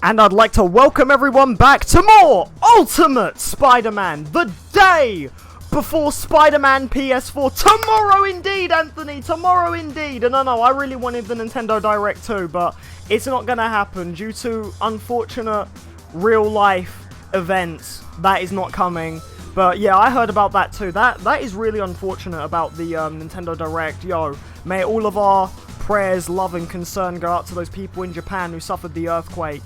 And I'd like to welcome everyone back to more Ultimate Spider-Man, the day before Spider-Man PS4. Tomorrow indeed, Anthony, tomorrow indeed. And I know, I really wanted the Nintendo Direct too, but it's not going to happen due to unfortunate real-life events. That is not coming. But yeah, I heard about that too. That is really unfortunate about the Nintendo Direct. Yo, may all of our prayers, love and concern go out to those people in Japan who suffered the earthquake.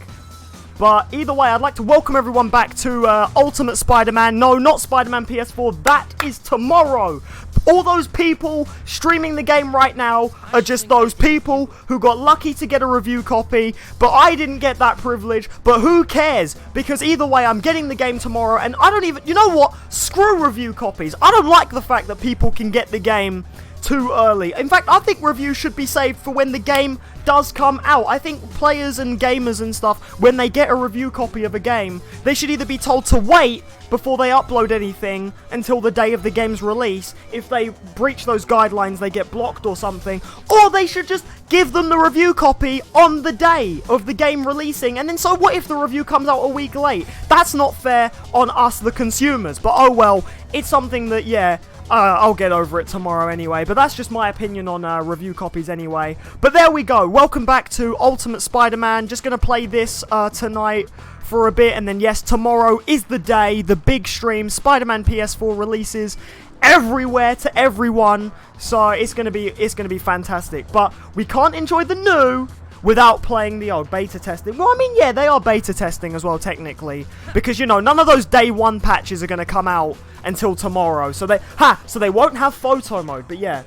But either way, I'd like to welcome everyone back to Ultimate Spider-Man. No, not Spider-Man PS4. That is tomorrow. All those people streaming the game right now are just those people who got lucky to get a review copy. But I didn't get that privilege. But who cares? Because either way, I'm getting the game tomorrow. And I don't even... You know what? Screw review copies. I don't like the fact that people can get the game too early. In fact, I think reviews should be saved for when the game does come out. I think players and gamers and stuff, when they get a review copy of a game, they should either be told to wait before they upload anything until the day of the game's release. If they breach those guidelines, they get blocked or something. Or they should just give them the review copy on the day of the game releasing. And then so what if the review comes out a week late? That's not fair on us, the consumers. But oh well, it's something that, yeah... I'll get over it tomorrow anyway, but that's just my opinion on review copies anyway. But there we go. Welcome back to Ultimate Spider-Man. Just going to play this tonight for a bit, and then yes, tomorrow is the day, the big stream. Spider-Man PS4 releases everywhere to everyone, so it's going to be fantastic. But we can't enjoy the new without playing the old beta testing. Well, I mean, yeah, they are beta testing as well, technically. Because, you know, none of those day one patches are going to come out until tomorrow. So they won't have photo mode. But yeah,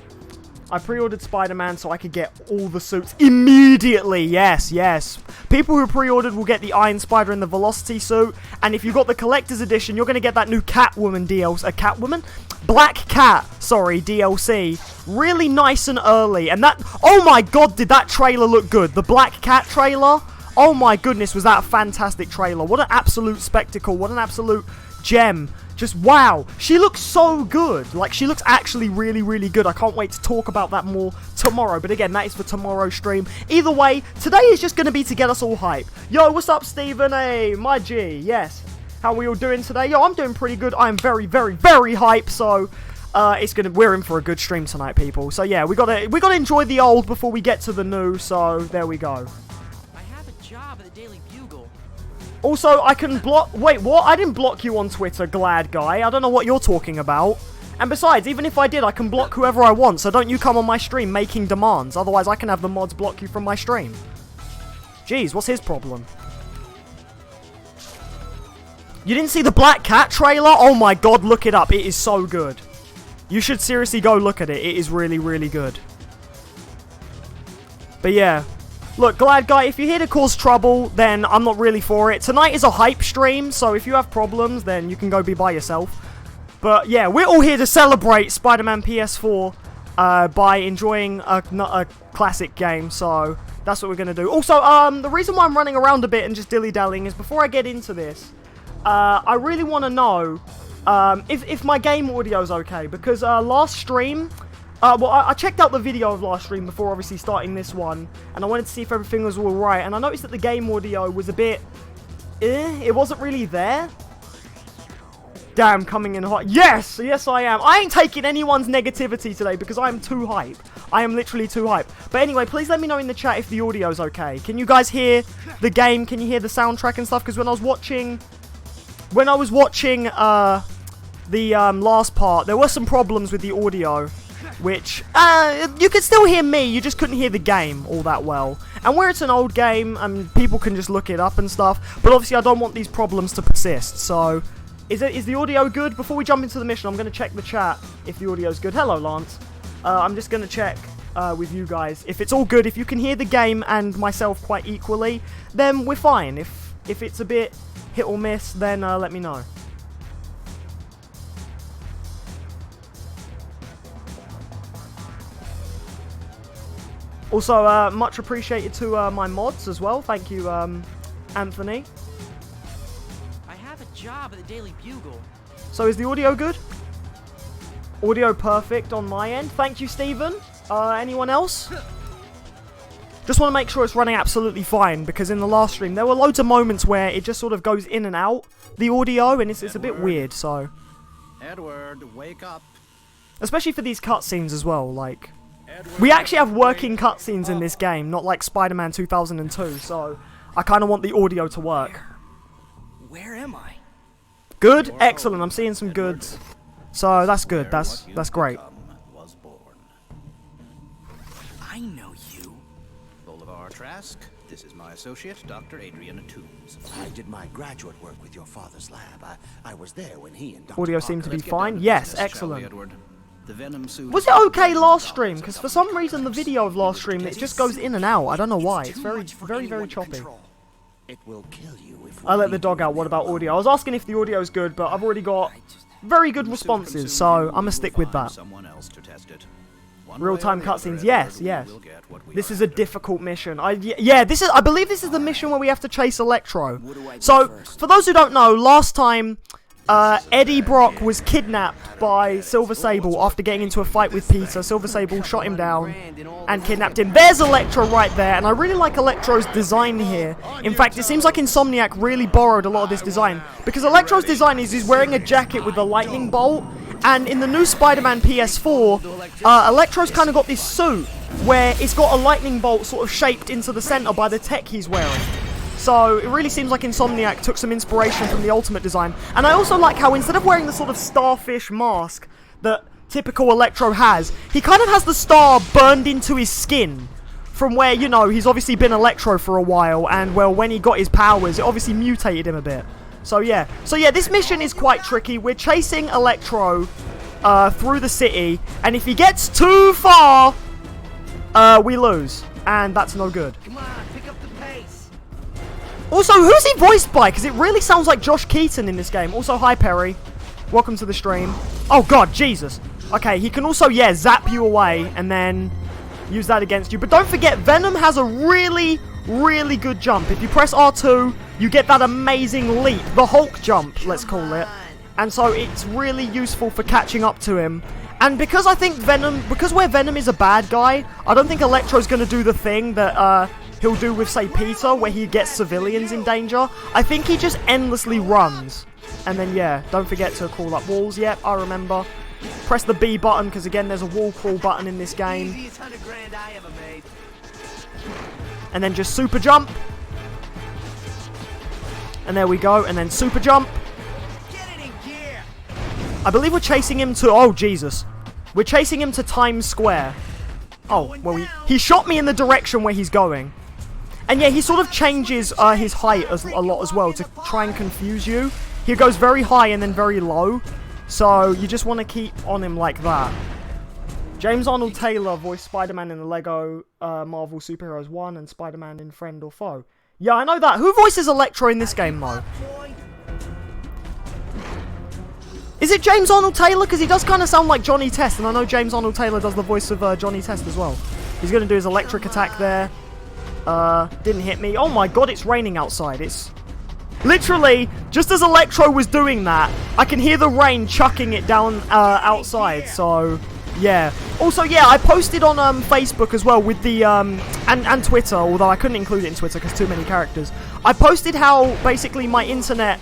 I pre-ordered Spider-Man so I could get all the suits immediately. Yes, yes. People who pre-ordered will get the Iron Spider and the Velocity suit. And if you got the Collector's Edition, you're going to get that new Catwoman DLC. Black Cat, sorry, DLC. Really nice and early. And that, oh my god, did that trailer look good. The Black Cat trailer. Oh my goodness, was that a fantastic trailer. What an absolute spectacle. What an absolute gem. Just wow. She looks so good. Like, she looks actually really, really good. I can't wait to talk about that more tomorrow. But again, that is for tomorrow's stream. Either way, today is just going to be to get us all hyped. Yo, what's up, Steven? Hey, my G. Yes. How are we all doing today? Yo, I'm doing pretty good. I am very, very, very hyped. So, we're in for a good stream tonight, people. So yeah, we gotta enjoy the old before we get to the new. So there we go. I have a job at the Daily Bugle. Also, I can block... Wait, what? I didn't block you on Twitter, glad guy. I don't know what you're talking about. And besides, even if I did, I can block whoever I want. So don't you come on my stream making demands. Otherwise, I can have the mods block you from my stream. Jeez, what's his problem? You didn't see the Black Cat trailer? Oh my god, look it up. It is so good. You should seriously go look at it. It is really, really good. But yeah. Look, glad guy, if you're here to cause trouble, then I'm not really for it. Tonight is a hype stream, so if you have problems, then you can go be by yourself. But yeah, we're all here to celebrate Spider-Man PS4 by enjoying a classic game, so that's what we're going to do. Also, the reason why I'm running around a bit and just dilly-dallying is before I get into this, I really want to know if my game audio is okay, because last stream... well, I checked out the video of last stream before obviously starting this one, and I wanted to see if everything was alright, and I noticed that the game audio was a bit... it wasn't really there. Damn, coming in hot. Yes! Yes, I am. I ain't taking anyone's negativity today because I am too hype. I am literally too hype. But anyway, please let me know in the chat if the audio's okay. Can you guys hear the game? Can you hear the soundtrack and stuff? Because when I was watching... the last part, there were some problems with the audio, which, you could still hear me, you just couldn't hear the game all that well. And where it's an old game, people can just look it up and stuff, but obviously I don't want these problems to persist, so... Is the audio good? Before we jump into the mission, I'm going to check the chat if the audio's good. Hello, Lance. I'm just going to check with you guys. If it's all good, if you can hear the game and myself quite equally, then we're fine. If it's a bit hit or miss, then let me know. Also, much appreciated to my mods as well. Thank you, Anthony. I have a job at the Daily Bugle. So is the audio good? Audio perfect on my end. Thank you, Steven. Anyone else? Just want to make sure it's running absolutely fine, because in the last stream, there were loads of moments where it just sort of goes in and out, the audio, and it's a bit weird, so... Edward, wake up. Especially for these cutscenes as well, like... We actually have working cutscenes in this game, not like Spider-Man 2002, so... I kind of want the audio to work. Where am I? Good? Excellent, I'm seeing some goods. So, that's good, that's great. I know you. Bolivar Trask, this is my associate, Dr. Adrian Toombs. I did my graduate work with your father's lab. I was there when he and Dr. Audio Parker... seemed to be Let's get down fine. to Yes, business, shall we, excellent. Edward? The Venom suit Was it okay last stream? Because for some reason the video of last stream, it just goes in and out. I don't know why. It's very choppy. It will kill you if I let the dog out. What about audio? I was asking if the audio is good, but I've already got very good responses, so I'm going to stick with that. Someone else to test it. Real-time cutscenes. Yes, yes. This is a difficult mission. Yeah, this is. I believe this is the mission where we have to chase Electro. So, for those who don't know, last time... Eddie Brock was kidnapped by Silver Sable after getting into a fight with Peter. Silver Sable shot him down and kidnapped him. There's Electro right there, and I really like Electro's design here. In fact, it seems like Insomniac really borrowed a lot of this design, because Electro's design is he's wearing a jacket with a lightning bolt, and in the new Spider-Man PS4, Electro's kind of got this suit where it's got a lightning bolt sort of shaped into the center by the tech he's wearing. So, it really seems like Insomniac took some inspiration from the Ultimate design. And I also like how instead of wearing the sort of starfish mask that typical Electro has, he kind of has the star burned into his skin. From where, you know, he's obviously been Electro for a while, and, well, when he got his powers, it obviously mutated him a bit. So, yeah. So, yeah, this mission is quite tricky. We're chasing Electro through the city, and if he gets too far, we lose. And that's no good. Come on, pick up the pace. Also, who's he voiced by? Because it really sounds like Josh Keaton in this game. Also, hi, Perry. Welcome to the stream. Oh, God, Jesus. Okay, he can also, yeah, zap you away and then use that against you. But don't forget, Venom has a really, really good jump. If you press R2, you get that amazing leap. The Hulk jump, let's call it. And so it's really useful for catching up to him. And because I think because where Venom is a bad guy, I don't think Electro's going to do the thing that, he'll do with, say, Peter, where he gets civilians in danger. I think he just endlessly runs. And then, yeah, don't forget to crawl up walls. Yep, I remember. Press the B button, because, again, there's a wall crawl button in this game. Easiest $100 grand I ever made. And then just super jump. And there we go. And then super jump. Get it in gear. I believe we're chasing him to... Oh, Jesus. We're chasing him to Times Square. Oh, well, he shot me in the direction where he's going. And yeah, he sort of changes his height a lot as well to try and confuse you. He goes very high and then very low. So you just want to keep on him like that. James Arnold Taylor voiced Spider-Man in the Lego Marvel Superheroes 1 and Spider-Man in Friend or Foe. Yeah, I know that. Who voices Electro in this game, though? Is it James Arnold Taylor? Because he does kind of sound like Johnny Test, and I know James Arnold Taylor does the voice of Johnny Test as well. He's going to do his electric attack there. Didn't hit me. Oh my god, it's raining outside. It's literally, just as Electro was doing that, I can hear the rain chucking it down outside, so yeah. Also, yeah, I posted on Facebook as well with the, and Twitter, although I couldn't include it in Twitter because too many characters. I posted how, basically, my internet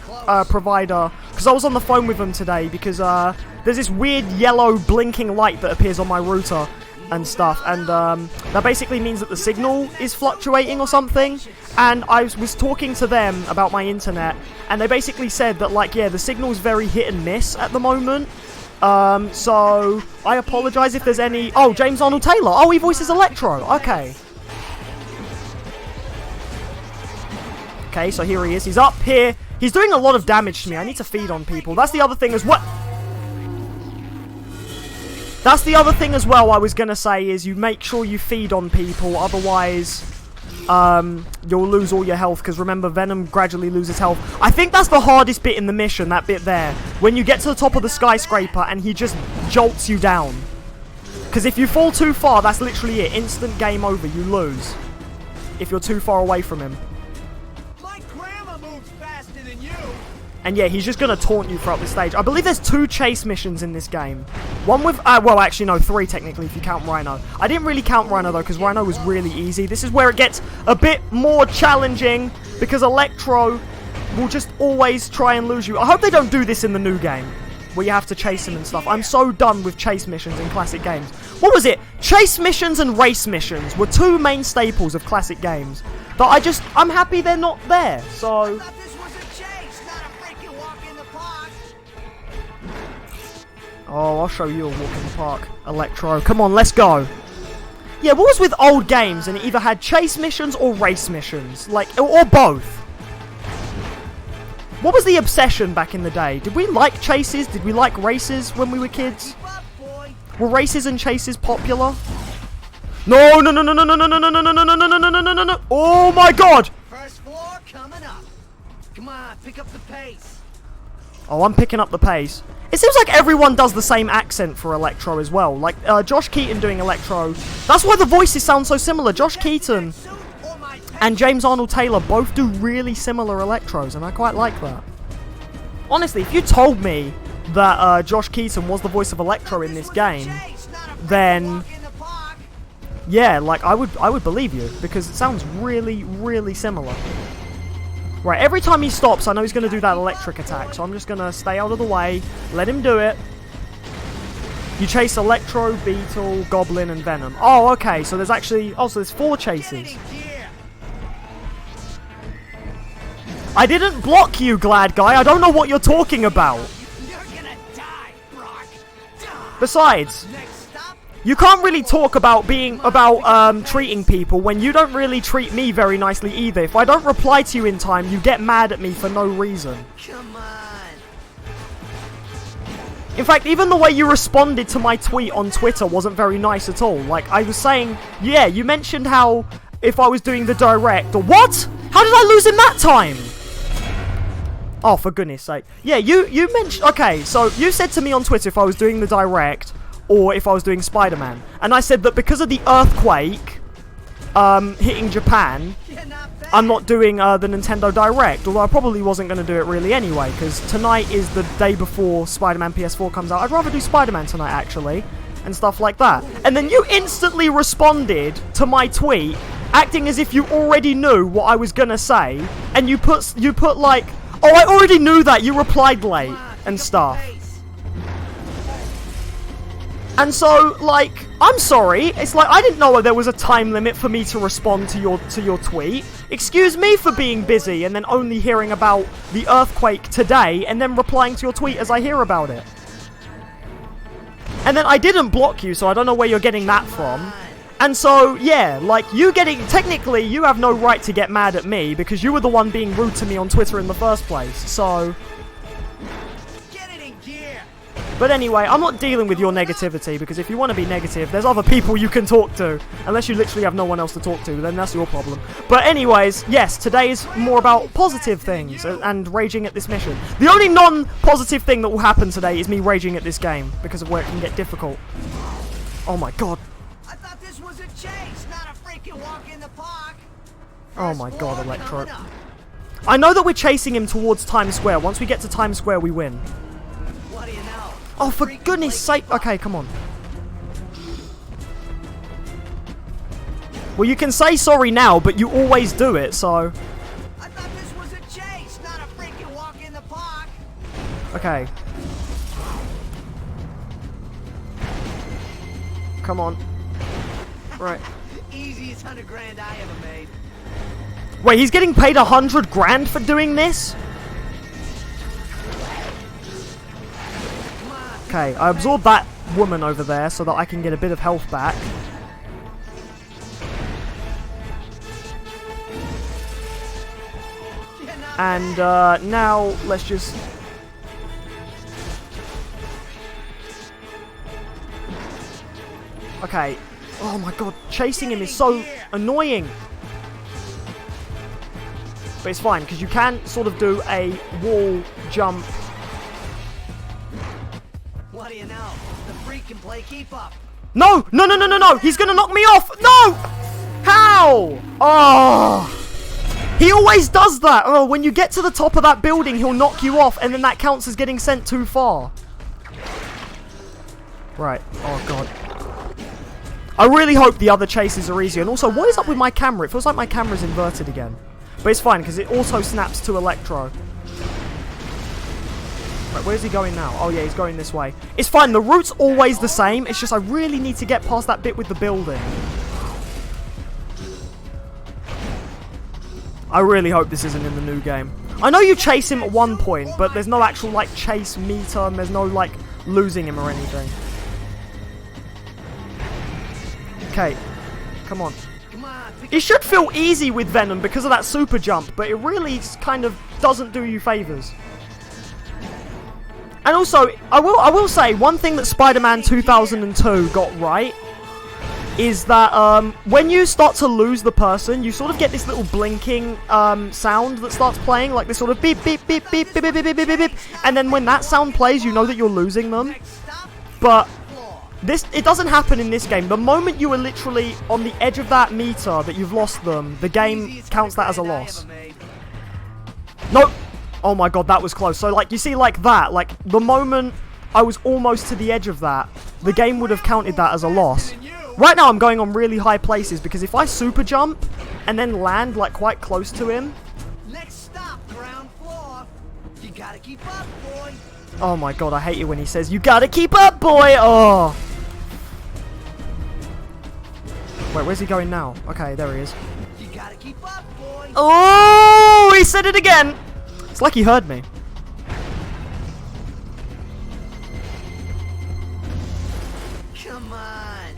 provider, because I was on the phone with them today, because there's this weird yellow blinking light that appears on my router and stuff, and that basically means that the signal is fluctuating or something. And I was talking to them about my internet, and they basically said that, like, yeah, the signal's very hit and miss at the moment. So I apologize if there's any... Oh, James Arnold Taylor. Oh, he voices Electro. Okay. Okay, so here he is. He's up here. He's doing a lot of damage to me. I need to feed on people. That's the other thing as well. That's the other thing as well I was going to say, is you make sure you feed on people, otherwise you'll lose all your health, because remember, Venom gradually loses health. I think that's the hardest bit in the mission, that bit there, when you get to the top of the skyscraper and he just jolts you down. Because if you fall too far, that's literally it. Instant game over, you lose. If you're too far away from him. My grandma moves faster than you. And yeah, he's just going to taunt you throughout the stage. I believe there's 2 chase missions in this game. One with, well, actually, no, 3 technically if you count Rhino. I didn't really count Rhino, though, because Rhino was really easy. This is where it gets a bit more challenging, because Electro will just always try and lose you. I hope they don't do this in the new game, where you have to chase him and stuff. I'm so done with chase missions in classic games. What was it? Chase missions and race missions were 2 main staples of classic games that I'm happy they're not there, so... Oh, I'll show you a walk in the park. Electro. Come on, let's go. Yeah, what was with old games and it either had chase missions or race missions? Like, or both. What was the obsession back in the day? Did we like chases? Did we like races when we were kids? Were races and chases popular? No, no, no, no, no, no, no, no, no, no, no, no, no, no, no, no, no, no. Oh my god! First floor coming up. Come on, pick up the pace. Oh, I'm picking up the pace. It seems like everyone does the same accent for Electro as well. Like, Josh Keaton doing Electro. That's why the voices sound so similar. Josh Keaton and James Arnold Taylor both do really similar Electros, and I quite like that. Honestly, if you told me that Josh Keaton was the voice of Electro in this game, then... yeah, like, I would believe you, because it sounds really, really similar. Right, every time he stops, I know he's going to do that electric attack, so I'm just going to stay out of the way, let him do it. You chase Electro, Beetle, Goblin, and Venom. Oh, okay, so there's actually... oh, so there's 4 chases. I didn't block you, Glad Guy. I don't know what you're talking about. Besides... you can't really talk about treating people when you don't really treat me very nicely either. If I don't reply to you in time, you get mad at me for no reason. Come on. In fact, even the way you responded to my tweet on Twitter wasn't very nice at all. Like, I was saying, yeah, you mentioned how if I was doing the direct, or what? How did I lose in that time? Oh, for goodness sake. Yeah, you mentioned, okay, so you said to me on Twitter if I was doing the direct, or if I was doing Spider-Man. And I said that because of the earthquake hitting Japan, I'm not doing the Nintendo Direct. Although I probably wasn't going to do it really anyway, because tonight is the day before Spider-Man PS4 comes out. I'd rather do Spider-Man tonight, actually, and stuff like that. And then you instantly responded to my tweet, acting as if you already knew what I was going to say. And you put like, oh, I already knew that. You replied late and stuff. And so, like, I'm sorry. It's like, I didn't know there was a time limit for me to respond to your tweet. Excuse me for being busy and then only hearing about the earthquake today and then replying to your tweet as I hear about it. And then I didn't block you, so I don't know where you're getting that from. And so, yeah, like, technically, you have no right to get mad at me because you were the one being rude to me on Twitter in the first place, so... But anyway, I'm not dealing with your negativity, because if you want to be negative, there's other people you can talk to. Unless you literally have no one else to talk to, then that's your problem. But anyways, yes, today is more about positive things and raging at this mission. The only non-positive thing that will happen today is me raging at this game, because of where it can get difficult. Oh my god. I thought this was a chase, not a freaking walk in the park. Oh my god, Electro. I know that we're chasing him towards Times Square. Once we get to Times Square, we win. What do you know? Oh, for goodness sake. Okay, come on. Well, you can say sorry now, but you always do it, so... I thought this was a chase, not a freaking walk in the park. Okay. Come on. Right. Easiest $100 grand I ever made. Wait, he's getting paid $100 grand for doing this? Okay, I absorbed that woman over there so that I can get a bit of health back. And now let's just... okay. Oh my god, chasing him is so annoying. But it's fine, because you can sort of do a wall jump. What do you know? The freak can play keep up. No! No, no, no, no, no! He's gonna knock me off! No! How? Oh! He always does that! Oh, when you get to the top of that building, he'll knock you off, and then that counts as getting sent too far. Right. Oh, God. I really hope the other chases are easier. And also, what is up with my camera? It feels like my camera's inverted again. But it's fine, because it also snaps to Electro. Right, where's he going now? Oh, yeah, he's going this way. It's fine, the route's always the same. It's just I really need to get past that bit with the building. I really hope this isn't in the new game. I know you chase him at one point, but there's no actual, like, chase meter, and there's no, like, losing him or anything. Okay, come on. It should feel easy with Venom because of that super jump, but it really kind of doesn't do you favors. And also, I will say, one thing that Spider-Man 2002 got right is that when you start to lose the person, you sort of get this little blinking sound that starts playing, like this sort of beep, beep, beep, beep, beep, beep, beep, beep, beep, beep. And then when that sound plays, you know that you're losing them. But it doesn't happen in this game. The moment you are literally on the edge of that meter that you've lost them, the game counts that as a loss. Nope. Oh my god, that was close. So, like, you see, like that, like, the moment I was almost to the edge of that, the game would have counted that as a loss. Right now, I'm going on really high places, because if I super jump and then land, like, quite close to him... Next stop, ground floor. You gotta keep up, boy. Oh my god, I hate it when he says, "You gotta keep up, boy!" Oh. Wait, where's he going now? Okay, there he is. You gotta keep up, boy. Oh, he said it again! It's like he heard me. Come on.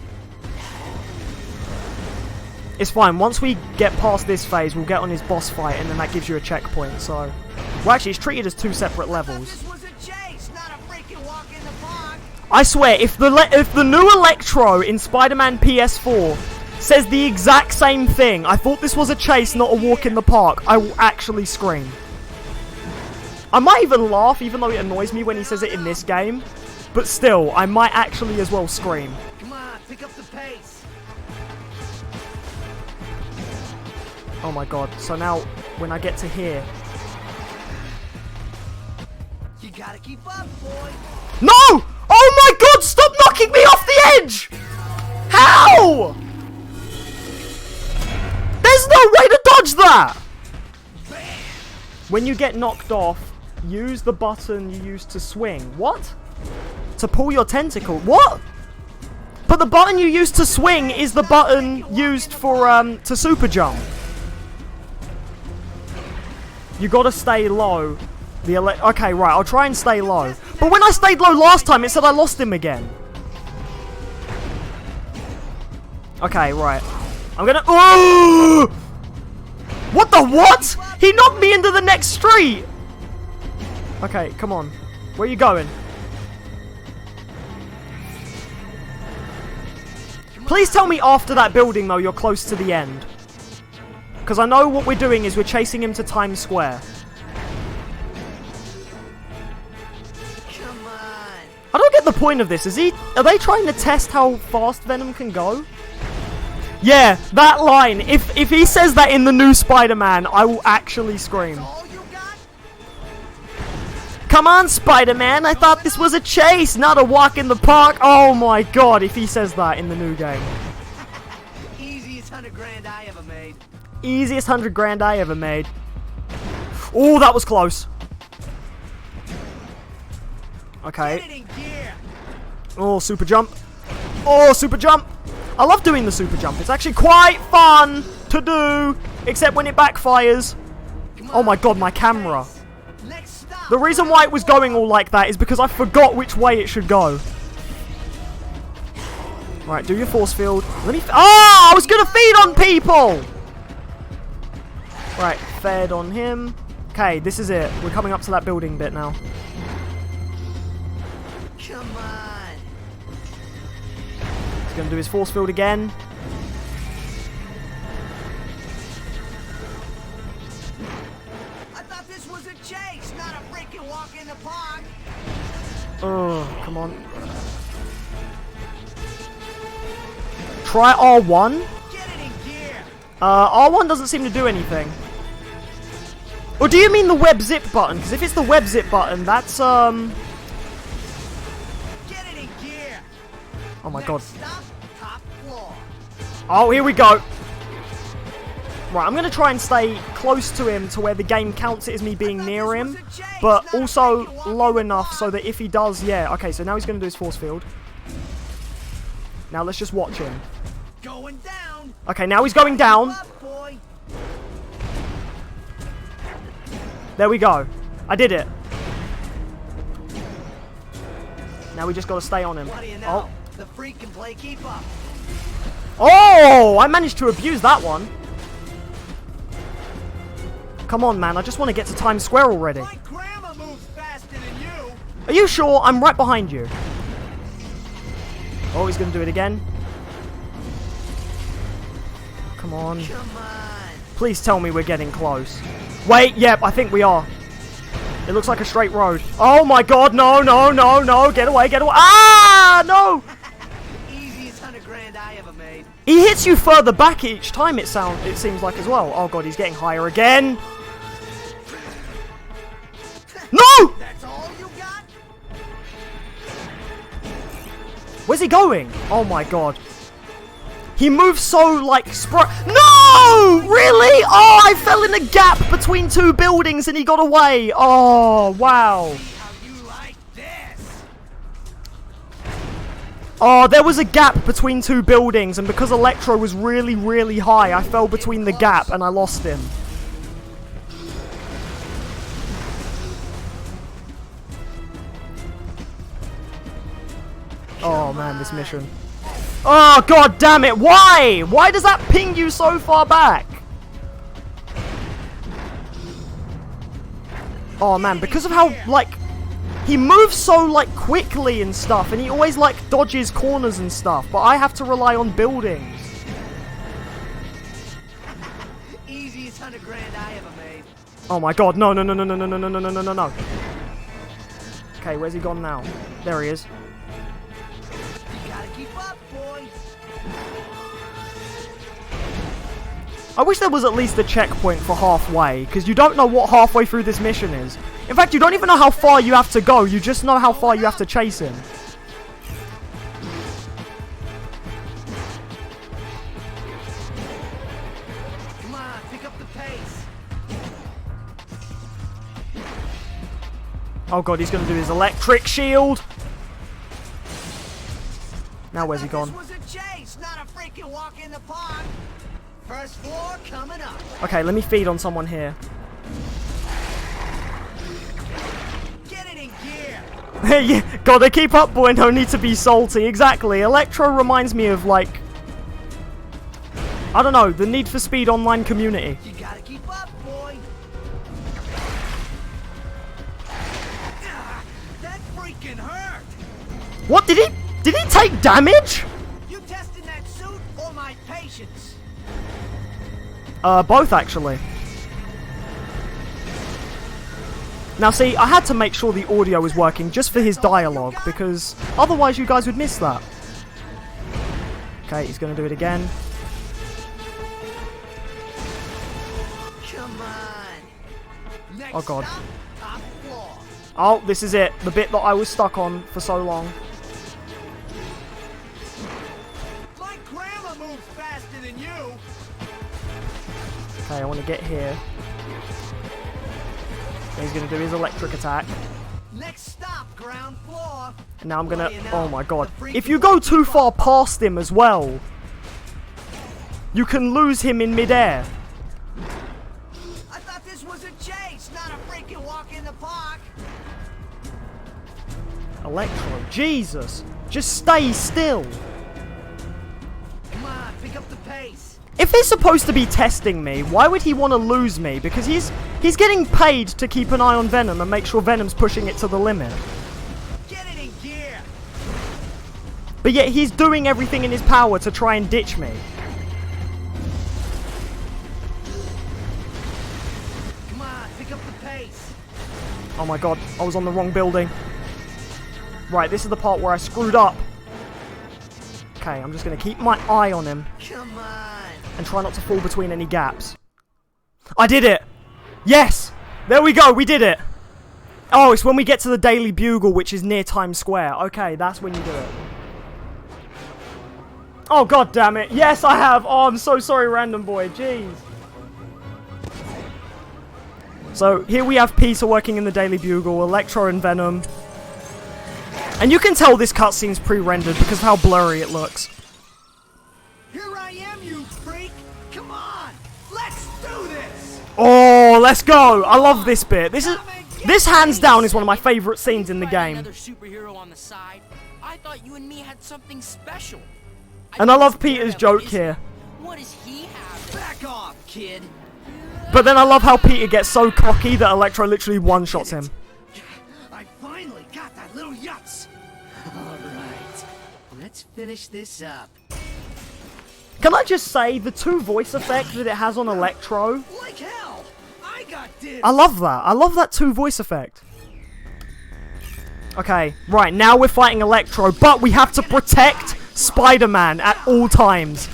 It's fine. Once we get past this phase, we'll get on his boss fight, and then that gives you a checkpoint, so... Well, actually, it's treated as two separate levels. This was a chase, not a freaking walk in the park. I swear, if the new Electro in Spider-Man PS4 says the exact same thing, I thought this was a chase, not a walk in the park, I will actually scream. I might even laugh, even though it annoys me when he says it in this game. But still, I might actually as well scream. Come on, pick up the pace. Oh my god, so now, when I get to here... You gotta keep up, boy. No! Oh my god, stop knocking me off the edge! How? There's no way to dodge that! When you get knocked off, use the button you used to swing. What? To pull your tentacle. What? But the button you used to swing is the button used for, to super jump. You gotta stay low. Okay, right, I'll try and stay low. But when I stayed low last time, it said I lost him again. Okay, right. I'm gonna... Oh! What the what? He knocked me into the next street! Okay, come on. Where are you going? Please tell me after that building, though, you're close to the end. Because I know what we're doing is we're chasing him to Times Square. Come on. I don't get the point of this. Are they trying to test how fast Venom can go? Yeah, that line. If he says that in the new Spider-Man, I will actually scream. All you got? Come on, Spider-Man. I thought this was a chase, not a walk in the park. Oh my god, if he says that in the new game. Easiest $100,000 I ever made. Easiest $100,000 I ever made. Oh, that was close. Okay. Get it in gear. Oh, super jump. Oh, super jump. I love doing the super jump. It's actually quite fun to do, except when it backfires. Oh my god, my camera. Next stop. The reason why it was going all like that is because I forgot which way it should go. Right, do your force field. Let me... Oh, I was going to feed on people! Right, fed on him. Okay, this is it. We're coming up to that building bit now. Come on. He's going to do his force field again. I thought this was a chase, not a freaking walk in the park. Oh, come on. Try R1. Get it in gear. R1 doesn't seem to do anything. Or do you mean the web zip button? Because if it's the web zip button, that's, Get it in gear. Oh my god. Stop, top floor. Oh, here we go. Right, I'm going to try and stay close to him to where the game counts it as me being near him. But also low enough so that if he does, yeah. Okay, so now he's going to do his force field. Now let's just watch him. Going down. Okay, now he's going down. Up, boy. There we go. I did it. Now we just got to stay on him. What do you know? The freak can play keep up. Oh, I managed to abuse that one. Come on, man. I just want to get to Times Square already. My grandma moves faster than you. Are you sure? I'm right behind you. Oh, he's going to do it again. Come on. Come on. Please tell me we're getting close. Wait, yep, I think we are. It looks like a straight road. Oh my god, no, no, no, no. Get away, get away. Ah, no. Easiest $100,000 I ever made. He hits you further back each time, it seems like as well. Oh god, he's getting higher again. No! That's all you got? Where's he going? Oh my god. He moves so, like, No! Really? Oh, I fell in a gap between two buildings and he got away. Oh, wow. How you like this? Oh, there was a gap between two buildings, and because Electro was really, really high, I fell between the gap and I lost him. Oh man, this mission. Oh god damn it, why? Why does that ping you so far back? Oh man, because of how, like, he moves so, like, quickly and stuff, and he always, like, dodges corners and stuff, but I have to rely on buildings. Easiest $100,000 I ever made. Oh my god, no, no, no, no, no, no, no, no, no, no, no, no. Okay, where's he gone now? There he is. You gotta keep up, boy. I wish there was at least a checkpoint for halfway, because you don't know what halfway through this mission is. In fact, you don't even know how far you have to go, you just know how far you have to chase him. Come on, pick up the pace. Oh god, he's going to do his electric shield. Now where's he gone? This was a chase, not a freaking walk in the park. First floor coming up. Okay, let me feed on someone here. Get it in gear. Yeah, gotta keep up, boy, no need to be salty. Exactly. Electro reminds me of, like, I don't know, the Need for Speed Online community. You gotta keep up, boy. Ah, that freaking hurt. What, did he take damage? You testing that suit or my patience? Both actually. Now see, I had to make sure the audio was working just for his dialogue, because otherwise you guys would miss that. Okay, he's gonna do it again. Come on. Next Oh, God. stop, top floor. Oh, this is it. The bit that I was stuck on for so long. My grandma moves faster than you. Okay, I want to get here. And he's going to do his electric attack. Next stop, ground floor. And now I'm going to... What do you know? Oh my god. The freak If you go too far past him as well, you can lose him in midair. I thought this was a chase, not a freaking walk in the park. Electro. Jesus. Just stay still. Come on, pick up the pace. If he's supposed to be testing me, why would he want to lose me? Because he's getting paid to keep an eye on Venom and make sure Venom's pushing it to the limit. Get it in gear. But yet he's doing everything in his power to try and ditch me. Come on, pick up the pace. Oh my god, I was on the wrong building. Right, this is the part where I screwed up. Okay, I'm just going to keep my eye on him Come on. and try not to fall between any gaps. I did it! Yes! There we go, we did it. Oh, it's when we get to the Daily Bugle, which is near Times Square. Okay, that's when you do it. Oh, god damn it. Yes, I have. Oh, I'm so sorry, random boy. Jeez. So, here we have Peter working in the Daily Bugle, Electro and Venom. And you can tell this cutscene's pre-rendered because of how blurry it looks. Here I am, you freak! Come on! Let's do this! Oh, let's go! I love this bit. This hands down is one of my favorite scenes in the game. Another superhero on the side. I thought you and me had something special. And I love Peter's joke here. What does he have? Back off, kid! But then I love how Peter gets so cocky that Electro literally one-shots him. I finally got that little yutz! Alright, let's finish this up. Can I just say, the two voice effects that it has on Electro? Like hell! I got dibs! I love that. I love that two voice effect. Okay, right, now we're fighting Electro, but we have to protect Spider-Man at all times.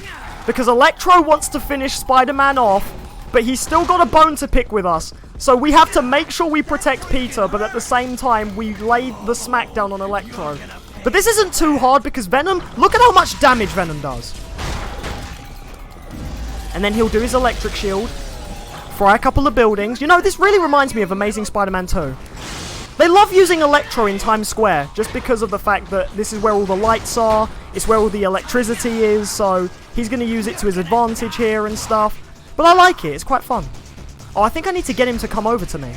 Because Electro wants to finish Spider-Man off, but he's still got a bone to pick with us. So we have to make sure we protect Peter, but at the same time, we lay the smackdown on Electro. But this isn't too hard because Venom, look at how much damage Venom does. And then he'll do his electric shield, fry a couple of buildings. You know, this really reminds me of Amazing Spider-Man 2. They love using Electro in Times Square, just because of the fact that this is where all the lights are, it's where all the electricity is, so he's going to use it to his advantage here and stuff. But I like it, it's quite fun. Oh, I think I need to get him to come over to me,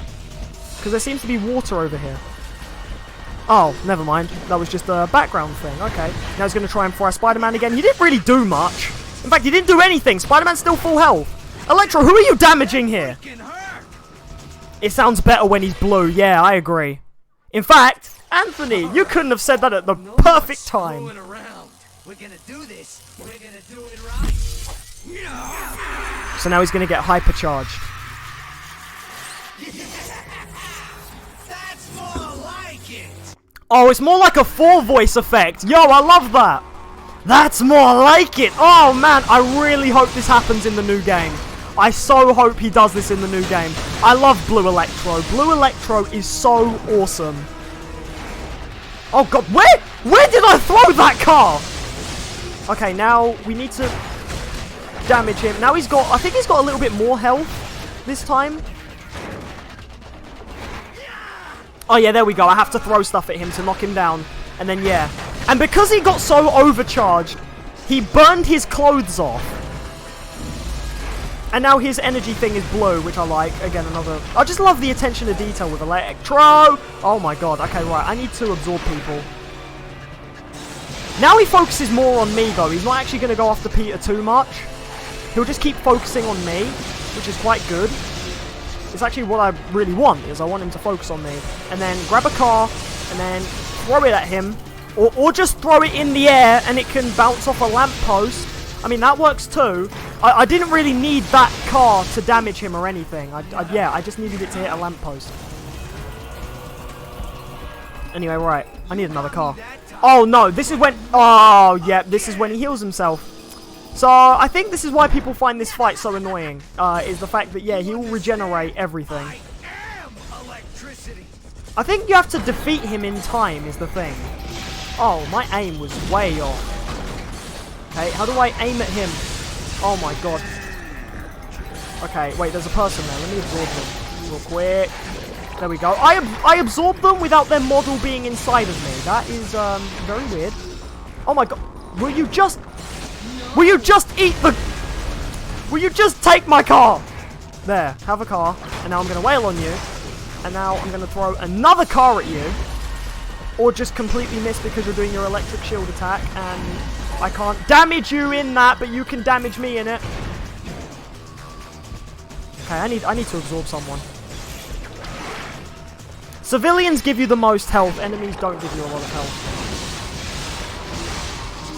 because there seems to be water over here. Oh, never mind, that was just a background thing, okay. Now he's going to try and fry Spider-Man again. He didn't really do much. In fact, he didn't do anything. Spider-Man's still full health. Electro, who are you damaging here? It sounds better when he's blue. Yeah, I agree. In fact, Anthony, you couldn't have said that at the perfect time. We're gonna do this. We're gonna do it right. So now he's going to get hypercharged. That's more like it. Oh, it's more like a 4-voice effect. Yo, I love that. That's more like it. Oh, man, I really hope this happens in the new game. I so hope he does this in the new game. I love Blue Electro. Blue Electro is so awesome. Oh, God, where did I throw that car? Okay, now we need to damage him. Now he's got, I think he's got a little bit more health this time. Oh, yeah, there we go. I have to throw stuff at him to knock him down. And then, yeah. And because he got so overcharged, he burned his clothes off. And now his energy thing is blue, which I like. Again, another... I just love the attention to detail with Electro. Oh my god. Okay, right. I need to absorb people. Now he focuses more on me, though. He's not actually going to go after Peter too much. He'll just keep focusing on me, which is quite good. It's actually what I really want, is I want him to focus on me. And then grab a car, and then throw it at him. Or just throw it in the air, and it can bounce off a lamppost. I mean, that works too. I didn't really need that car to damage him or anything. Yeah, I just needed it to hit a lamppost. Anyway, right. I need another car. Oh, no. This is when... Oh, yeah. This is when he heals himself. So, I think this is why people find this fight so annoying. Is the fact that, yeah, he will regenerate everything. I think you have to defeat him in time is the thing. Oh, my aim was way off. Okay, how do I aim at him? Oh my god. Okay, wait, there's a person there. Let me absorb them real quick. There we go. I absorbed them without their model being inside of me. That is, very weird. Oh my god. Will you just eat the... Will you just take my car? There, have a car. And now I'm going to wail on you. And now I'm going to throw another car at you. Or just completely miss because you're doing your electric shield attack. And I can't damage you in that, but you can damage me in it. Okay, I need to absorb someone. Civilians give you the most health. Enemies don't give you a lot of health.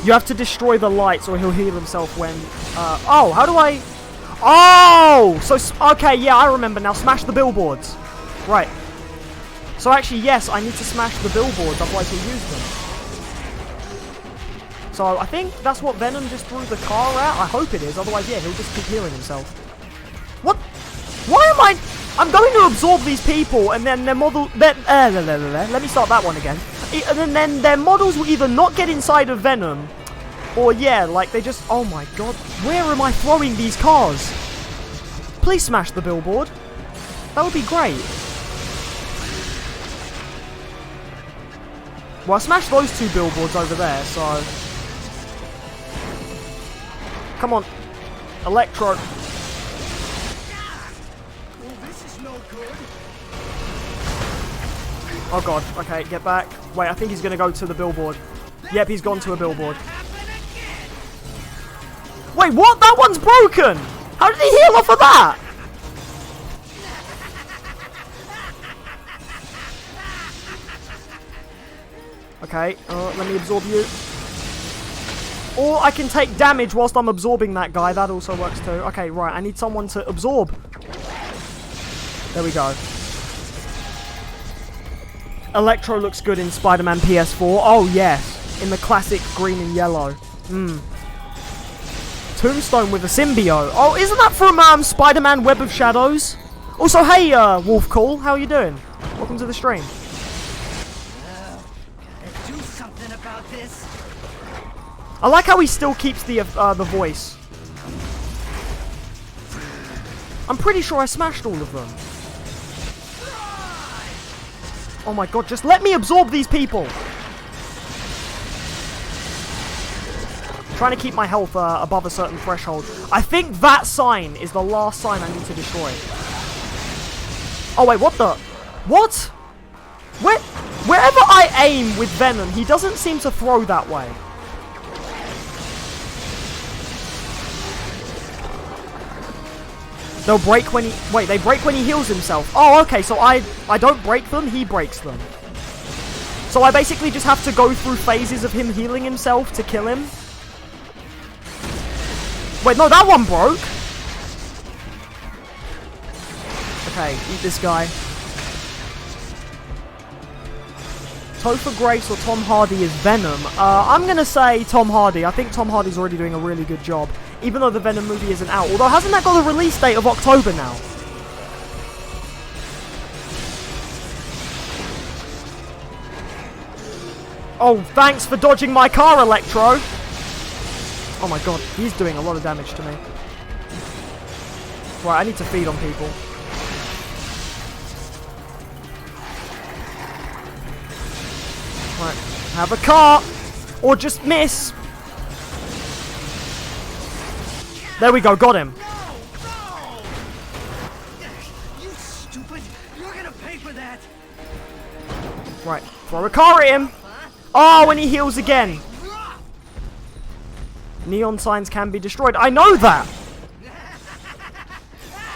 You have to destroy the lights or he'll heal himself when... oh, how do I... Oh! So, okay, yeah, I remember now. Smash the billboards. Right. So actually, yes, I need to smash the billboards, otherwise he'll use them. So I think that's what Venom just threw the car at. I hope it is, otherwise, yeah, he'll just keep healing himself. What? Why am I... I'm going to absorb these people, and then their model... let me start that one again. And then their models will either not get inside of Venom, or yeah, like they just... Oh my god, where am I throwing these cars? Please smash the billboard. That would be great. Well, I smashed those 2 billboards over there, so... Come on. Electro. Oh god, okay, get back. Wait, I think he's gonna go to the billboard. Yep, he's gone to a billboard. Wait, what? That one's broken! How did he heal off of that? Okay, let me absorb you. Or I can take damage whilst I'm absorbing that guy. That also works too. Okay, right, I need someone to absorb. There we go. Electro looks good in Spider-Man PS4. Oh, yes. In the classic green and yellow. Tombstone with a symbiote. Oh, isn't that from Spider-Man Web of Shadows? Also, hey, Wolf Call. How are you doing? Welcome to the stream. Do something about this. I like how he still keeps the voice. I'm pretty sure I smashed all of them. Oh my god, just let me absorb these people! Trying to keep my health above a certain threshold. I think that sign is the last sign I need to destroy. Oh wait, what the? What? Wherever I aim with Venom, he doesn't seem to throw that way. They'll break when he... Wait, they break when he heals himself. Oh, okay, so I don't break them, he breaks them. So I basically just have to go through phases of him healing himself to kill him. Wait, no, that one broke. Okay, eat this guy. Topher Grace or Tom Hardy is Venom. I'm gonna say Tom Hardy. I think Tom Hardy's already doing a really good job. Even though the Venom movie isn't out. Although, hasn't that got a release date of October now? Oh, thanks for dodging my car, Electro. Oh my god, he's doing a lot of damage to me. Right, I need to feed on people. Right, have a car! Or just miss! There we go, got him. No! You stupid! You're gonna pay for that! Right, throw a car at him! Oh, and he heals again! Neon signs can be destroyed. I know that!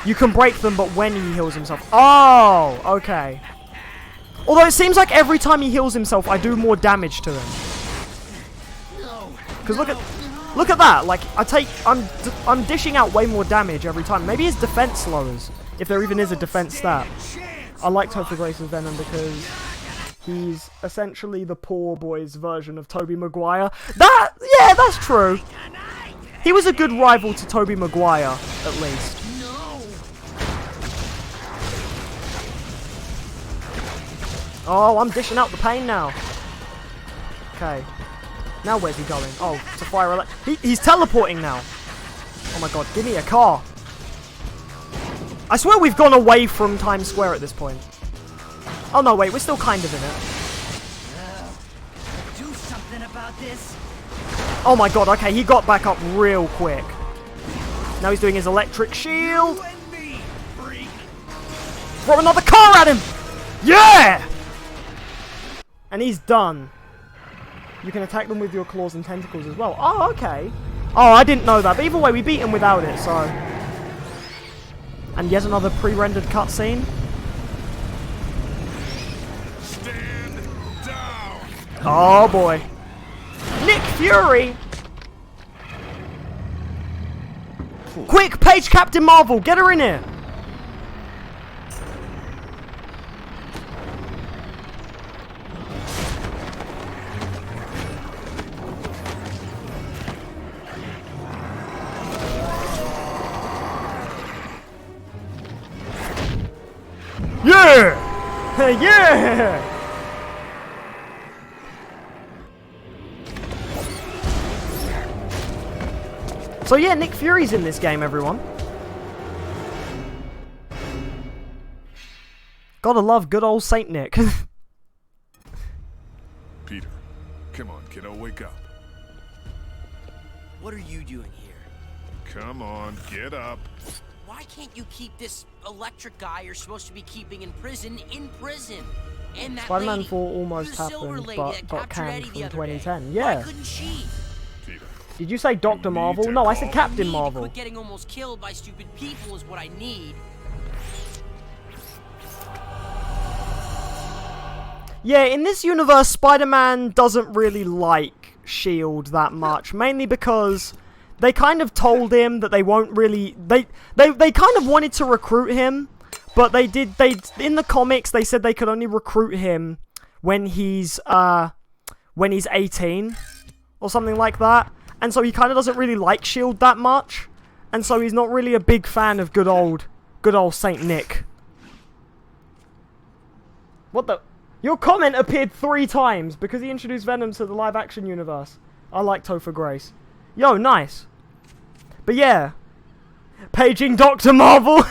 You can break them, but when he heals himself. Oh, okay. Although it seems like every time he heals himself, I do more damage to him. Because look at that. Like, I'm dishing out way more damage every time. Maybe his defense lowers, if there even is a defense stat. I like Topher Grace's Venom because he's essentially the poor boy's version of Tobey Maguire. Yeah, that's true. He was a good rival to Tobey Maguire, at least. Oh, I'm dishing out the pain now. Okay. Now where's he going? Oh, to fire he's teleporting now. Oh my god, give me a car. I swear we've gone away from Times Square at this point. Oh no, wait, we're still kind of in it. Do something about this. Oh my god, okay, he got back up real quick. Now he's doing his electric shield. Throw another car at him! Yeah! And he's done. You can attack them with your claws and tentacles as well. Oh, okay. Oh, I didn't know that. But either way, we beat him without it, so... And yet another pre-rendered cutscene. Stand down. Oh, boy. Nick Fury! Quick, page Captain Marvel, get her in here! Yeah! Yeah! So yeah, Nick Fury's in this game, everyone. Gotta love good old Saint Nick. Peter, come on, kiddo, wake up. What are you doing here? Come on, get up. Why can't you keep this electric guy you're supposed to be keeping in prison in prison? And that Spider-Man lady, 4 almost the silver happened, lady but that got captured canned Eddie from the other 2010. day. Yeah. Why couldn't she? Peter, Did you say Dr. need Marvel? to No, I said call- Captain Need to Marvel. quit getting almost killed by stupid people is what I need. Yeah, in this universe, Spider-Man doesn't really like S.H.I.E.L.D. that much, mainly because they kind of told him that they won't really... They kind of wanted to recruit him, but in the comics, they said they could only recruit him when he's 18, or something like that, and so he kind of doesn't really like S.H.I.E.L.D. that much, and so he's not really a big fan of good old Saint Nick. What the... Your comment appeared 3 times because he introduced Venom to the live-action universe. I like Topher Grace. Yo, nice. But yeah. Paging Dr. Marvel.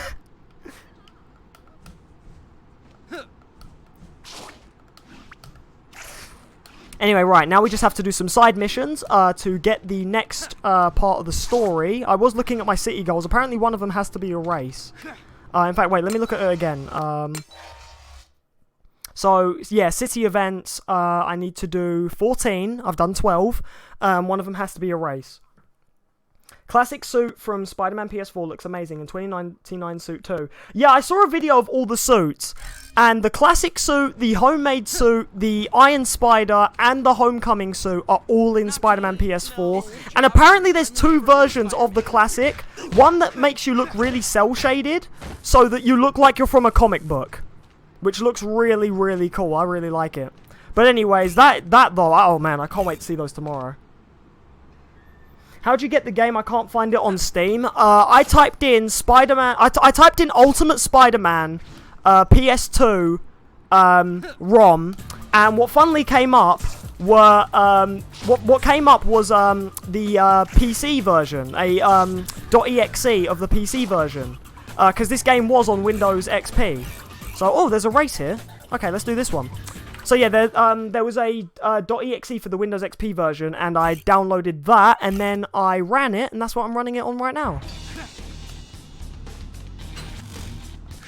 Anyway, right, now we just have to do some side missions to get the next part of the story. I was looking at my city goals. Apparently one of them has to be a race. In fact, wait, let me look at it again. So, yeah, city events, I need to do 14. I've done 12. One of them has to be a race. Classic suit from Spider-Man PS4 looks amazing, and 2099 suit too. Yeah, I saw a video of all the suits, and the classic suit, the homemade suit, the Iron Spider, and the Homecoming suit are all in Spider-Man PS4. And apparently there's 2 versions of the classic. One that makes you look really cel-shaded, so that you look like you're from a comic book. Which looks really, really cool. I really like it. But anyways, that though, oh man, I can't wait to see those tomorrow. How'd you get the game? I can't find it on Steam. I typed in Spider-Man, I typed in Ultimate Spider-Man, PS2, ROM, and what funnily came up were, what came up was, the, PC version, a, .exe of the PC version. Because this game was on Windows XP. So, oh, there's a race here. Okay, let's do this one. So yeah, there was a .exe for the Windows XP version, and I downloaded that, and then I ran it, and that's what I'm running it on right now.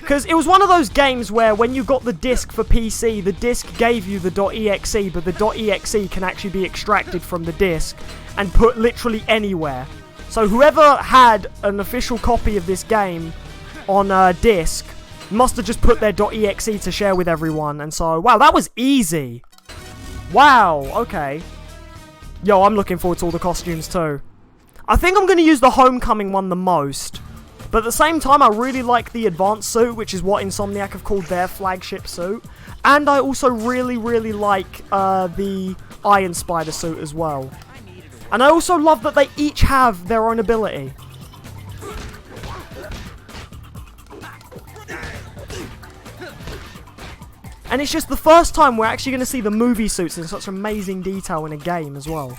Because it was one of those games where when you got the disc for PC, the disc gave you the .exe, but the .exe can actually be extracted from the disc and put literally anywhere. So whoever had an official copy of this game on a disc must have just put their .exe to share with everyone, and so, wow, that was easy. Wow, okay. Yo, I'm looking forward to all the costumes too. I think I'm going to use the Homecoming one the most, but at the same time, I really like the Advanced suit, which is what Insomniac have called their flagship suit, and I also really, really like the Iron Spider suit as well. And I also love that they each have their own ability. And it's just the first time we're actually going to see the movie suits in such amazing detail in a game as well.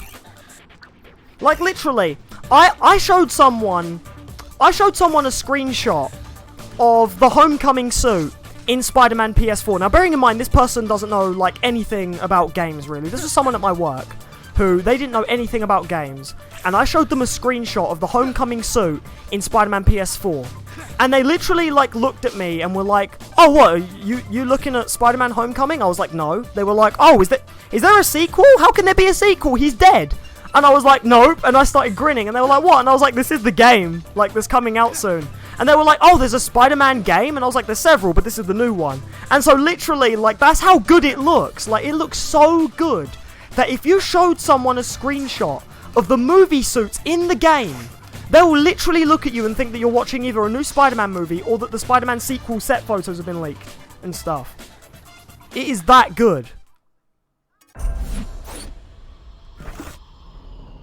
Like, literally, I showed someone a screenshot of the Homecoming suit in Spider-Man PS4. Now, bearing in mind, this person doesn't know, like, anything about games, really. This was someone at my work who, they didn't know anything about games. And I showed them a screenshot of the Homecoming suit in Spider-Man PS4. And they literally, like, looked at me and were like, oh, what, you looking at Spider-Man Homecoming? I was like, no. They were like, oh, is there a sequel? How can there be a sequel? He's dead. And I was like, nope. And I started grinning. And they were like, what? And I was like, this is the game. Like, that's coming out soon. And they were like, oh, there's a Spider-Man game? And I was like, there's several, but this is the new one. And so literally, like, that's how good it looks. Like, it looks so good that if you showed someone a screenshot of the movie suits in the game, they will literally look at you and think that you're watching either a new Spider-Man movie or that the Spider-Man sequel set photos have been leaked and stuff. It is that good.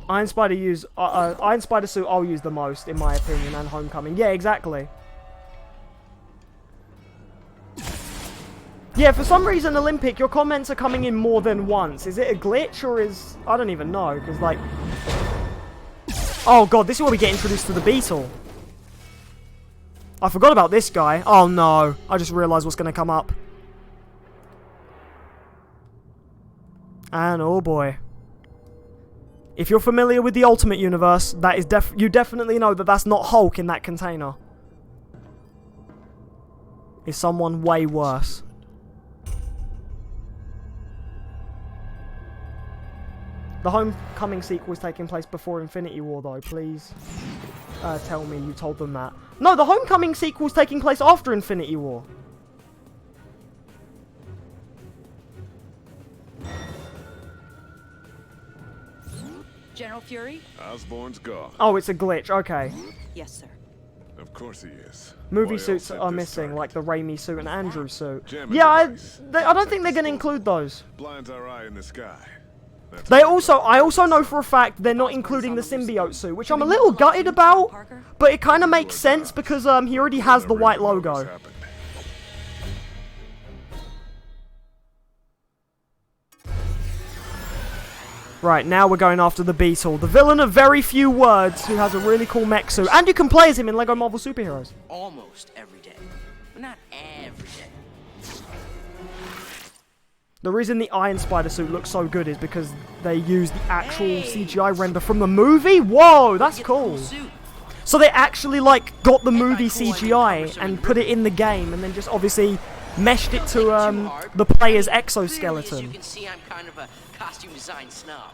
Iron Spider suit I'll use the most, in my opinion, and Homecoming. Yeah, exactly. Yeah, for some reason, Olympic, your comments are coming in more than once. Is it a glitch or is... I don't even know, because like... Oh god, this is where we get introduced to the Beetle. I forgot about this guy. Oh no, I just realised what's going to come up. And oh boy. If you're familiar with the Ultimate Universe, that is you definitely know that that's not Hulk in that container. It's someone way worse. The Homecoming sequel is taking place before Infinity War, though. Please tell me you told them that. No, the Homecoming sequel is taking place after Infinity War. General Fury? Osborn's gone. Oh, it's a glitch. Okay. Yes, sir. Of course he is. Movie Why suits else are at this missing, time? like the Raimi suit and Andrew's suit. Jamming Yeah, I device. don't think they're going to include those. Blinds our eye in the sky. That's I also know for a fact they're not including the symbiote suit, which I'm a little gutted about, but it kind of makes sense because he already has the white logo. happened. Right, now we're going after the Beetle, the villain of very few words, who has a really cool mech suit, and you can play as him in LEGO Marvel Superheroes. Almost every day. But not every day. The reason the Iron Spider suit looks so good is because they use the actual CGI render from the movie. Whoa, that's Get the cool cool. suit. So they actually, like, got the movie CGI and put it in the game, and then just obviously meshed it to the player's As you exoskeleton. can see, I'm kind of a costume design snob.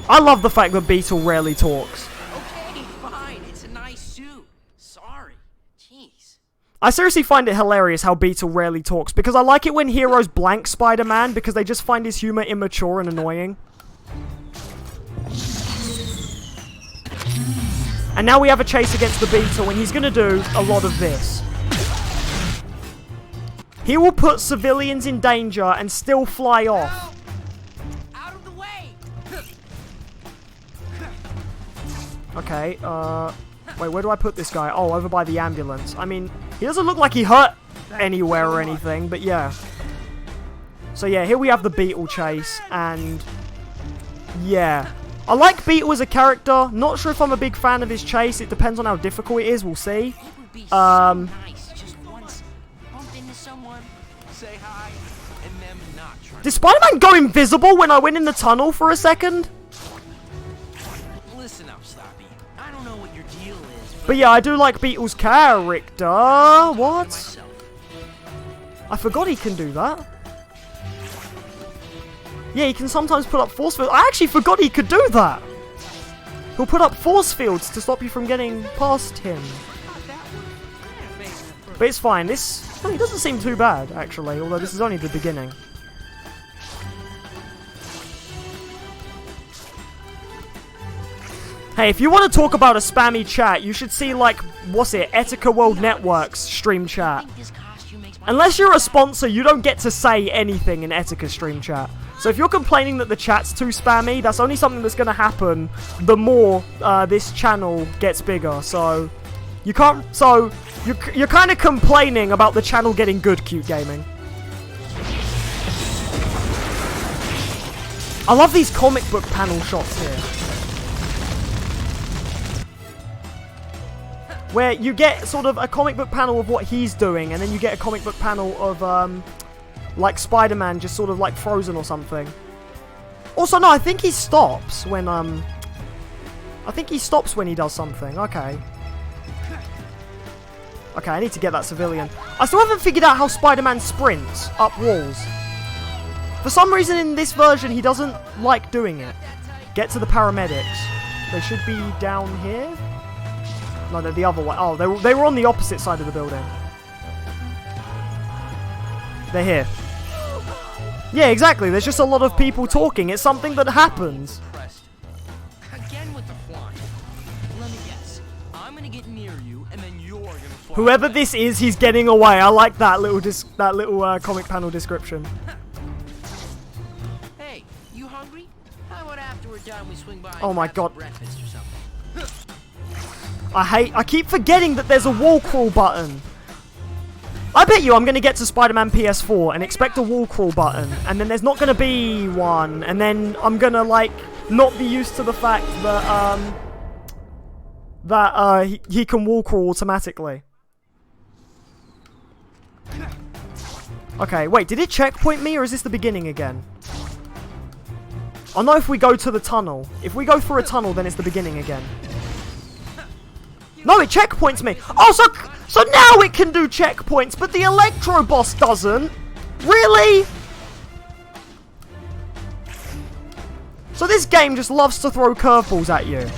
I love the fact that Beetle rarely talks. Okay, fine. It's a nice suit. Sorry. Jeez. I seriously find it hilarious how Beetle rarely talks, because I like it when heroes blank Spider-Man, because they just find his humor immature and annoying. And now we have a chase against the Beetle, and he's gonna do a lot of this. He will put civilians in danger and still fly off. Out of the way! Okay, wait, where do I put this guy? Oh, over by the ambulance. I mean, he doesn't look like he hurt anywhere or anything, but yeah. So yeah, here we have the Beetle chase, and yeah. I like Beetle as a character. Not sure if I'm a big fan of his chase. It depends on how difficult it is. We'll see. It would be so nice just once bump into someone, say hi, and them not try. Did Spider-Man go invisible when I went in the tunnel for a second? Listen up, Stoppy. I don't know what your deal is, But yeah, I do like Beetle's character. What? myself. I forgot he can do that. Yeah, he can sometimes put up force fields. I actually forgot he could do that. He'll put up force fields to stop you from getting past him. But it's fine. This he doesn't seem too bad, actually, although this is only the beginning. Hey, if you want to talk about a spammy chat, you should see, like, what's it, Etika World Network's stream chat. This costume makes my Unless you're a sponsor, you don't get to say anything in Etika stream chat. So if you're complaining that the chat's too spammy, that's only something that's going to happen the more this channel gets bigger. So you can't. So you're kind of complaining about the channel getting good, Cute Gaming. I love these comic book panel shots here, where you get sort of a comic book panel of what he's doing, and then you get a comic book panel of like Spider-Man just sort of like frozen or something. Also, no, I think he stops when I think he stops when he does something. Okay. Okay, I need to get that civilian. I still haven't figured out how Spider-Man sprints up walls. For some reason in this version, he doesn't like doing it. Get to the paramedics. They should be down here? No, they're the other way. Oh, they were on the opposite side of the building. They're here. Yeah, exactly. There's just a lot of people talking. It's something that happens. Again with the flying. Let me guess. I'm gonna get near you, and then you're gonna fly. Whoever away. this is, he's getting away. I like that little comic panel description. Hey, you hungry? How about after we're done, we swing by? Oh and my grab some God. breakfast or something. I keep forgetting that there's a wall crawl button. I bet you I'm going to get to Spider-Man PS4 and expect a wall crawl button, and then there's not going to be one, and then I'm going to, like, not be used to the fact that, he can wall crawl automatically. Okay, wait, did it checkpoint me, or is this the beginning again? I know if we go to the tunnel. If we go through a tunnel, then it's the beginning again. No, it checkpoints me. Oh, so now it can do checkpoints, but the Electro boss doesn't. Really? So this game just loves to throw curveballs at you.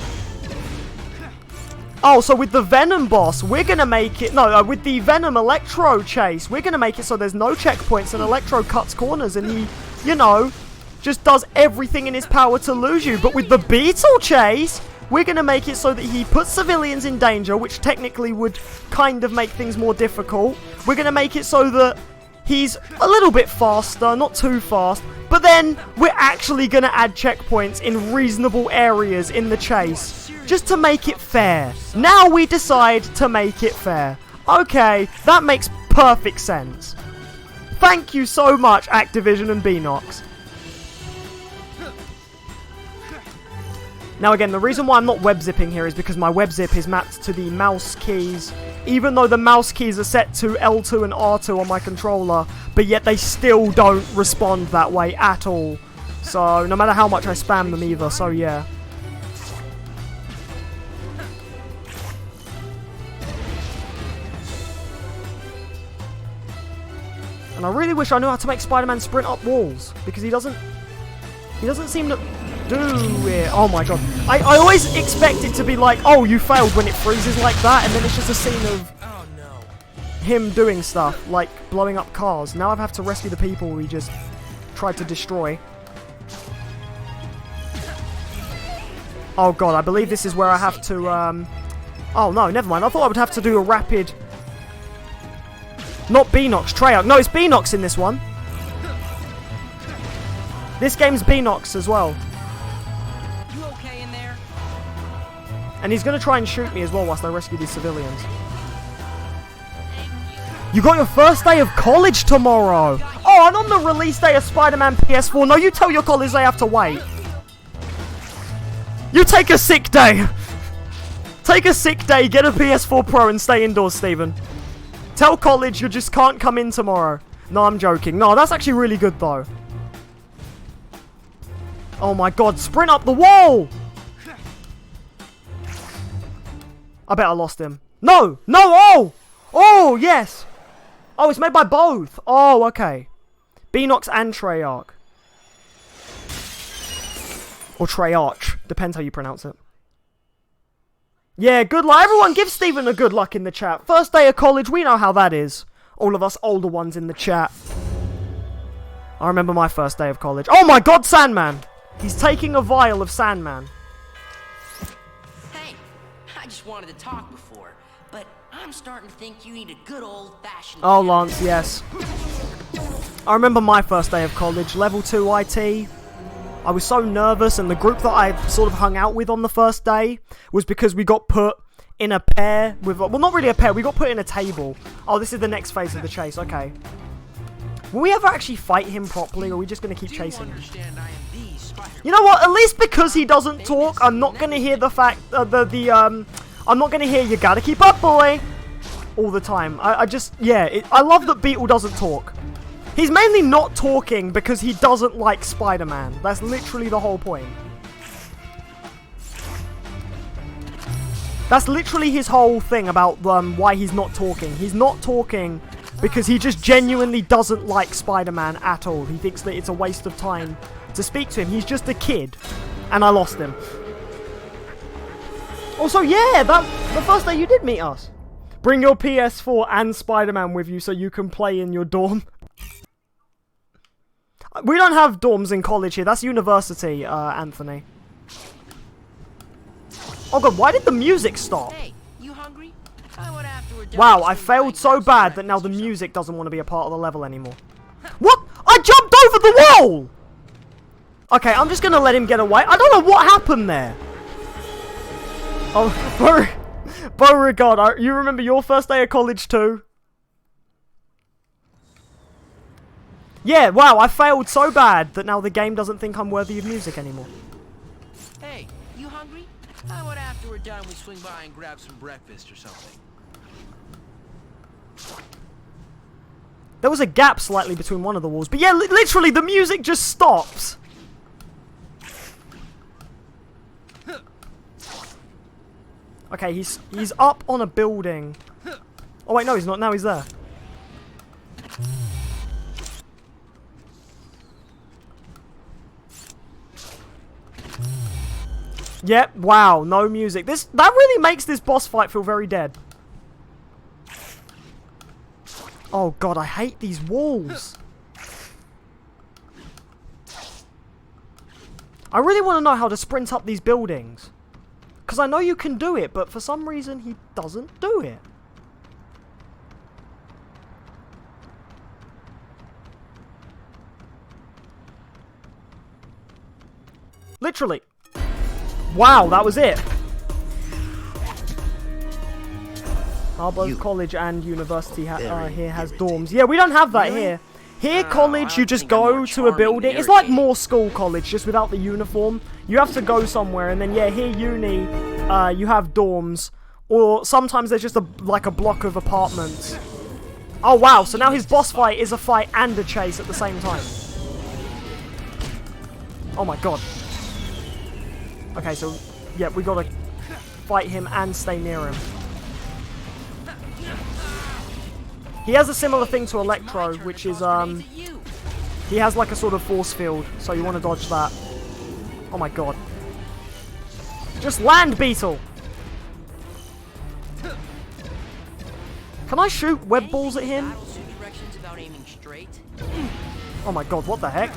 Oh, so with the Venom boss, we're gonna make it... No, with the Venom Electro chase, we're gonna make it so there's no checkpoints and Electro cuts corners and he, you know, just does everything in his power to lose you. But with the Beetle chase, we're going to make it so that he puts civilians in danger, which technically would kind of make things more difficult. We're going to make it so that he's a little bit faster, not too fast. But then we're actually going to add checkpoints in reasonable areas in the chase, just to make it fair. Now we decide to make it fair. Okay, that makes perfect sense. Thank you so much, Activision and Beenox. Now again, the reason why I'm not web zipping here is because my web zip is mapped to the mouse keys, even though the mouse keys are set to L2 and R2 on my controller, but yet they still don't respond that way at all. So, no matter how much I spam them either, so yeah. And I really wish I knew how to make Spider-Man sprint up walls, because he doesn't seem to do it. Oh my god. I always expect it to be like, oh, you failed when it freezes like that, and then it's just a scene of him doing stuff, like blowing up cars. Now I have to rescue the people we just tried to destroy. Oh god, I believe this is where I have to, oh no, never mind. I thought I would have to do a rapid... Not Beenox, Treyarch. No, it's Beenox in this one. This game's Beenox as well. You okay in there? And he's going to try and shoot me as well whilst I rescue these civilians. You got your first day of college tomorrow! Oh, and on the release day of Spider-Man PS4, no, you tell your college they have to wait. You take a sick day! Take a sick day, get a PS4 Pro and stay indoors, Steven. Tell college you just can't come in tomorrow. No, I'm joking. No, that's actually really good though. Oh my god, sprint up the wall! I bet I lost him. No! No! Oh! Oh, yes! Oh, it's made by both. Oh, okay. Beenox and Treyarch. Or Treyarch. Depends how you pronounce it. Yeah, good luck. Everyone give Steven a good luck in the chat. First day of college, we know how that is. All of us older ones in the chat. I remember my first day of college. Oh my god, Sandman! He's taking a vial of Sandman. Hey, I just wanted to talk before, but I'm starting to think you need a good old-fashioned... Oh, Lance, yes. I remember my first day of college, level 2 IT. I was so nervous, and the group that I sort of hung out with on the first day was because we got put in a pair with... Well, not really a pair, we got put in a table. Oh, this is the next phase of the chase, okay. Will we ever actually fight him properly, or are we just going to keep chasing him? You know what? At least because he doesn't talk, I'm not going to hear the fact... I'm not going to hear, you gotta keep up, boy! All the time. I just... Yeah, I love that Beetle doesn't talk. He's mainly not talking because he doesn't like Spider-Man. That's literally the whole point. That's literally his whole thing about why he's not talking. He's not talking because he just genuinely doesn't like Spider-Man at all. He thinks that it's a waste of time to speak to him. He's just a kid. And I lost him. Also, yeah, the first day you did meet us. Bring your PS4 and Spider-Man with you so you can play in your dorm. We don't have dorms in college here. That's university, Anthony. Oh god, why did the music stop? Hey, you hungry? How about after we're done, Wow, I just failed invite so us bad to that now the breakfast or music doesn't want to be a part of the level anymore. What? I jumped over the wall! Okay, I'm just gonna let him get away. I don't know what happened there. Oh, Beauregard, you remember your first day of college too? Yeah, wow, I failed so bad that now the game doesn't think I'm worthy of music anymore. Hey, you hungry? How about after we're done, we swing by and grab some breakfast or something? There was a gap slightly between one of the walls, but yeah, literally the music just stops. Okay, he's up on a building. Oh wait, no, he's not. Now he's there. Yep, wow, no music. That really makes this boss fight feel very dead. Oh god, I hate these walls. I really want to know how to sprint up these buildings. Because I know you can do it, but for some reason he doesn't do it. Literally. Wow, that was it. Both college and university here has dorms. Yeah, we don't have that here. Here, college, you just go to a building. It's like more school college, just without the uniform. You have to go somewhere, and then, yeah, here, uni, you have dorms. Or sometimes there's just like a block of apartments. Oh, wow, so now his boss fight is a fight and a chase at the same time. Oh, my God. Okay, so, yeah, we gotta fight him and stay near him. He has a similar thing to Electro, which is, he has like a sort of force field, so you want to dodge that. Oh my god. Just land, Beetle! Can I shoot web balls at him? Oh my god, what the heck?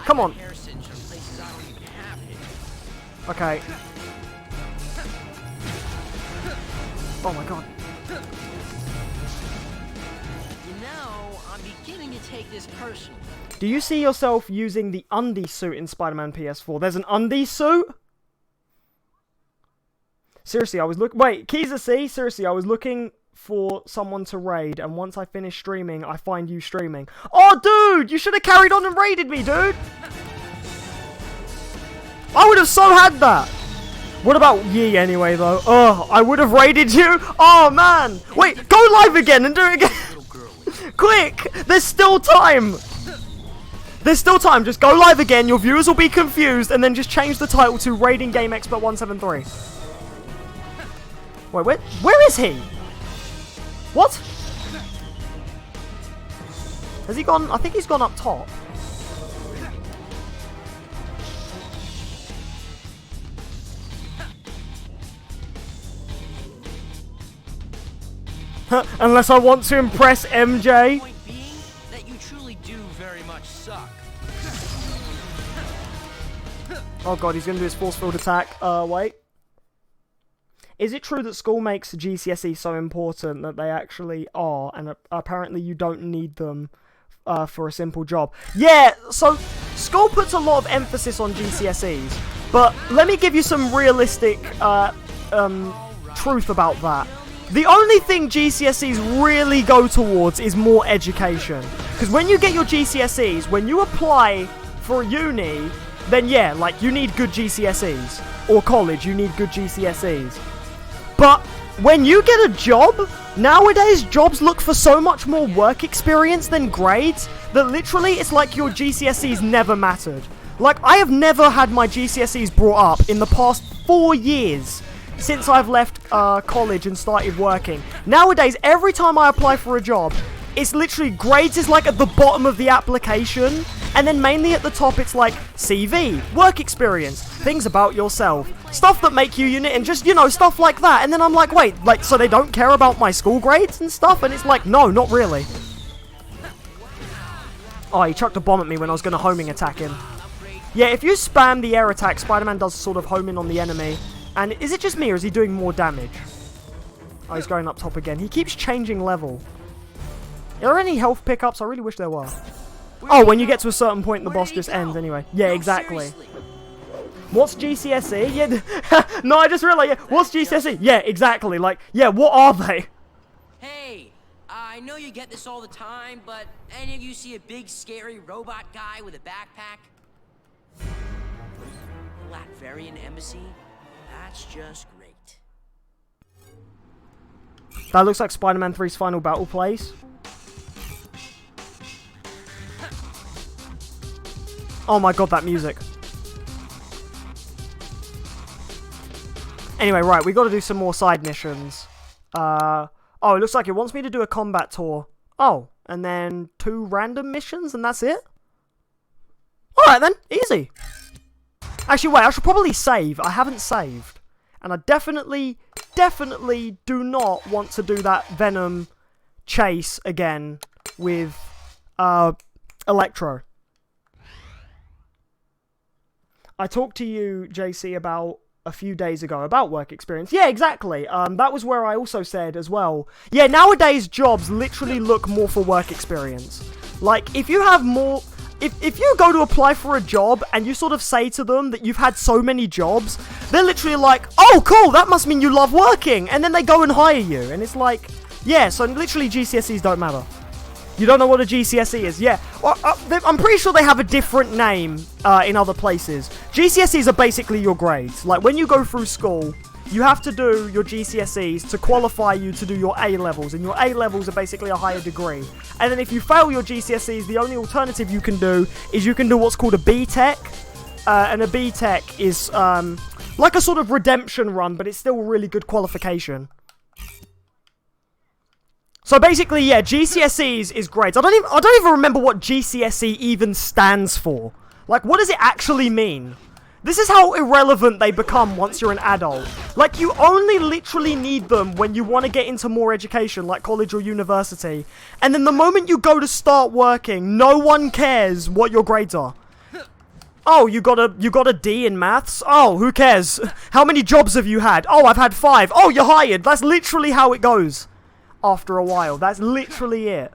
Come on. Okay. Oh my god. You know, I'm beginning to take this personally. Do you see yourself using the undie suit in Spider-Man PS4? There's an undie suit? Seriously, I was wait, Keys of C? Seriously, I was looking for someone to raid, and once I finish streaming, I find you streaming. Oh, dude! You should have carried on and raided me, dude! I would have so had that! What about Yi anyway, though? Oh, I would have raided you? Oh, man! Wait, go live again and do it again! Quick! There's still time! There's still time. Just go live again, your viewers will be confused, and then just change the title to Raiding Game Expert 173. Wait, where is he? What? Has he gone? I think he's gone up top. Unless I want to impress MJ. Point being that you truly do very much suck. Oh god, he's going to do his force field attack. Wait. Is it true that school makes GCSE so important that they actually are, and apparently you don't need them for a simple job? Yeah, so school puts a lot of emphasis on GCSEs, but let me give you some realistic truth about that. The only thing GCSEs really go towards is more education. Because when you get your GCSEs, when you apply for uni, then yeah, like, you need good GCSEs. Or college, you need good GCSEs. But when you get a job, nowadays jobs look for so much more work experience than grades that literally it's like your GCSEs never mattered. Like, I have never had my GCSEs brought up in the past 4 years. Since I've left college and started working. Nowadays, every time I apply for a job, it's literally grades is like at the bottom of the application, and then mainly at the top it's like CV, work experience, things about yourself, stuff that make you unique, and just, you know, stuff like that. And then I'm like, wait, like, so they don't care about my school grades and stuff? And it's like, no, not really. Oh, he chucked a bomb at me when I was going to homing attack him. Yeah, if you spam the air attack, Spider-Man does sort of home in on the enemy. And is it just me, or is he doing more damage? Oh, he's going up top again. He keeps changing level. Are there any health pickups? I really wish there were. Oh, when you get to a certain point, the boss just ends anyway. Yeah, exactly. What's GCSE? Yeah, no, I just realized, yeah, what's GCSE? Yeah, exactly. Like, yeah, what are they? I know you get this all the time, but any of you see a big, scary robot guy with a backpack? Latverian embassy? That's just great. That looks like Spider-Man 3's final battle place. Oh my god, that music. Anyway, right, we got to do some more side missions. Oh, it looks like it wants me to do a combat tour. Oh, and then 2 random missions, and that's it? Alright then, easy. Actually, wait, I should probably save. I haven't saved. And I definitely do not want to do that Venom chase again with Electro. I talked to you, JC, about a few days ago about work experience. Yeah, exactly. That was where I also said as well. Yeah, nowadays jobs literally look more for work experience. Like, if you have more... If you go to apply for a job and you sort of say to them that you've had so many jobs, they're literally like, oh, cool, that must mean you love working. And then they go and hire you. And it's like, yeah, so literally GCSEs don't matter. You don't know what a GCSE is? Yeah. I'm pretty sure they have a different name in other places. GCSEs are basically your grades. Like, when you go through school, you have to do your GCSEs to qualify you to do your A-levels. And your A-levels are basically a higher degree. And then if you fail your GCSEs, the only alternative you can do is you can do what's called a B-Tech. And a B-Tech is like a sort of redemption run, but it's still a really good qualification. So basically, yeah, GCSEs is grades. I don't even remember what GCSE even stands for. Like, what does it actually mean? This is how irrelevant they become once you're an adult. Like, you only literally need them when you want to get into more education, like college or university. And then the moment you go to start working, no one cares what your grades are. Oh, you got a D in maths? Oh, who cares? How many jobs have you had? Oh, I've had 5. Oh, you're hired. That's literally how it goes. After a while. That's literally it.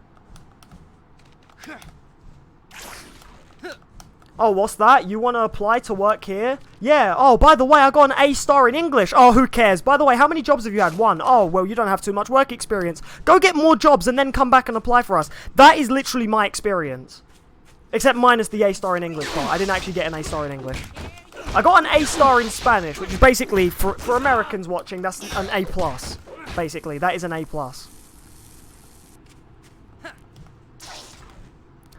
Oh, what's that? You want to apply to work here? Yeah. Oh, by the way, I got an A star in English. Oh, who cares? By the way, how many jobs have you had? 1. Oh, well, you don't have too much work experience. Go get more jobs and then come back and apply for us. That is literally my experience. Except minus the A star in English part. I didn't actually get an A star in English. I got an A star in Spanish, which is basically, for Americans watching, that's an A+. Basically, that is an A+.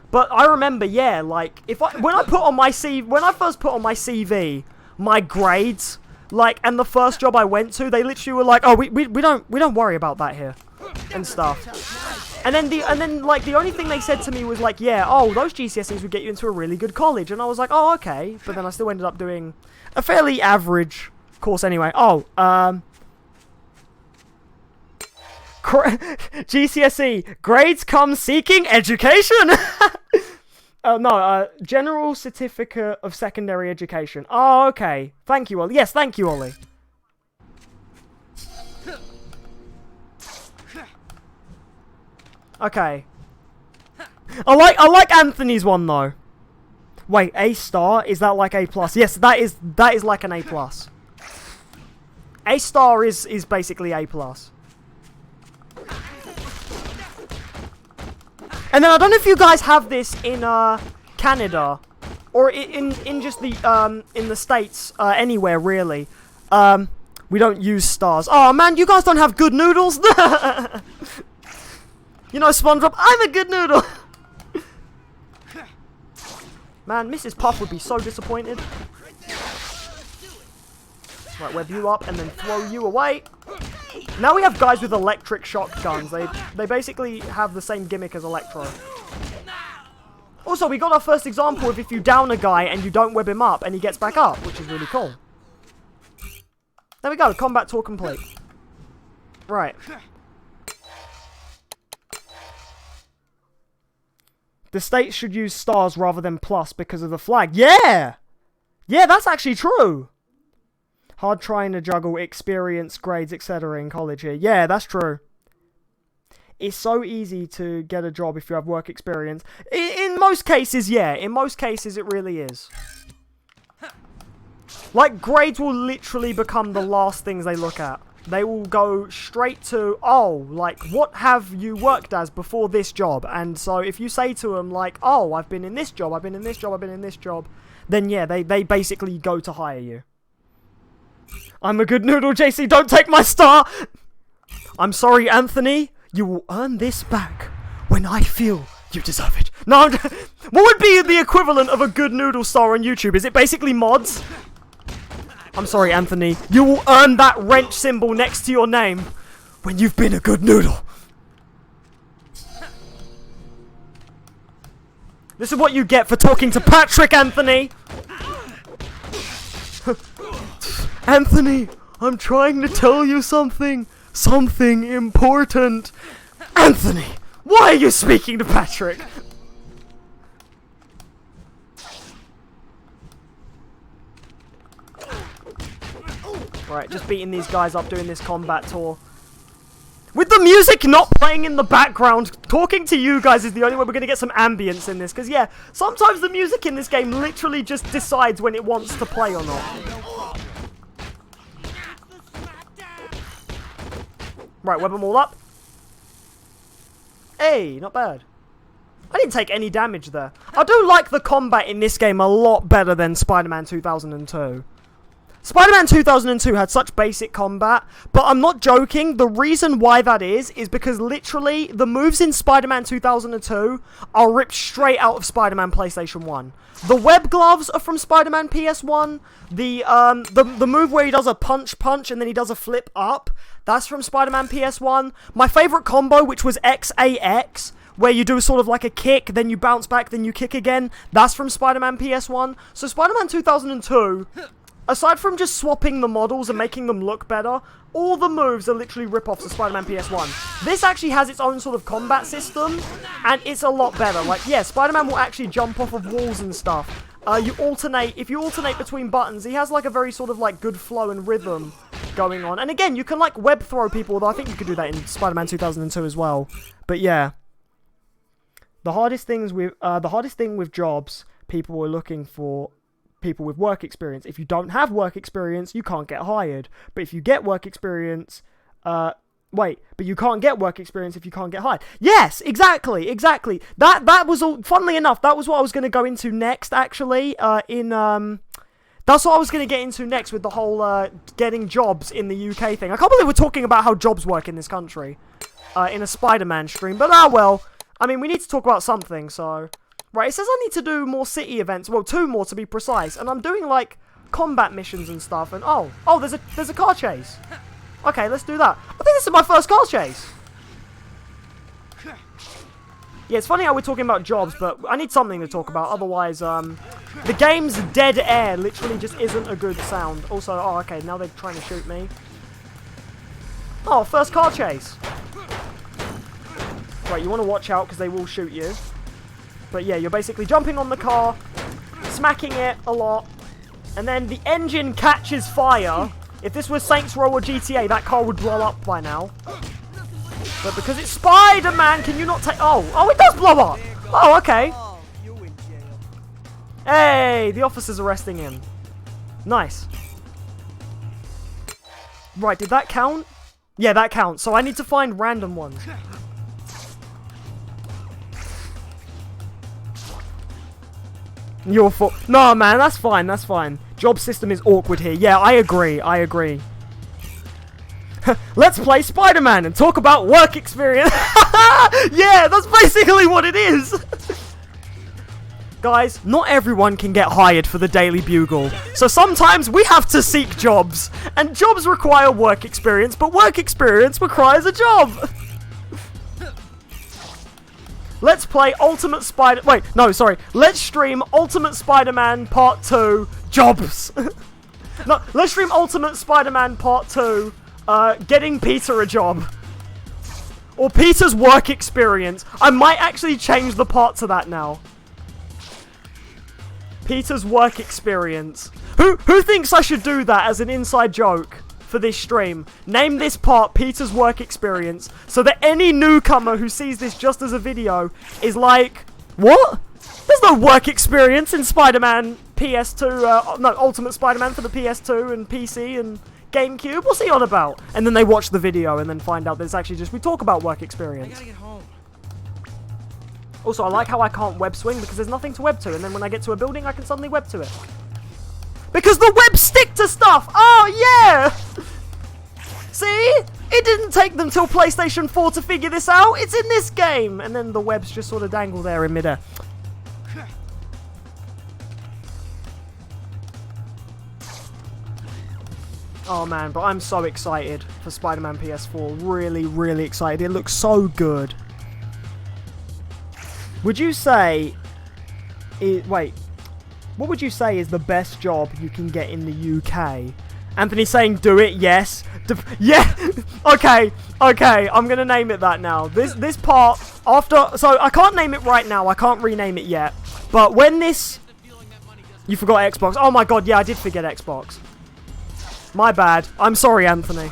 But I remember, yeah, like, when I first put on my CV, my grades, like, and the first job I went to, they literally were like, oh, we don't worry about that here, and stuff. And then like the only thing they said to me was like, yeah, oh, those GCSEs would get you into a really good college, and I was like, oh, okay. But then I still ended up doing a fairly average course anyway. Oh, GCSE, grades come seeking education. No, General Certificate of Secondary Education. Oh, okay. Thank you, Ollie. Yes, thank you, Ollie. Okay. I like Anthony's one though. Wait, A star? Is that like A+? Yes, that is like an A+. A star is basically A+. And then I don't know if you guys have this in Canada or in just the in the States, anywhere really. We don't use stars. Oh man, you guys don't have good noodles. You know, SpongeBob, I'm a good noodle. Man, Mrs. Puff would be so disappointed. Right, web you up and then throw you away. Now we have guys with electric shotguns. They basically have the same gimmick as Electro. Also, we got our first example of if you down a guy and you don't web him up and he gets back up, which is really cool. There we go, combat tour complete. Right. The states should use stars rather than plus because of the flag. Yeah! Yeah, that's actually true. Hard trying to juggle experience, grades, etc. in college here. Yeah, that's true. It's so easy to get a job if you have work experience. In most cases, yeah. In most cases, it really is. Like, grades will literally become the last things they look at. they will go straight to, oh, like, what have you worked as before this job? And so if you say to them, like, oh, I've been in this job, I've been in this job, I've been in this job, then yeah, they basically go to hire you. I'm a good noodle, JC, don't take my star! I'm sorry, Anthony, you will earn this back when I feel you deserve it. No, what would be the equivalent of a good noodle star on YouTube? Is it basically mods? I'm sorry, Anthony. You will earn that wrench symbol next to your name when you've been a good noodle. This is what you get for talking to Patrick, Anthony. Anthony, I'm trying to tell you something. Something important. Anthony, why are you speaking to Patrick? Right, just beating these guys up, doing this combat tour. With the music not playing in the background, talking to you guys is the only way we're going to get some ambience in this. Because, yeah, sometimes the music in this game literally just decides when it wants to play or not. Right, web them all up. Hey, not bad. I didn't take any damage there. I do like the combat in this game a lot better than Spider-Man 2002. Spider-Man 2002 had such basic combat, but I'm not joking. The reason why that is because literally the moves in Spider-Man 2002 are ripped straight out of Spider-Man PlayStation 1. The web gloves are from Spider-Man PS1. The move where he does a punch and then he does a flip up, that's from Spider-Man PS1. My favorite combo, which was XAX, where you do sort of like a kick, then you bounce back, then you kick again, that's from Spider-Man PS1. So Spider-Man 2002... aside from just swapping the models and making them look better, all the moves are literally rip-offs of Spider-Man PS1. This actually has its own sort of combat system, and it's a lot better. Like, yeah, Spider-Man will actually jump off of walls and stuff. If you alternate between buttons, he has like a very sort of like good flow and rhythm going on. And again, you can like web throw people, although I think you could do that in Spider-Man 2002 as well. But yeah. The hardest thing with jobs, people were looking for people with work experience. If you don't have work experience, you can't get hired. But if you get work experience, but you can't get work experience if you can't get hired. Yes, exactly. That was all. Funnily enough, that was what I was going to go into next. Actually, that's what I was going to get into next with the whole getting jobs in the UK thing. I can't believe we're talking about how jobs work in this country in a Spider-Man stream. But well, I mean, we need to talk about something. So. Right, it says I need to do more city events. Well, 2 more to be precise. And I'm doing, like, combat missions and stuff. And, oh, there's a car chase. Okay, let's do that. I think this is my first car chase. Yeah, it's funny how we're talking about jobs, but I need something to talk about. Otherwise, the game's dead air literally just isn't a good sound. Also, oh, okay, now they're trying to shoot me. Oh, first car chase. Right, you want to watch out because they will shoot you. But yeah, you're basically jumping on the car, smacking it a lot, and then the engine catches fire. If this was Saints Row or GTA, that car would blow up by now. But because it's Spider-Man, can you not take... Oh, it does blow up! Oh, okay. Hey, the officer's arresting him. Nice. Right, did that count? Yeah, that counts. So I need to find random ones. Your fault. No, man, that's fine, that's fine. Job system is awkward here. Yeah, I agree. Let's play Spider-Man and talk about work experience. Yeah, that's basically what it is. Guys, not everyone can get hired for the Daily Bugle. So sometimes we have to seek jobs. And jobs require work experience, but work experience requires a job. Let's play Ultimate Spider... Wait, no, sorry. Let's stream Ultimate Spider-Man Part 2 Jobs. No, let's stream Ultimate Spider-Man Part 2 Getting Peter a Job. Or Peter's work experience. I might actually change the part to that now. Peter's work experience. Who thinks I should do that as an inside joke for this stream? Name this part Peter's work experience, so that any newcomer who sees this just as a video is like, what? There's no work experience in Spider-Man PS2, no, Ultimate Spider-Man for the PS2 and PC and GameCube. What's he on about? And then they watch the video and then find out that it's actually just we talk about work I experience. gotta get home. Also, I like how I can't web swing because there's nothing to web to, and then when I get to a building, I can suddenly web to it. Because the webs stick to stuff! Oh, yeah! See? It didn't take them till PlayStation 4 to figure this out. It's in this game! And then the webs just sort of dangle there in midair. Oh, man, but I'm so excited for Spider-Man PS4. Really, really excited. It looks so good. Would you say... wait. What would you say is the best job you can get in the UK? Anthony's saying do it, yes. Yeah! Okay, I'm gonna name it that now. This part, after... So, I can't name it right now. I can't rename it yet. But when this... You forgot Xbox. Oh my god, yeah, I did forget Xbox. My bad. I'm sorry, Anthony.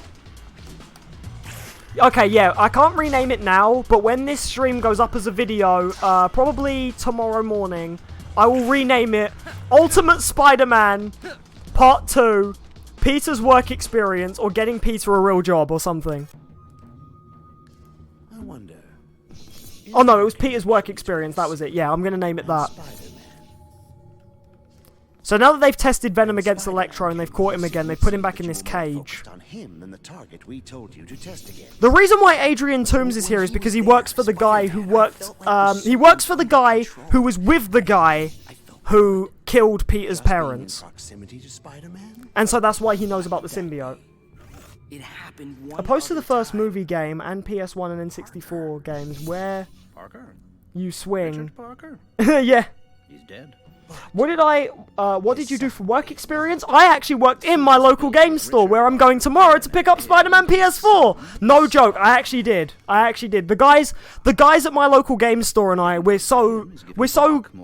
Okay, yeah, I can't rename it now, but when this stream goes up as a video, probably tomorrow morning, I will rename it Ultimate Spider-Man Part 2, Peter's Work Experience, or Getting Peter a Real Job, or something. I wonder. Oh no, it was Peter's Work Experience, that was it. Yeah, I'm gonna name it that. So now that they've tested Venom against Electro and they've caught him again, they've put him back in this cage. On him than the target we told you to test again. The reason why Adrian Toombs is here is because he works for the guy who worked, he works for the guy who was with the guy who killed Peter's parents. Proximity to Spider-Man? And so that's why he knows about the symbiote. It happened one Opposed to the other first time. movie game and PS1 and N64 games where Parker? you swing. Richard Parker? Yeah. He's dead. What did you do for work experience? I actually worked in my local game store where I'm going tomorrow to pick up Spider-Man PS4. No joke, I actually did. The guys at my local game store and I, we're so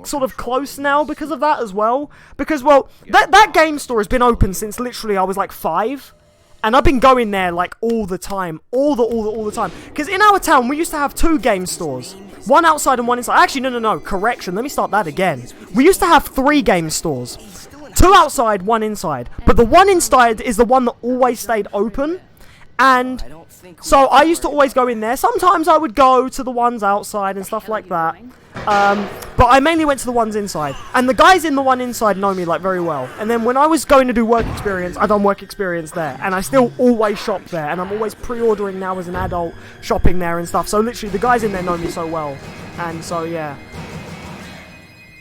sort of close now because of that as well. Because, well, that game store has been open since literally I was like 5. And I've been going there like all the time. All the time. Because in our town, we used to have 2 game stores. One outside and one inside. Actually, no. Correction. Let me start that again. We used to have 3 game stores. 2 outside, 1 inside. But the one inside is the one that always stayed open. And so I used to always go in there. Sometimes I would go to the ones outside and stuff like that. But I mainly went to the ones inside. And the guys in the one inside know me like very well. And then when I was going to do work experience, I done work experience there. And I still always shop there. And I'm always pre-ordering now as an adult, shopping there and stuff. So literally the guys in there know me so well. And so yeah.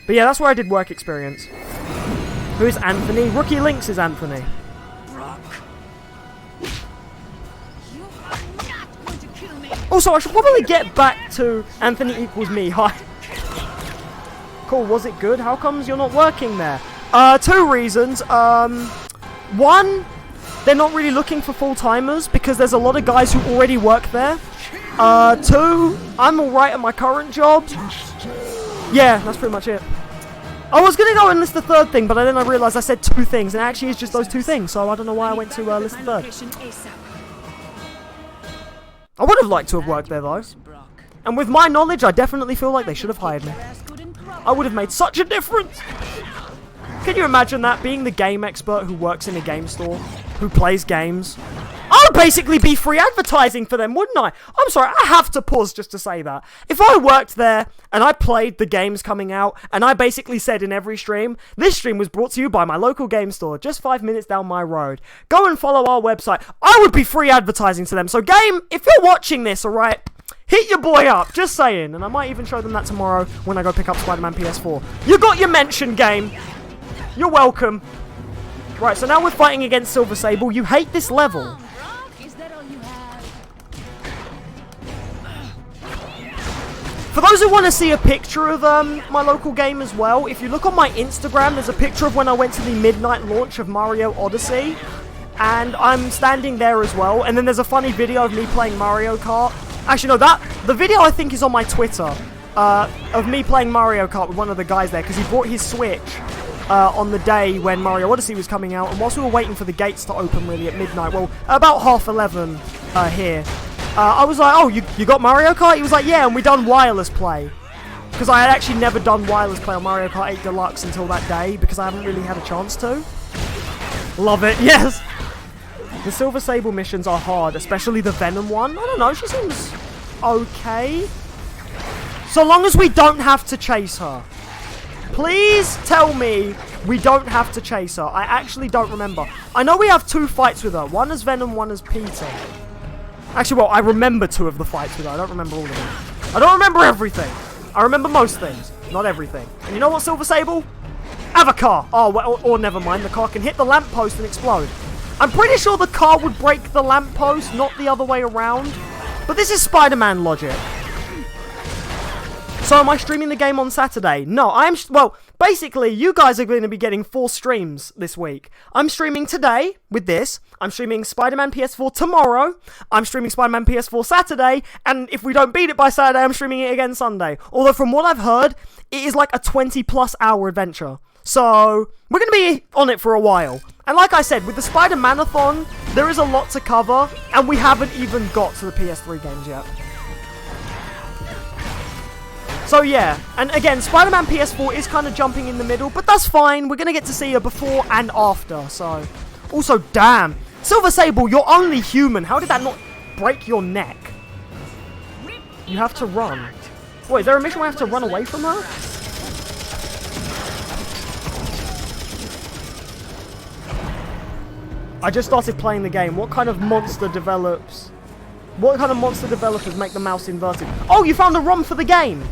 But yeah, that's where I did work experience. Who is Anthony? Rookie Links is Anthony. Also, I should probably get back to Anthony equals me. Hi. Cool, was it good? How comes you're not working there? 2 reasons. One, they're not really looking for full-timers because there's a lot of guys who already work there. 2, I'm alright at my current job. Yeah, that's pretty much it. I was going to go and list the 3rd thing, but then I realised I said 2 things, and actually it's just those 2 things, so I don't know why I went to list the 3rd. I would have liked to have worked there though. And with my knowledge, I definitely feel like they should have hired me. I would have made such a difference. Can you imagine that? Being the game expert who works in a game store, who plays games. I would basically be free advertising for them, wouldn't I? I'm sorry, I have to pause just to say that. If I worked there, and I played the games coming out, and I basically said in every stream, this stream was brought to you by my local game store, just 5 minutes down my road. Go and follow our website. I would be free advertising to them. So game, if you're watching this, alright, hit your boy up, just saying. And I might even show them that tomorrow when I go pick up Spider-Man PS4. You got your mention, game. You're welcome. Right, so now we're fighting against Silver Sable. You hate this level. For those who want to see a picture of my local game as well, if you look on my Instagram, there's a picture of when I went to the midnight launch of Mario Odyssey. And I'm standing there as well. And then there's a funny video of me playing Mario Kart. Actually, no, the video I think is on my Twitter. Of me playing Mario Kart with one of the guys there. Because he brought his Switch on the day when Mario Odyssey was coming out. And whilst we were waiting for the gates to open really at midnight, well, about 11:30 here. I was like, oh, you got Mario Kart? He was like, yeah, and we done wireless play. Because I had actually never done wireless play on Mario Kart 8 Deluxe until that day, because I haven't really had a chance to. Love it, yes! The Silver Sable missions are hard, especially the Venom one. I don't know, she seems okay. So long as we don't have to chase her. Please tell me we don't have to chase her. I actually don't remember. I know we have 2 fights with her. One as Venom, one as Peter. Actually, well, I remember 2 of the fights with her. I don't remember all of them. I don't remember everything. I remember most things, not everything. And you know what, Silver Sable? Have a car. Oh, well, or never mind. The car can hit the lamppost and explode. I'm pretty sure the car would break the lamppost, not the other way around. But this is Spider-Man logic. So am I streaming the game on Saturday? No, well, basically, you guys are going to be getting 4 streams this week. I'm streaming today with this. I'm streaming Spider-Man PS4 tomorrow. I'm streaming Spider-Man PS4 Saturday. And if we don't beat it by Saturday, I'm streaming it again Sunday. Although from what I've heard, it is like a 20+ hour adventure. So, we're going to be on it for a while. And like I said, with the Spider-Man-a-thon, there is a lot to cover. And we haven't even got to the PS3 games yet. So yeah, and again, Spider-Man PS4 is kind of jumping in the middle, but that's fine. We're going to get to see her before and after, so... Also, damn. Silver Sable, you're only human. How did that not break your neck? You have to run. Wait, is there a mission where I have to run away from her? I just started playing the game. What kind of monster develops... What kind of monster developers make the mouse inverted? Oh, you found a ROM for the game!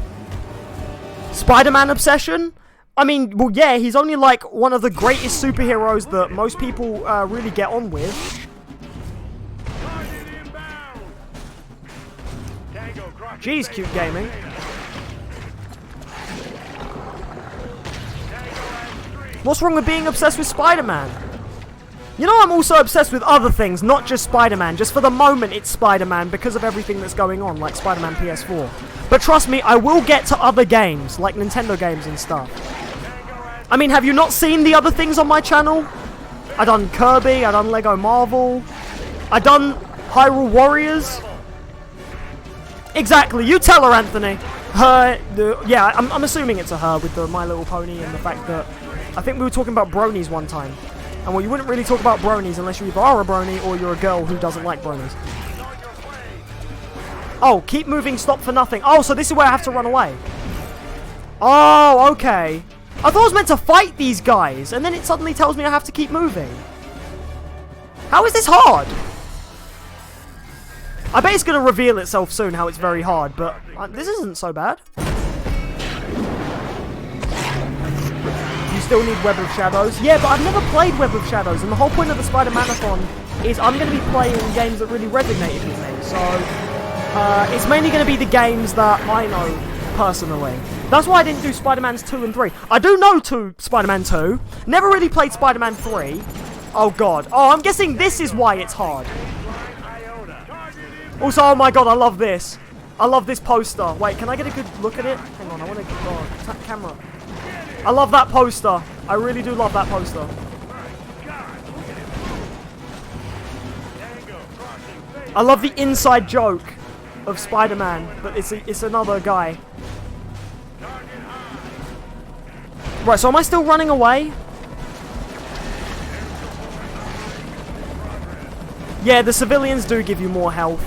Spider-Man obsession? I mean, well, yeah, he's only like one of the greatest superheroes that most people really get on with. Jeez, cute gaming. What's wrong with being obsessed with Spider-Man? You know, I'm also obsessed with other things, not just Spider-Man. Just for the moment, it's Spider-Man because of everything that's going on, like Spider-Man PS4. But trust me, I will get to other games, like Nintendo games and stuff. I mean, have you not seen the other things on my channel? I done Kirby, I done Lego Marvel, I done Hyrule Warriors. Exactly, you tell her, Anthony. Yeah, I'm assuming it's a her with the My Little Pony and the fact that... I think we were talking about bronies one time. And well, you wouldn't really talk about bronies unless you either are a brony or you're a girl who doesn't like bronies. Oh, keep moving, stop for nothing. Oh, so this is where I have to run away. Oh, okay. I thought I was meant to fight these guys, and then it suddenly tells me I have to keep moving. How is this hard? I bet it's going to reveal itself soon how it's very hard, but this isn't so bad. You still need Web of Shadows? Yeah, but I've never played Web of Shadows, and the whole point of the Spider-Man-a-thon is I'm going to be playing games that really resonated with me, so... it's mainly going to be the games that I know, personally. That's why I didn't do Spider-Man's 2 and 3. I do know Spider-Man 2. Never really played Spider-Man 3. Oh, God. Oh, I'm guessing this is why it's hard. Also, oh my God, I love this. I love this poster. Wait, can I get a good look at it? Hang on, I want to... Oh, camera. I love that poster. I really do love that poster. I love the inside joke of Spider-Man, but it's another guy. Right, so am I still running away? Yeah, the civilians do give you more health.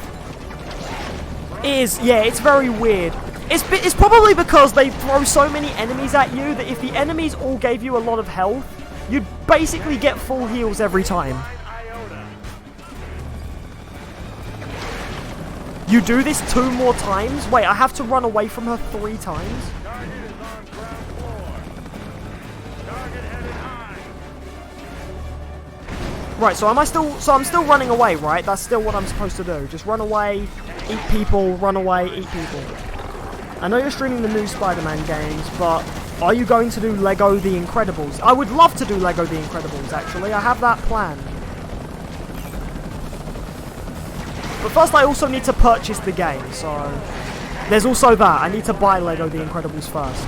It is, yeah, it's very weird. It's probably because they throw so many enemies at you that if the enemies all gave you a lot of health, you'd basically get full heals every time. You do this 2 more times? Wait, I have to run away from her 3 times? Right, so I'm still running away, right? That's still what I'm supposed to do. Just run away, eat people, run away, eat people. I know you're streaming the new Spider-Man games, but are you going to do Lego The Incredibles? I would love to do Lego The Incredibles, actually. I have that planned. But first I also need to purchase the game, so... There's also that. I need to buy Lego The Incredibles first.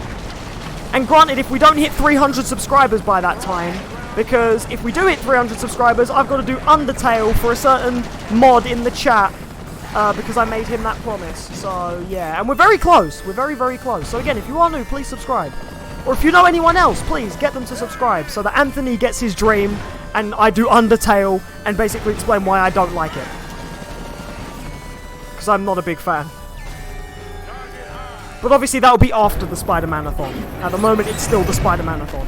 And granted, if we don't hit 300 subscribers by that time, because if we do hit 300 subscribers, I've got to do Undertale for a certain mod in the chat, because I made him that promise. So, yeah. And we're very close. We're very, very close. So again, if you are new, please subscribe. Or if you know anyone else, please get them to subscribe so that Anthony gets his dream and I do Undertale and basically explain why I don't like it. Because I'm not a big fan. But obviously that'll be after the Spider-Man-a-thon. At the moment, it's still the Spider-Man-a-thon.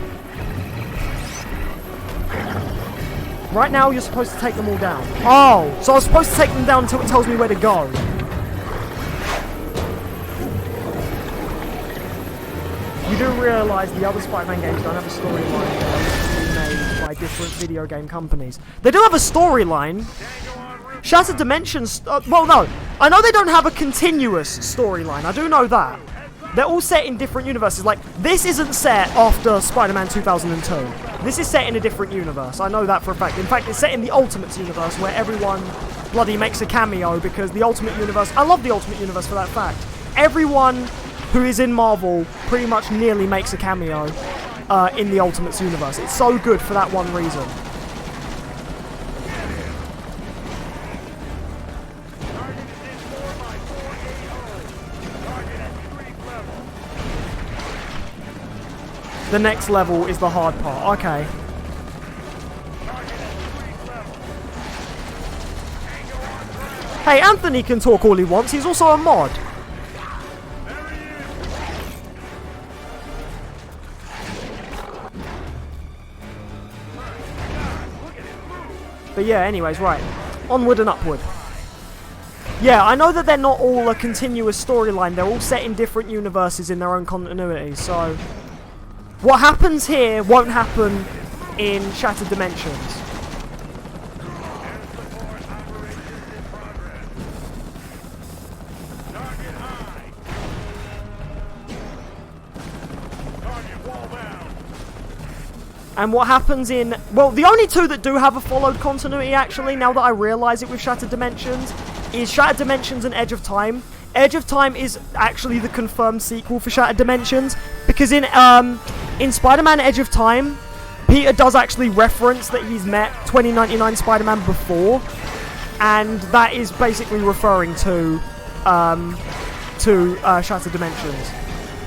Right now, you're supposed to take them all down. Oh, so I was supposed to take them down until it tells me where to go. You do realise the other Spider-Man games don't have a storyline made by different video game companies. They do have a storyline. Shattered Dimensions... well, no. I know they don't have a continuous storyline. I do know that. They're all set in different universes. Like, this isn't set after Spider-Man 2002. This is set in a different universe. I know that for a fact. In fact, it's set in the Ultimates universe where everyone bloody makes a cameo because the Ultimate Universe... I love the Ultimate Universe for that fact. Everyone who is in Marvel pretty much nearly makes a cameo in the Ultimates universe. It's so good for that one reason. The next level is the hard part. Okay. Hey, Anthony can talk all he wants. He's also a mod. But yeah, anyways, right. Onward and upward. Yeah, I know that they're not all a continuous storyline. They're all set in different universes in their own continuity, so... what happens here won't happen in Shattered Dimensions. And what happens in... well, the only two that do have a followed continuity, actually, now that I realise it with Shattered Dimensions, is Shattered Dimensions and Edge of Time. Edge of Time is actually the confirmed sequel for Shattered Dimensions, because in Spider-Man Edge of Time, Peter does actually reference that he's met 2099 Spider-Man before, and that is basically referring to Shattered Dimensions.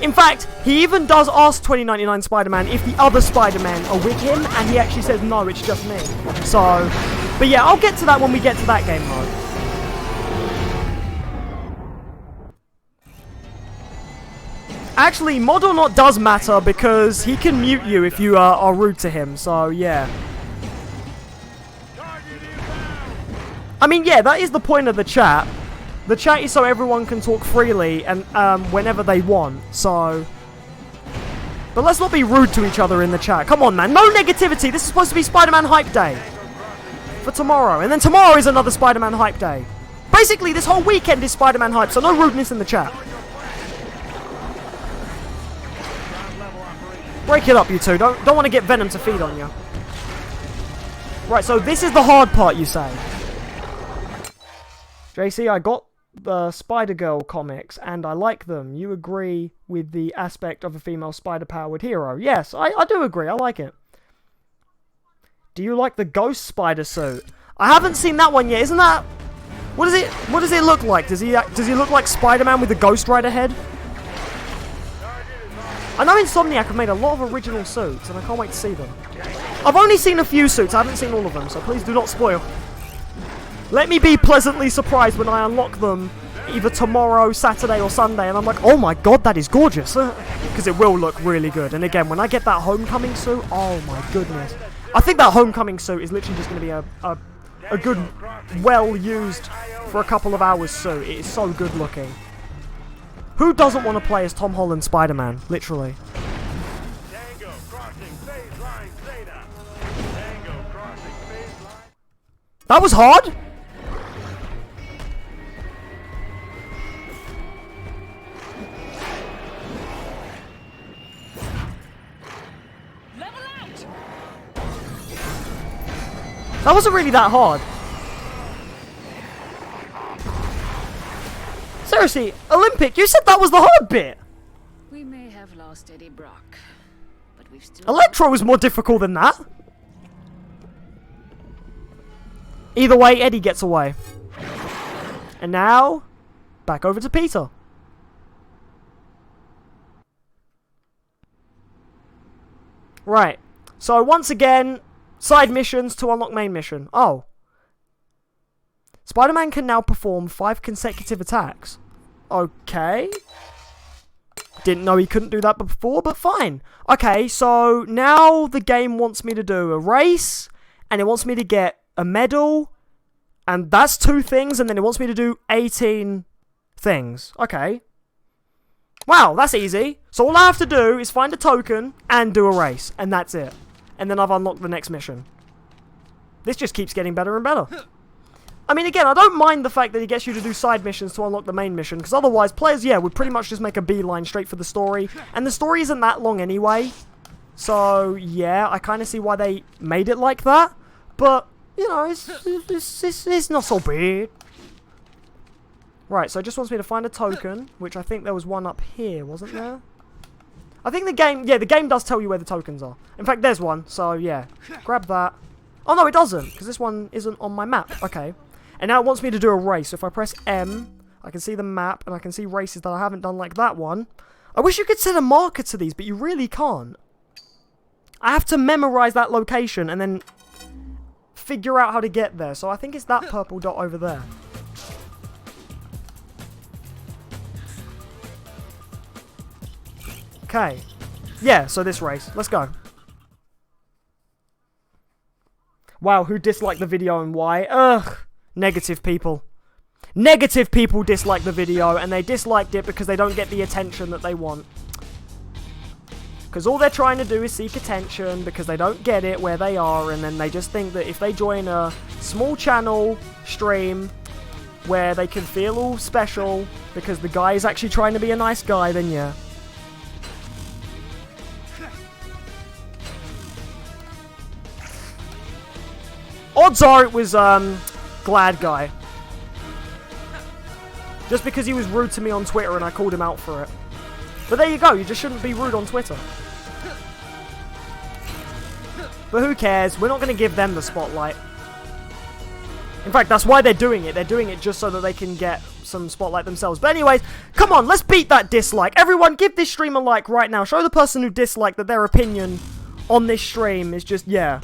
In fact, he even does ask 2099 Spider-Man if the other Spider-Men are with him, and he actually says, no, it's just me. So, but yeah, I'll get to that when we get to that game mode. Actually, mod or not does matter, because he can mute you if you are rude to him, so yeah. I mean, yeah, that is the point of the chat. The chat is so everyone can talk freely and whenever they want, so... but let's not be rude to each other in the chat. Come on, man. No negativity. This is supposed to be Spider-Man Hype Day. For tomorrow. And then tomorrow is another Spider-Man Hype Day. Basically, this whole weekend is Spider-Man Hype, so no rudeness in the chat. Break it up, you two. Don't want to get Venom to feed on you. Right, so this is the hard part, you say. JC, I got the Spider-Girl comics, and I like them. You agree with the aspect of a female spider-powered hero? Yes, I do agree. I like it. Do you like the Ghost Spider suit? I haven't seen that one yet. Isn't that... what does it look like? Does he look like Spider-Man with the Ghost Rider head? I know Insomniac have made a lot of original suits, and I can't wait to see them. I've only seen a few suits. I haven't seen all of them, so please do not spoil. Let me be pleasantly surprised when I unlock them either tomorrow, Saturday, or Sunday, and I'm like, oh my god, that is gorgeous. Because it will look really good. And again, when I get that Homecoming suit, oh my goodness. I think that Homecoming suit is literally just going to be a good, well-used for a couple of hours suit. It is so good looking. Who doesn't want to play as Tom Holland Spider-Man? Literally. That was hard! That wasn't really that hard. Seriously, Olympic, you said that was the hard bit! We may have lost Eddie Brock, but we've still... Electro was more difficult than that. Either way, Eddie gets away. And now, back over to Peter. Right. So once again, Side missions to unlock main mission. Oh. Spider-Man can now perform 5 consecutive attacks. Okay. Didn't know he couldn't do that before, but fine. Okay, so now the game wants me to do a race, and it wants me to get a medal, and that's 2 things, and then it wants me to do 18 things. Okay. Wow, that's easy. So all I have to do is find a token and do a race, and that's it. And then I've unlocked the next mission. This just keeps getting better and better. I mean, again, I don't mind the fact that he gets you to do side missions to unlock the main mission, because otherwise, players, yeah, would pretty much just make a beeline straight for the story, and the story isn't that long anyway. So, yeah, I kind of see why they made it like that, but, you know, it's not so bad. Right, so it just wants me to find a token, which I think there was one up here, wasn't there? I think the game, yeah, the game does tell you where the tokens are. In fact, there's one, so, yeah, grab that. Oh, no, it doesn't, because this one isn't on my map. Okay. And now it wants me to do a race. So if I press M, I can see the map, and I can see races that I haven't done like that one. I wish you could set a marker to these, but you really can't. I have to memorize that location and then figure out how to get there. So I think it's that purple dot over there. Okay. Yeah, so this race. Let's go. Wow, who disliked the video and why? Ugh. Negative people. Negative people dislike the video, and they disliked it because they don't get the attention that they want. Because all they're trying to do is seek attention because they don't get it where they are, and then they just think that if they join a small channel stream where they can feel all special because the guy is actually trying to be a nice guy, then yeah. Odds are it was, Glad Guy. Just because he was rude to me on Twitter and I called him out for it. But there you go, you just shouldn't be rude on Twitter. But who cares, we're not going to give them the spotlight. In fact, that's why they're doing it. They're doing it just so that they can get some spotlight themselves. But anyways, come on, let's beat that dislike. Everyone, give this stream a like right now. Show the person who disliked that their opinion on this stream is just, yeah.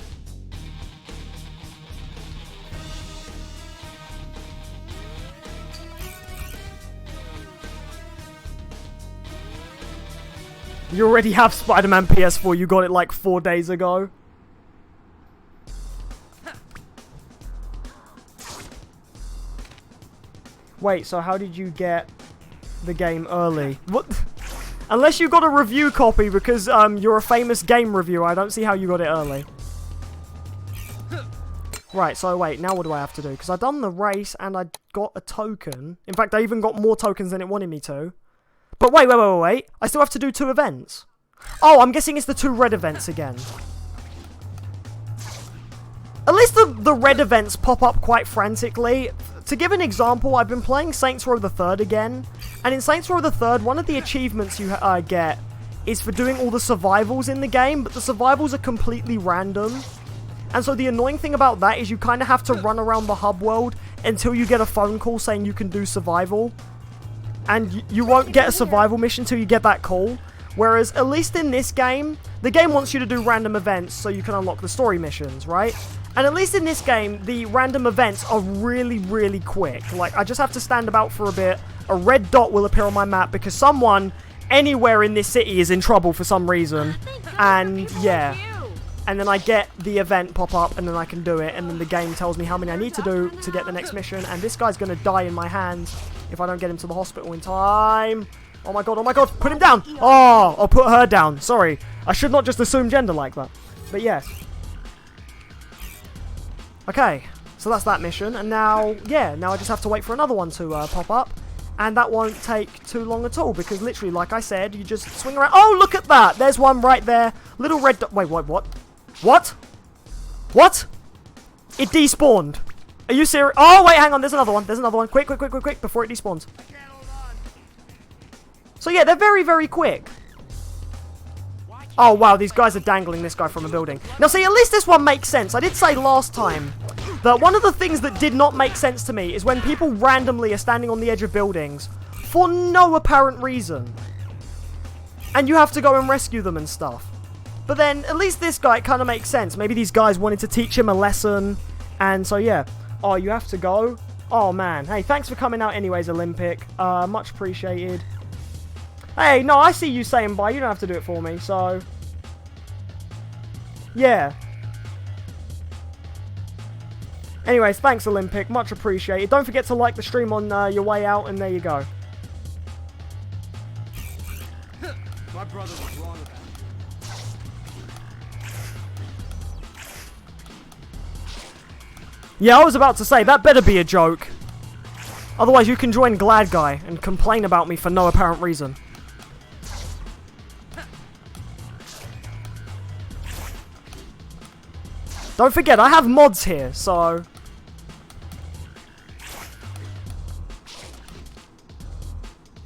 You already have Spider-Man PS4, you got it like 4 days ago. Wait, so how did you get the game early? What? Unless you got a review copy because you're a famous game reviewer, I don't see how you got it early. Right, so wait, now what do I have to do? Because I've done the race and I got a token. In fact, I even got more tokens than it wanted me to. But wait. I still have to do 2 events. Oh, I'm guessing it's the 2 red events again. At least the red events pop up quite frantically. To give an example, I've been playing Saints Row the 3rd again. And in Saints Row the 3rd, one of the achievements you get is for doing all the survivals in the game. But the survivals are completely random. And so the annoying thing about that is you kind of have to run around the hub world until you get a phone call saying you can do survival. And you won't get a survival mission until you get that call. Whereas, at least in this game, the game wants you to do random events so you can unlock the story missions, right? And at least in this game, the random events are really, really quick. Like, I just have to stand about for a bit, a red dot will appear on my map because someone anywhere in this city is in trouble for some reason. And, yeah. And then I get the event pop up, and then I can do it, and then the game tells me how many I need to do to get the next mission, and this guy's gonna die in my hands if I don't get him to the hospital in time. Oh my god, put him down! Oh, I'll put her down, sorry. I should not just assume gender like that. But yes. Okay, so that's that mission, and now, yeah, now I just have to wait for another one to pop up. And that won't take too long at all, because literally, like I said, you just swing around. Oh, look at that! There's one right there. Little red dot. Wait, what? What? What? It despawned. Are you serious? Oh, wait, hang on. There's another one. Quick, before it despawns. So, yeah, they're very, very quick. Oh, wow, these guys are dangling this guy from a building. Now, see, at least this one makes sense. I did say last time that one of the things that did not make sense to me is when people randomly are standing on the edge of buildings for no apparent reason. And you have to go and rescue them and stuff. But then, at least this guy kind of makes sense. Maybe these guys wanted to teach him a lesson. And so, yeah. Oh, you have to go? Oh, man. Hey, thanks for coming out anyways, Olympic. Much appreciated. Hey, no, I see you saying bye. You don't have to do it for me, so... Yeah. Anyways, thanks, Olympic. Much appreciated. Don't forget to like the stream on your way out, and there you go. My brother was wrong about it. Yeah, I was about to say, that better be a joke. Otherwise, you can join Glad Guy and complain about me for no apparent reason. Don't forget, I have mods here, so...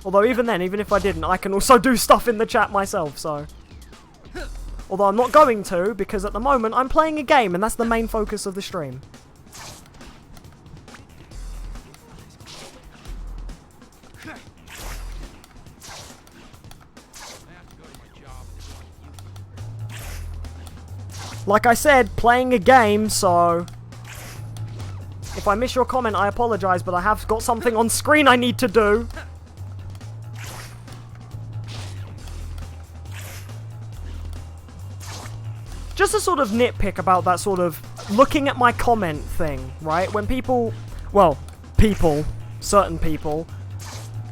Although even then, even if I didn't, I can also do stuff in the chat myself, so... Although I'm not going to, because at the moment I'm playing a game, and that's the main focus of the stream. Like I said, playing a game, so... If I miss your comment, I apologize, but I have got something on screen I need to do. Just a sort of nitpick about that sort of looking at my comment thing, right? When people, well, certain people,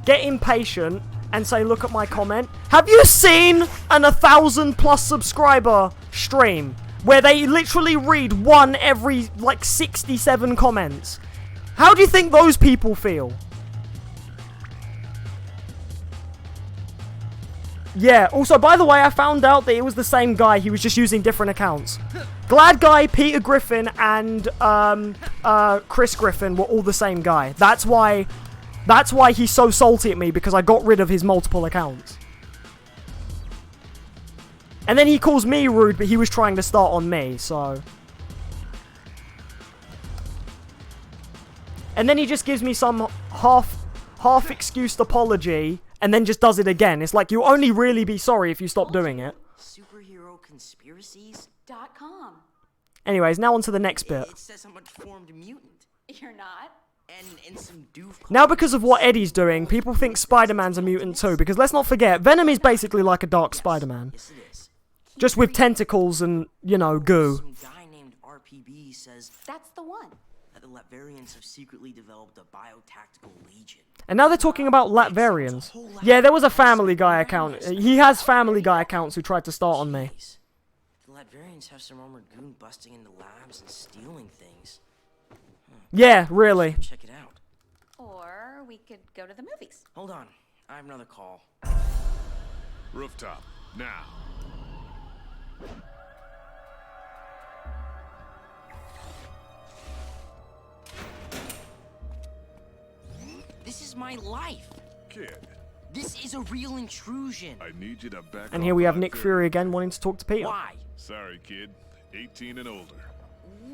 get impatient and say, look at my comment. Have you seen an 1,000+ subscriber stream where they literally read one every, like, 67 comments? How do you think those people feel? Yeah, also, by the way, I found out that it was the same guy. He was just using different accounts. Glad Guy, Peter Griffin, and Chris Griffin were all the same guy. That's why he's so salty at me, because I got rid of his multiple accounts. And then he calls me rude, but he was trying to start on me, so... And then he just gives me some half-excused apology, and then just does it again. It's like, you'll only really be sorry if you stop doing it. Superhero conspiracies.com. Anyways, now on to the next bit. It says I'm a deformed mutant. You're not? And some doof... Now, because of what Eddie's doing, people think Spider-Man's a mutant too, because let's not forget, Venom is basically like a dark Spider-Man. Yes, it is. Just with tentacles and, you know, goo. Some guy named RPB says That's the one. that the Latverians have secretly developed a biotactical legion. And now they're talking about Latverians. Yeah, there was a Family Guy account. He has Family Guy accounts who tried to start on me. The Latverians have some armored goon busting into labs and stealing things. Yeah, really. Check it out. Or we could go to the movies. Hold on. I have another call. Rooftop, now. This is my life. Kid, This is a real intrusion. I need you to back And off here we have that Nick thing. Fury again wanting to talk to Peter. Why? Sorry, kid. 18 and older.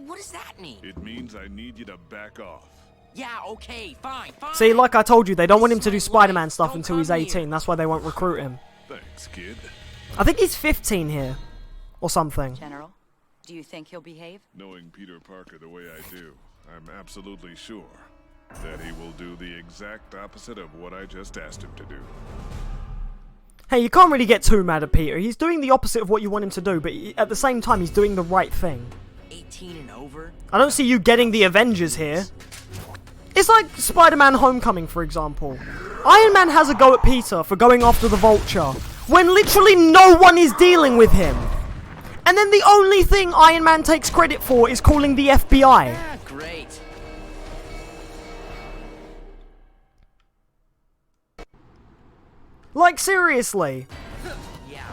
What does that mean? It means I need you to back off. Yeah, okay, fine. See, like I told you, they don't want him to do Spider-Man stuff until he's 18. That's why they won't recruit him. Thanks, kid. I think he's 15 here. Or something. General, do you think he'll behave? Knowing Peter Parker the way I do, I'm absolutely sure that he will do the exact opposite of what I just asked him to do. Hey, you can't really get too mad at Peter. He's doing the opposite of what you want him to do, but at the same time, he's doing the right thing. 18 and over? I don't see you getting the Avengers here. It's like Spider-Man Homecoming, for example. Iron Man has a go at Peter for going after the Vulture, when literally no one is dealing with him. And then the only thing Iron Man takes credit for is calling the FBI. Ah, great. Like, seriously. Yeah.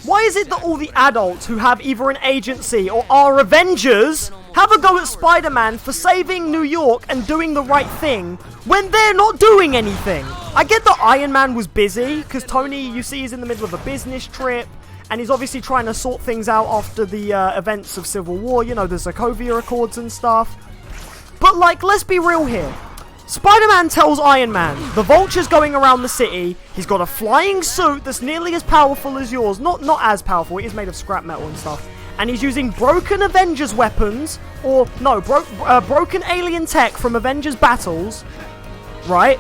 Why is it that all the adults who have either an agency or are Avengers have a go at Spider-Man for saving New York and doing the right thing when they're not doing anything? I get that Iron Man was busy, because Tony, you see, is in the middle of a business trip, and he's obviously trying to sort things out after the events of Civil War, you know, the Sokovia Accords and stuff. But, like, let's be real here. Spider-Man tells Iron Man, the Vulture's going around the city, he's got a flying suit that's nearly as powerful as yours. Not as powerful, it is made of scrap metal and stuff. And he's using broken Avengers weapons, or, no, broken alien tech from Avengers battles, right?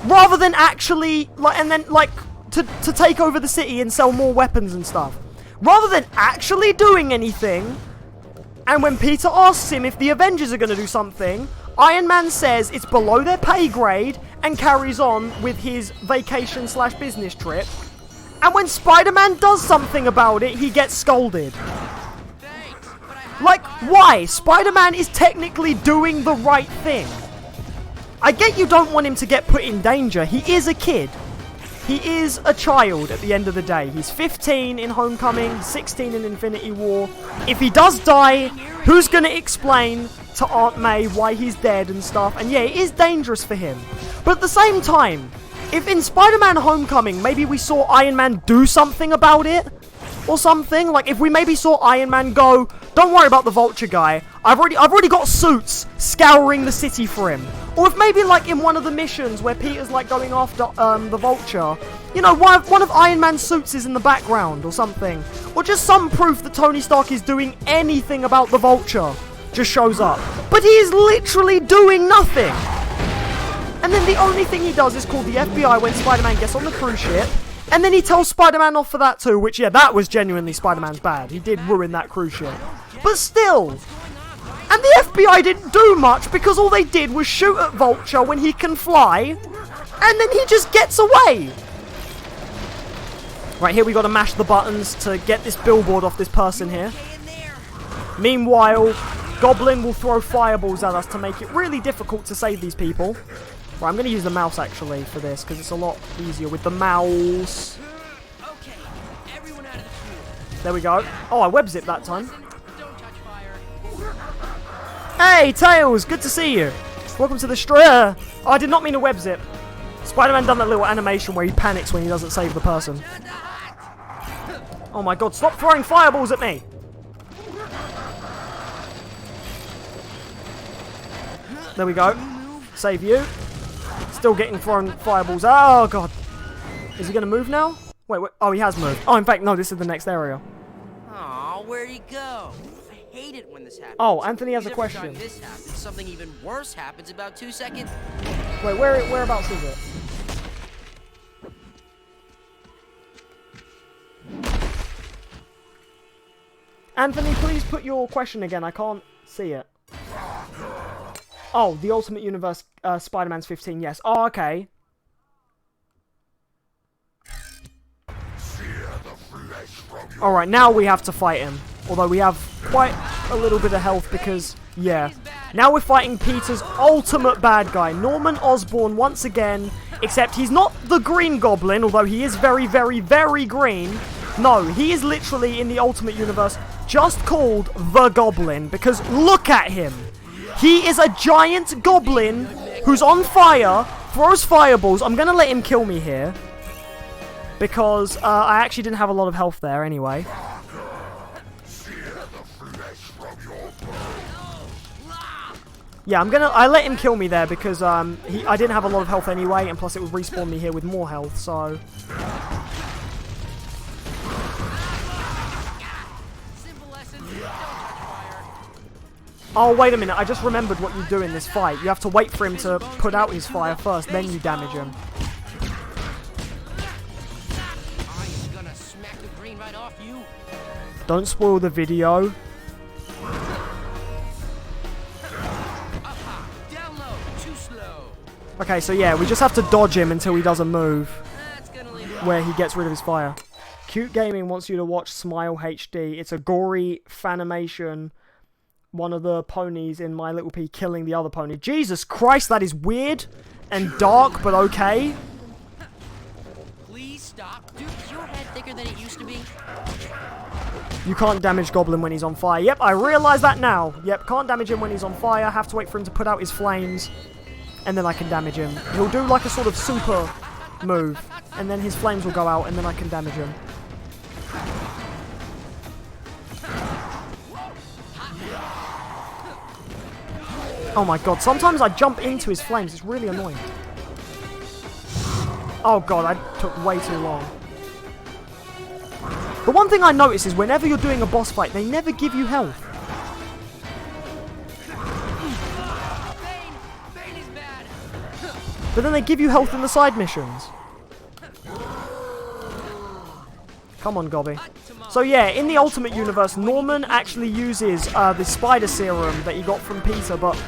Rather than actually, to take over the city and sell more weapons and stuff. Rather than actually doing anything, and when Peter asks him if the Avengers are going to do something, Iron Man says it's below their pay grade and carries on with his vacation/business trip. And when Spider-Man does something about it, he gets scolded. Like, why? Spider-Man is technically doing the right thing. I get you don't want him to get put in danger. He is a kid. He is a child at the end of the day. He's 15 in Homecoming, 16 in Infinity War. If he does die, who's going to explain to Aunt May why he's dead and stuff? And yeah, it is dangerous for him. But at the same time, if in Spider-Man Homecoming, maybe we saw Iron Man do something about it, or something, like if we maybe saw Iron Man go, don't worry about the Vulture guy, I've already got suits scouring the city for him. Or if maybe like in one of the missions where Peter's like going after the Vulture, you know, one of Iron Man's suits is in the background or something. Or just some proof that Tony Stark is doing anything about the Vulture just shows up. But he is literally doing nothing. And then the only thing he does is call the FBI when Spider-Man gets on the cruise ship. And then he tells Spider-Man off for that too, which, yeah, that was genuinely Spider-Man's bad. He did ruin that cruise ship. But still. And the FBI didn't do much because all they did was shoot at Vulture when he can fly. And then he just gets away. Right, here we got to mash the buttons to get this billboard off this person here. Meanwhile, Goblin will throw fireballs at us to make it really difficult to save these people. Right, I'm going to use the mouse actually for this because it's a lot easier with the mouse. Okay, everyone out of the pool. There we go. Oh, I web zipped that time. Don't touch fire. Hey, Tails, good to see you. Welcome to the Oh, I did not mean to web zip. Spider-Man done that little animation where he panics when he doesn't save the person. Oh my god, stop throwing fireballs at me. There we go. Save you. Still getting thrown fireballs. Oh, God. Is he going to move now? Wait. Oh, he has moved. Oh, in fact, no, this is the next area. Aw, where'd he go? I hate it when this happens. Oh, Anthony has a Every question. time this happens, something even worse happens about 2 seconds. Wait, whereabouts is it? Anthony, please put your question again. I can't see it. Oh, the Ultimate Universe Spider-Man's 15, yes. Oh, okay. Alright, now we have to fight him. Although we have quite a little bit of health because, yeah. Now we're fighting Peter's ultimate bad guy, Norman Osborn, once again. Except he's not the Green Goblin, although he is very, very, very green. No, he is literally, in the Ultimate Universe, just called the Goblin. Because look at him. He is a giant goblin who's on fire, throws fireballs. I'm going to let him kill me here. Because I actually didn't have a lot of health there anyway. Yeah, I let him kill me there because I didn't have a lot of health anyway, and plus it would respawn me here with more health, so... Oh, wait a minute, I just remembered what you do in this fight. You have to wait for him to put out his fire first, then you damage him. I'm gonna smack the green right off you. Don't spoil the video. Down low, too slow. Okay, so yeah, we just have to dodge him until he doesn't move. That's gonna leave Where he gets rid of his fire. Cute Gaming wants you to watch Smile HD. It's a gory fanimation. One of the ponies in My Little Pea killing the other pony. Jesus Christ, that is weird and dark, but okay. Please stop. Dude, is your head thicker than it used to be? You can't damage Goblin when he's on fire. Yep, I realise that now. Yep, can't damage him when he's on fire. Have to wait for him to put out his flames. And then I can damage him. He'll do like a sort of super move. And then his flames will go out and then I can damage him. Oh my god, sometimes I jump into his flames. It's really annoying. Oh god, I took way too long. The one thing I notice is whenever you're doing a boss fight, they never give you health. But then they give you health in the side missions. Come on, Gobby. So yeah, in the Ultimate Universe, Norman actually uses the spider serum that he got from Peter, but...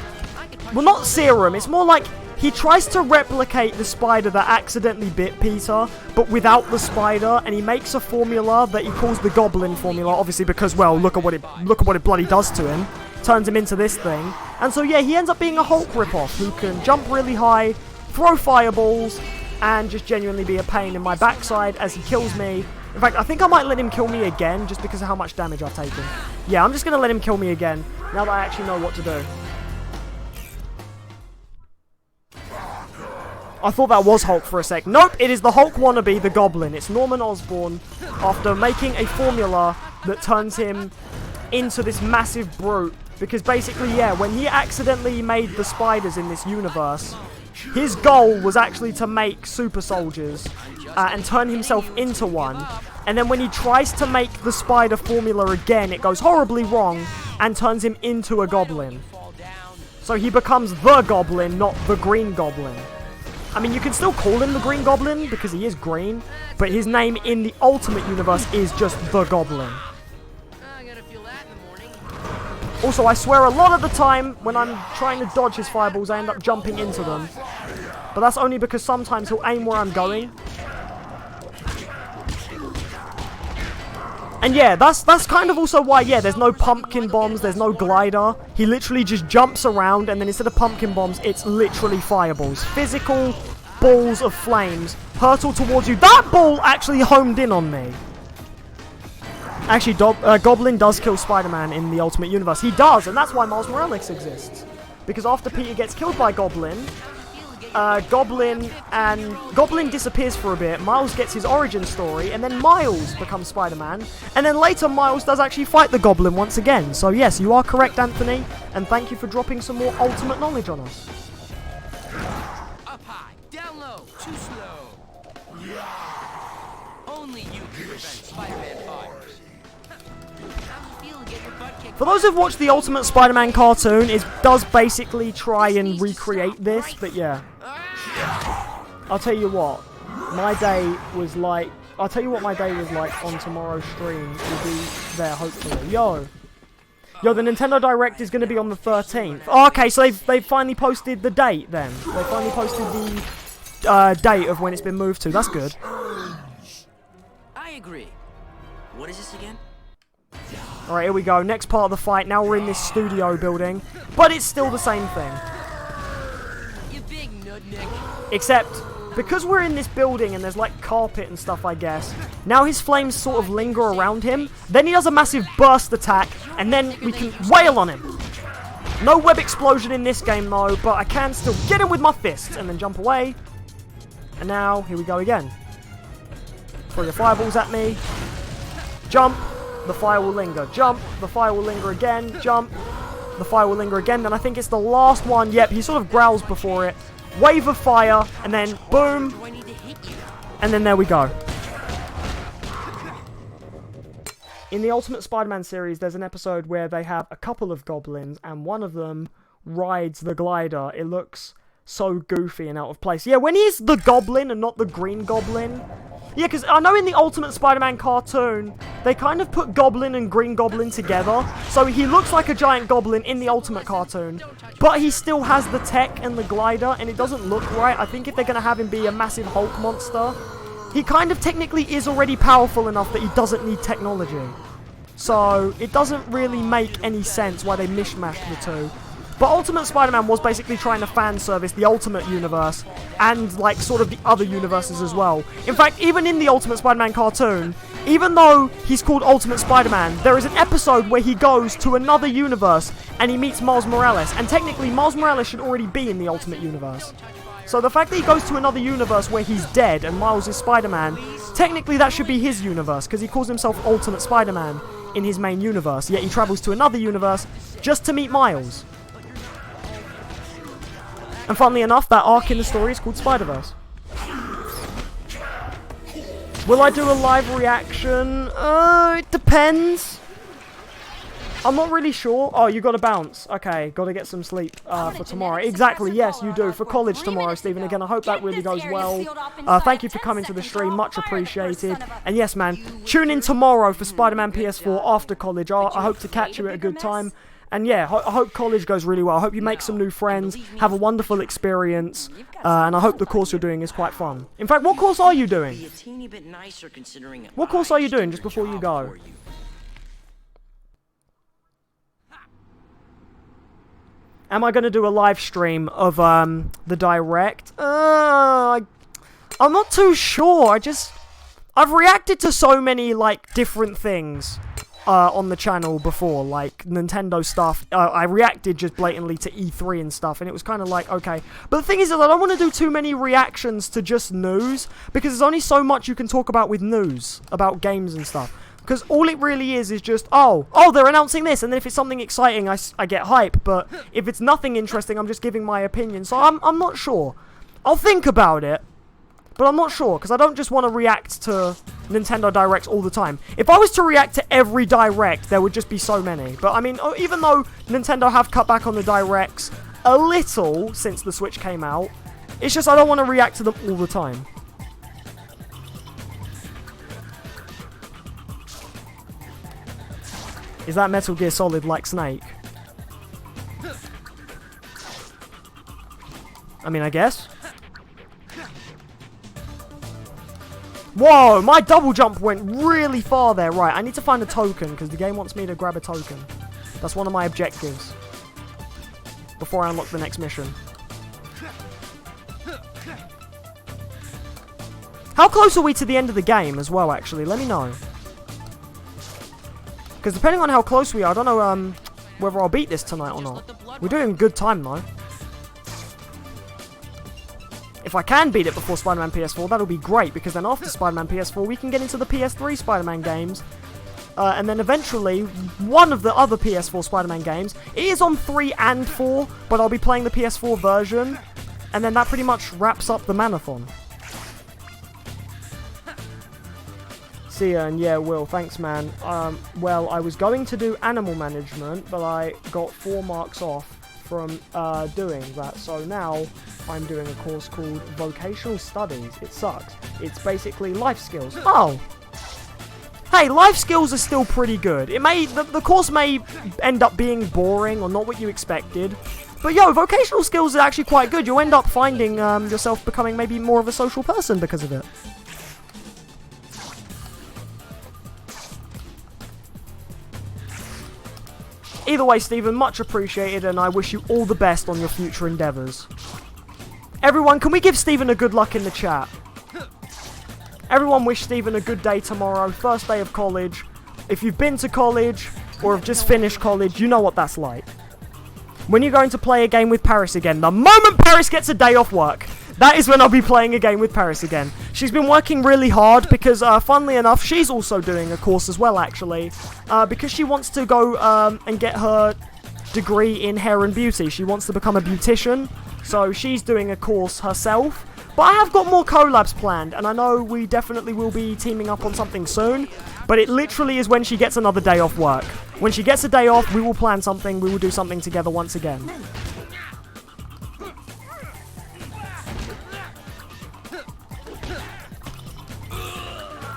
Well, not serum, it's more like he tries to replicate the spider that accidentally bit Peter, but without the spider, and he makes a formula that he calls the Goblin formula, obviously because, well, look at what it bloody does to him. Turns him into this thing. And so yeah, he ends up being a Hulk ripoff who can jump really high, throw fireballs, and just genuinely be a pain in my backside as he kills me. In fact, I think I might let him kill me again, just because of how much damage I've taken. Yeah, I'm just going to let him kill me again, now that I actually know what to do. I thought that was Hulk for a sec. Nope, it is the Hulk wannabe, the Goblin. It's Norman Osborn, after making a formula that turns him into this massive brute. Because basically, yeah, when he accidentally made the spiders in this universe... His goal was actually to make super soldiers and turn himself into one. And then when he tries to make the spider formula again, it goes horribly wrong and turns him into a goblin. So he becomes the Goblin, not the Green Goblin. I mean, you can still call him the Green Goblin because he is green, but his name in the Ultimate Universe is just the Goblin. Also, I swear a lot of the time, when I'm trying to dodge his fireballs, I end up jumping into them. But that's only because sometimes he'll aim where I'm going. And yeah, that's kind of also why, yeah, there's no pumpkin bombs, there's no glider. He literally just jumps around, and then instead of pumpkin bombs, it's literally fireballs. Physical balls of flames hurtle towards you. That ball actually homed in on me. Actually, Goblin does kill Spider-Man in the Ultimate Universe. He does, and that's why Miles Morales exists. Because after Peter gets killed by Goblin, Goblin disappears for a bit, Miles gets his origin story, and then Miles becomes Spider-Man, and then later Miles does actually fight the Goblin once again. So yes, you are correct, Anthony, and thank you for dropping some more Ultimate knowledge on us. Up high, down low, too slow. Only you can prevent Spider-Man fires. For those who've watched the Ultimate Spider-Man cartoon, it does basically try and recreate this, but yeah. I'll tell you what, my day was like on tomorrow's stream. We'll be there, hopefully. Yo, the Nintendo Direct is going to be on the 13th. Oh, okay, so they've finally posted the date then. They finally posted the date of when it's been moved to. That's good. I agree. What is this again? Alright, here we go. Next part of the fight. Now we're in this studio building. But it's still the same thing. You big nudnik. Except, because we're in this building and there's like carpet and stuff, I guess, now his flames sort of linger around him. Then he does a massive burst attack, and then we can wail on him. No web explosion in this game though, but I can still get him with my fists and then jump away. And now, here we go again. Throw your fireballs at me. Jump. The fire will linger. Jump. The fire will linger again. Jump. The fire will linger again. Then I think it's the last one. Yep, he sort of growls before it. Wave of fire. And then boom. And then there we go. In the Ultimate Spider-Man series, there's an episode where they have a couple of goblins. And one of them rides the glider. It looks so goofy and out of place. Yeah, when he's the Goblin and not the Green Goblin... Yeah, because I know in the Ultimate Spider-Man cartoon, they kind of put Goblin and Green Goblin together. So he looks like a giant goblin in the Ultimate cartoon, but he still has the tech and the glider, and it doesn't look right. I think if they're going to have him be a massive Hulk monster, he kind of technically is already powerful enough that he doesn't need technology. So it doesn't really make any sense why they mishmashed the two. But Ultimate Spider-Man was basically trying to fan service the Ultimate Universe and, like, sort of the other universes as well. In fact, even in the Ultimate Spider-Man cartoon, even though he's called Ultimate Spider-Man, there is an episode where he goes to another universe and he meets Miles Morales. And technically, Miles Morales should already be in the Ultimate Universe. So the fact that he goes to another universe where he's dead and Miles is Spider-Man, technically that should be his universe, because he calls himself Ultimate Spider-Man in his main universe. Yet he travels to another universe just to meet Miles. And funnily enough, that arc in the story is called Spider-Verse. Will I do a live reaction? It depends. I'm not really sure. Oh, you gotta bounce. Okay, gotta get some sleep for tomorrow. Exactly, yes, you do. For college tomorrow, Stephen. Again, I hope that really goes well. Thank you for coming to the stream. Much appreciated. And yes, man, tune in tomorrow for Spider-Man PS4 after college. I hope to catch you at a good time. And yeah, I hope college goes really well. I hope you make some new friends, have a wonderful experience, and I hope the course you're doing is quite fun. In fact, what course are you doing? What course are you doing just before you go? Am I going to do a live stream of the direct? I'm not too sure. I've reacted to so many like different things on the channel before, like Nintendo stuff. I reacted just blatantly to E3 and stuff, and it was kind of like, okay. But the thing is that I don't want to do too many reactions to just news, because there's only so much you can talk about with news, about games and stuff. Because all it really is just, oh, they're announcing this, and then if it's something exciting, I get hype, but if it's nothing interesting, I'm just giving my opinion, so I'm not sure. I'll think about it, but I'm not sure, because I don't just want to react to Nintendo Directs all the time. If I was to react to every Direct, there would just be so many. But, I mean, even though Nintendo have cut back on the Directs a little since the Switch came out, it's just I don't want to react to them all the time. Is that Metal Gear Solid like Snake? I mean, I guess. Whoa, my double jump went really far there. Right, I need to find a token, because the game wants me to grab a token. That's one of my objectives. Before I unlock the next mission. How close are we to the end of the game as well, actually? Let me know. Because depending on how close we are, I don't know whether I'll beat this tonight or not. We're doing a good time, though. If I can beat it before Spider-Man PS4, that'll be great, because then after Spider-Man PS4, we can get into the PS3 Spider-Man games. And then eventually, one of the other PS4 Spider-Man games, it is on 3 and 4, but I'll be playing the PS4 version. And then that pretty much wraps up the marathon. See ya, and yeah, Will, thanks, man. Well, I was going to do animal management, but I got 4 marks off from doing that, so now I'm doing a course called Vocational Studies. It sucks. It's basically life skills. Oh! Hey, life skills are still pretty good. The course may end up being boring or not what you expected, but yo, vocational skills are actually quite good. You'll end up finding yourself becoming maybe more of a social person because of it. Either way, Stephen, much appreciated, and I wish you all the best on your future endeavours. Everyone, can we give Stephen a good luck in the chat? Everyone wish Stephen a good day tomorrow, first day of college. If you've been to college, or have just finished college, you know what that's like. When you're going to play a game with Paris again, the moment Paris gets a day off work, that is when I'll be playing a game with Paris again. She's been working really hard because, funnily enough, she's also doing a course as well, actually. Because she wants to go and get her degree in hair and beauty. She wants to become a beautician, so she's doing a course herself. But I have got more collabs planned, and I know we definitely will be teaming up on something soon. But it literally is when she gets another day off work. When she gets a day off, we will plan something, we will do something together once again.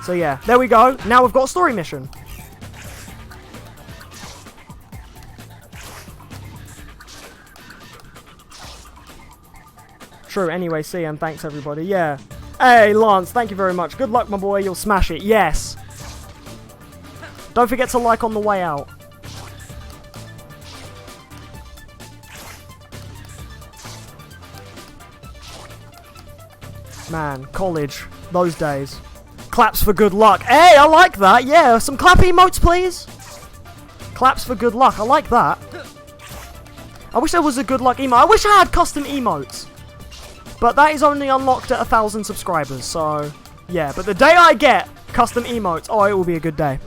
So yeah, there we go. Now we've got a story mission. True, anyway, see you, and thanks everybody, yeah. Hey, Lance, thank you very much. Good luck, my boy, you'll smash it, yes. Don't forget to like on the way out. Man, college, those days. Claps for good luck. Hey, I like that. Yeah, some clap emotes, please. Claps for good luck. I like that. I wish there was a good luck emote. I wish I had custom emotes. But that is only unlocked at 1,000 subscribers. So, yeah. But the day I get custom emotes, oh, it will be a good day.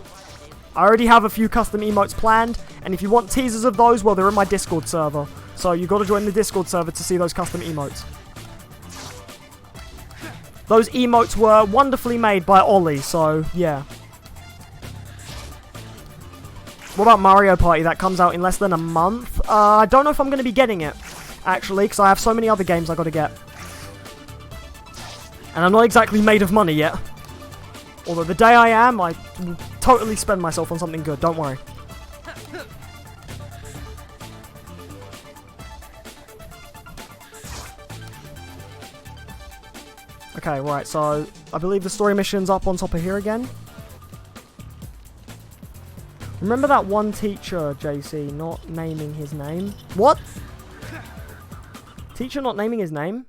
I already have a few custom emotes planned. And if you want teasers of those, well, they're in my Discord server. So you got to join the Discord server to see those custom emotes. Those emotes were wonderfully made by Ollie, so yeah. What about Mario Party? That comes out in less than a month. I don't know if I'm going to be getting it, actually, because I have so many other games I got to get. And I'm not exactly made of money yet. Although the day I am, I will totally spend myself on something good, don't worry. Okay, right, so I believe the story mission's up on top of here again. Remember that one teacher, JC, not naming his name? What? Teacher not naming his name?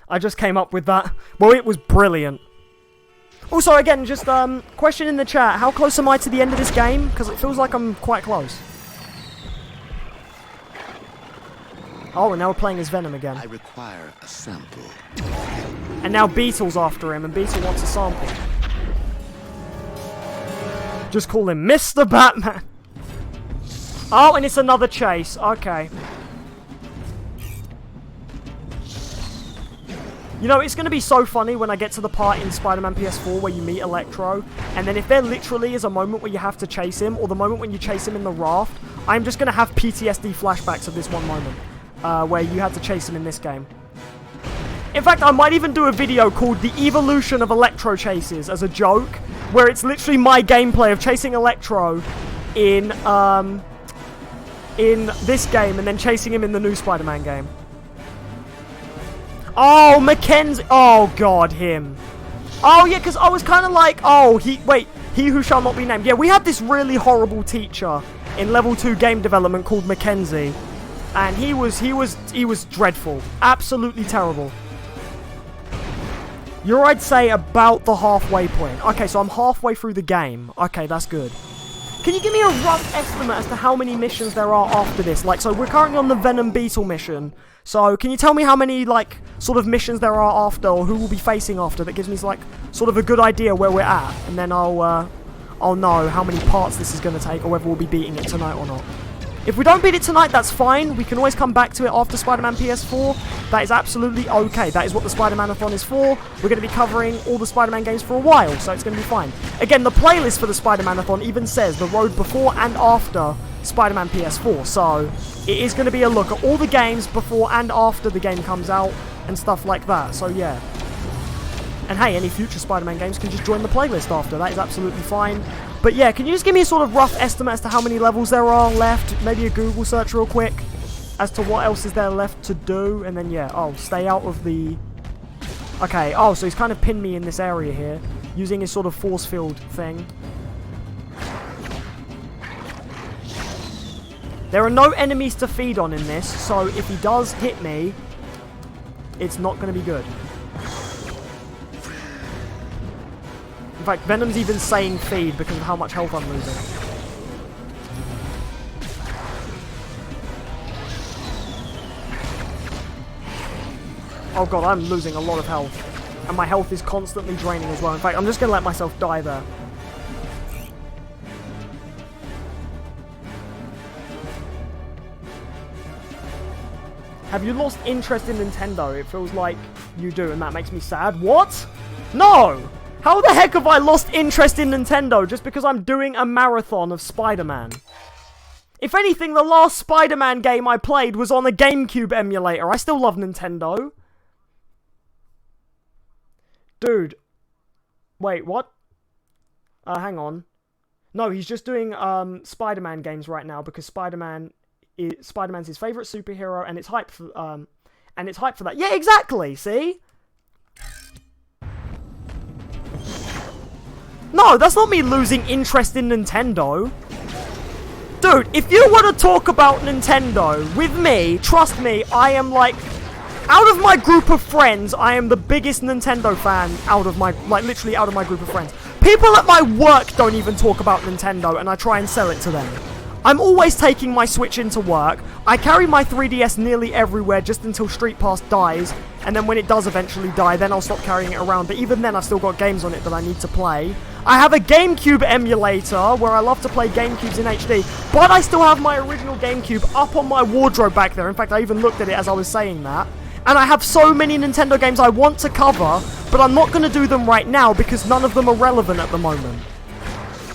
I just came up with that. Well, it was brilliant. Also, again, just question in the chat. How close am I to the end of this game? Because it feels like I'm quite close. Oh, and now we're playing as Venom again. I require a sample. And now Beetle's after him, and Beetle wants a sample. Just call him Mr. Batman. Oh, and it's another chase. Okay. You know, it's going to be so funny when I get to the part in Spider-Man PS4 where you meet Electro, and then if there literally is a moment where you have to chase him, or the moment when you chase him in the raft, I'm just going to have PTSD flashbacks of this one moment, where you had to chase him in this game. In fact, I might even do a video called The Evolution of Electro Chases as a joke, where it's literally my gameplay of chasing Electro in this game and then chasing him in the new Spider-Man game. Oh, Mackenzie. Oh, God, him. Oh, yeah, because I was kind of like, oh, he who shall not be named. Yeah, we had this really horrible teacher in level 2 game development called Mackenzie. And he was dreadful. Absolutely terrible. You're, I'd say, about the halfway point. Okay, so I'm halfway through the game. Okay, that's good. Can you give me a rough estimate as to how many missions there are after this? Like, so we're currently on the Venom Beetle mission. So, can you tell me how many, like, sort of missions there are after, or who we'll be facing after? That gives me, like, sort of a good idea where we're at. And then I'll know how many parts this is going to take, or whether we'll be beating it tonight or not. If we don't beat it tonight, that's fine. We can always come back to it after Spider-Man PS4. That is absolutely okay. That is what the Spider-Man-a-thon is for. We're going to be covering all the Spider-Man games for a while, so it's going to be fine. Again, the playlist for the Spider-Man-a-thon even says the road before and after Spider-Man PS4. So, it is going to be a look at all the games before and after the game comes out and stuff like that. So, yeah. And hey, any future Spider-Man games can just join the playlist after. That is absolutely fine. But yeah, can you just give me a sort of rough estimate as to how many levels there are left? Maybe a Google search real quick as to what else is there left to do. And then, yeah, oh, stay out of the... Okay, oh, so he's kind of pinned me in this area here using his sort of force field thing. There are no enemies to feed on in this, so if he does hit me, it's not going to be good. In fact, Venom's even saying feed because of how much health I'm losing. Oh god, I'm losing a lot of health. And my health is constantly draining as well. In fact, I'm just going to let myself die there. Have you lost interest in Nintendo? It feels like you do, and that makes me sad. What? No! How the heck have I lost interest in Nintendo just because I'm doing a marathon of Spider-Man? If anything, the last Spider-Man game I played was on a GameCube emulator. I still love Nintendo. Dude. Wait, what? Hang on. No, he's just doing Spider-Man games right now because Spider-Man's his favorite superhero and it's hype for that. Yeah, exactly. See? No, that's not me losing interest in Nintendo. Dude, if you want to talk about Nintendo with me, trust me, I am like... Out of my group of friends, I am the biggest Nintendo fan out of my... Like, literally out of my group of friends. People at my work don't even talk about Nintendo, and I try and sell it to them. I'm always taking my Switch into work. I carry my 3DS nearly everywhere just until Street Pass dies. And then when it does eventually die, then I'll stop carrying it around. But even then, I've still got games on it that I need to play. I have a GameCube emulator where I love to play GameCubes in HD, but I still have my original GameCube up on my wardrobe back there. In fact, I even looked at it as I was saying that. And I have so many Nintendo games I want to cover, but I'm not going to do them right now because none of them are relevant at the moment.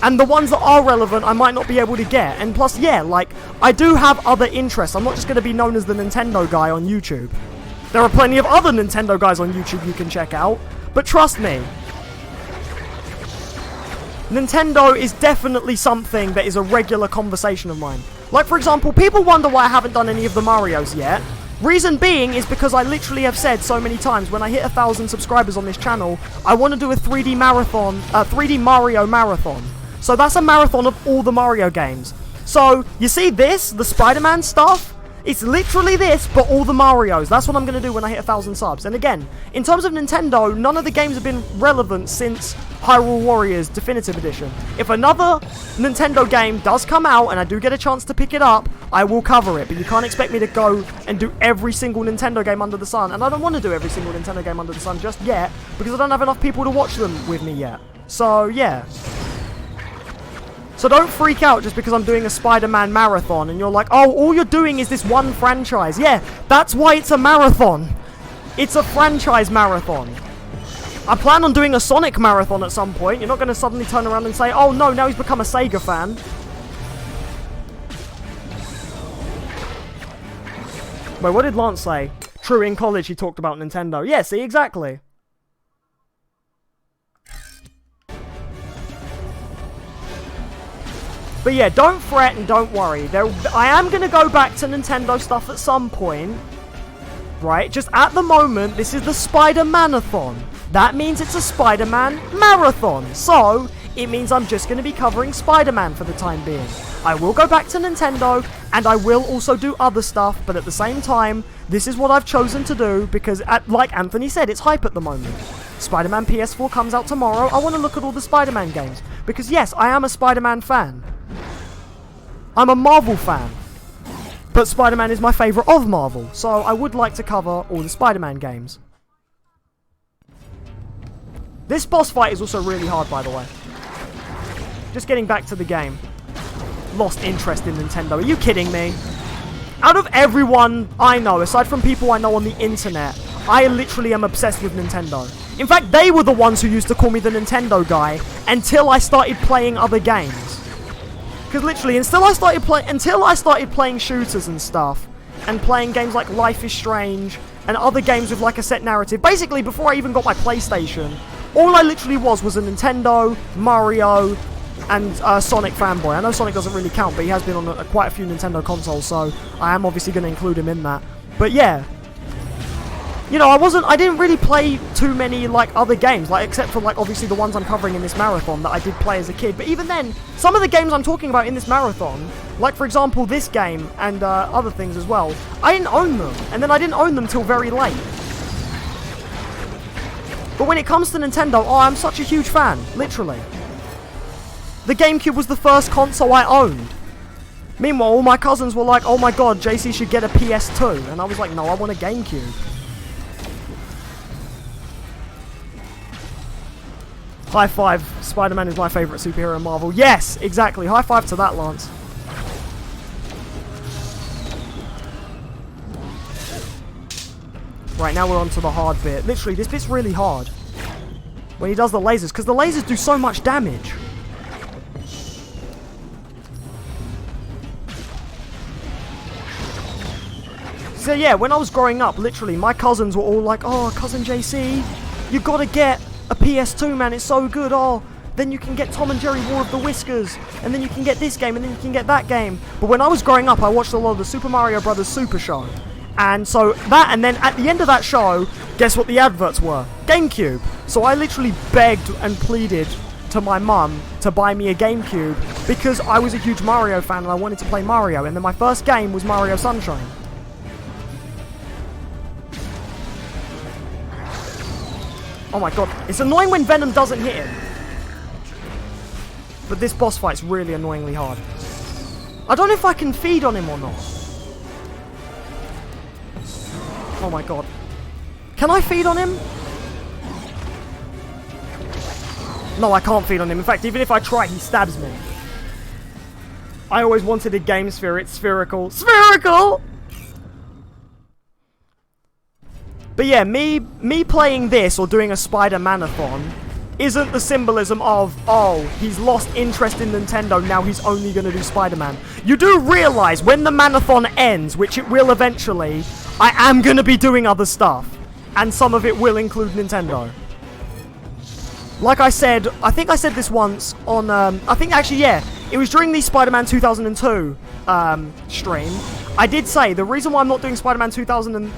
And the ones that are relevant, I might not be able to get. And plus, yeah, like, I do have other interests. I'm not just going to be known as the Nintendo guy on YouTube. There are plenty of other Nintendo guys on YouTube you can check out. But trust me, Nintendo is definitely something that is a regular conversation of mine. Like, for example, people wonder why I haven't done any of the Marios yet. Reason being is because I literally have said so many times, when I hit 1,000 subscribers on this channel, I want to do a 3D Mario marathon. So that's a marathon of all the Mario games. So, you see this, the Spider-Man stuff? It's literally this, but all the Marios. That's what I'm going to do when I hit 1,000 subs. And again, in terms of Nintendo, none of the games have been relevant since Hyrule Warriors Definitive Edition. If another Nintendo game does come out, and I do get a chance to pick it up, I will cover it. But you can't expect me to go and do every single Nintendo game under the sun. And I don't want to do every single Nintendo game under the sun just yet, because I don't have enough people to watch them with me yet. So, yeah. So don't freak out just because I'm doing a Spider-Man marathon and you're like, oh, all you're doing is this one franchise. Yeah, that's why it's a marathon. It's a franchise marathon. I plan on doing a Sonic marathon at some point. You're not going to suddenly turn around and say, oh no, now he's become a Sega fan. Wait, what did Lance say? True, in college he talked about Nintendo. Yeah, see, exactly. But yeah, don't fret and don't worry. I am going to go back to Nintendo stuff at some point. Right? Just at the moment, this is the Spider-Man-a-thon. That means it's a Spider-Man marathon. So, it means I'm just going to be covering Spider-Man for the time being. I will go back to Nintendo, and I will also do other stuff, but at the same time, this is what I've chosen to do, because, like Anthony said, it's hype at the moment. Spider-Man PS4 comes out tomorrow. I want to look at all the Spider-Man games, because yes, I am a Spider-Man fan. I'm a Marvel fan, but Spider-Man is my favourite of Marvel, so I would like to cover all the Spider-Man games. This boss fight is also really hard, by the way. Just getting back to the game. Lost interest in Nintendo. Are you kidding me? Out of everyone I know, aside from people I know on the internet, I literally am obsessed with Nintendo. In fact, they were the ones who used to call me the Nintendo guy until I started playing other games. Because literally, until I started playing shooters and stuff, and playing games like Life is Strange, and other games with like a set narrative, basically before I even got my PlayStation, all I literally was a Nintendo, Mario, and Sonic fanboy. I know Sonic doesn't really count, but he has been on quite a few Nintendo consoles, so I am obviously going to include him in that. But yeah. You know, I didn't really play too many, like, other games, like, except for, like, obviously the ones I'm covering in this marathon that I did play as a kid. But even then, some of the games I'm talking about in this marathon, like, for example, this game and other things as well, I didn't own them. And then I didn't own them till very late. But when it comes to Nintendo, oh, I'm such a huge fan, literally. The GameCube was the first console I owned. Meanwhile, all my cousins were like, oh my god, JC should get a PS2. And I was like, no, I want a GameCube. High five, Spider-Man is my favourite superhero in Marvel. Yes, exactly. High five to that, Lance. Right, now we're on to the hard bit. Literally, this bit's really hard. When he does the lasers, because the lasers do so much damage. So yeah, when I was growing up, literally, my cousins were all like, oh, Cousin JC, you gotta get a PS2, man, it's so good. Oh, then you can get Tom and Jerry War of the Whiskers, and then you can get this game, and then you can get that game. But when I was growing up, I watched a lot of the Super Mario Brothers Super Show. And so that, and then at the end of that show, guess what the adverts were? GameCube. So I literally begged and pleaded to my mum to buy me a GameCube because I was a huge Mario fan and I wanted to play Mario. And then my first game was Mario Sunshine. Oh my god, it's annoying when Venom doesn't hit him. But this boss fight's really annoyingly hard. I don't know if I can feed on him or not. Oh my god. Can I feed on him? No, I can't feed on him. In fact, even if I try, he stabs me. I always wanted a game sphere. It's spherical. Spherical! But yeah, me playing this or doing a Spider-Man-a-thon isn't the symbolism of, oh, he's lost interest in Nintendo, now he's only going to do Spider-Man. You do realise when the Manathon ends, which it will eventually, I am going to be doing other stuff. And some of it will include Nintendo. Like I said, I think I said this once on, I think actually, yeah, it was during the Spider-Man 2002 stream. I did say the reason why I'm not doing Spider-Man 2000 and,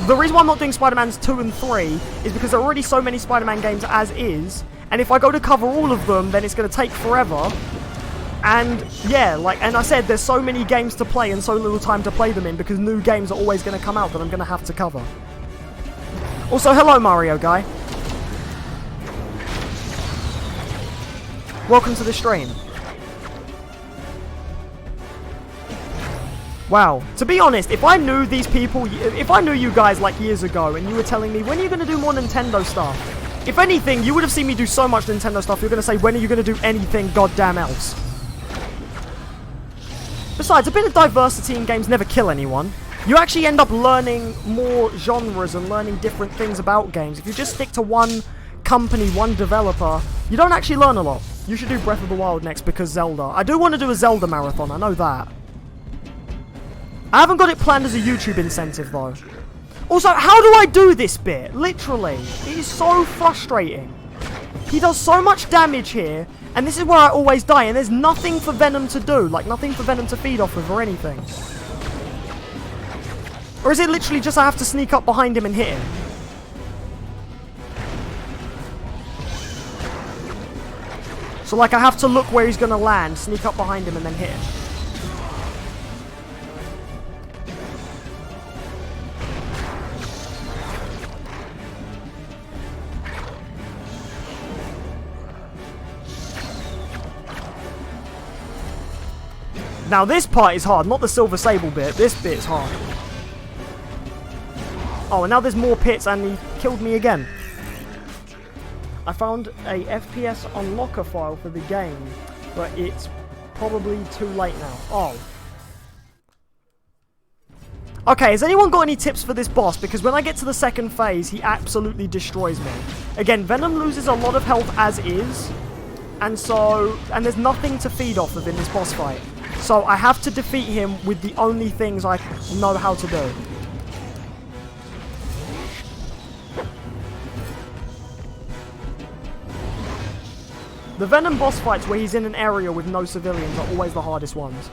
the reason why I'm not doing Spider-Man's 2 and 3 is because there are already so many Spider-Man games as is, and if I go to cover all of them, then it's going to take forever. And yeah, like, and I said there's so many games to play and so little time to play them in because new games are always going to come out that I'm going to have to cover. Also, hello Mario guy. Welcome to the stream. Wow. To be honest, if I knew these people, if I knew you guys like years ago and you were telling me, when are you going to do more Nintendo stuff? If anything, you would have seen me do so much Nintendo stuff, you're going to say, when are you going to do anything goddamn else? Besides, a bit of diversity in games never kill anyone. You actually end up learning more genres and learning different things about games. If you just stick to one company, one developer, you don't actually learn a lot. You should do Breath of the Wild next because Zelda. I do want to do a Zelda marathon, I know that. I haven't got it planned as a YouTube incentive though. Also, how do I do this bit? Literally. It is so frustrating. He does so much damage here, and this is where I always die, and there's nothing for Venom to do. Like, nothing for Venom to feed off of or anything. Or is it literally just I have to sneak up behind him and hit him? So, like, I have to look where he's going to land, sneak up behind him, and then hit him. Now this part is hard, not the Silver Sable bit. This bit is hard. Oh, and now there's more pits and he killed me again. I found a FPS unlocker file for the game, but it's probably too late now. Oh. Okay, has anyone got any tips for this boss? Because when I get to the second phase, he absolutely destroys me. Again, Venom loses a lot of health as is, and there's nothing to feed off of in this boss fight. So I have to defeat him with the only things I know how to do. The Venom boss fights where he's in an area with no civilians are always the hardest ones.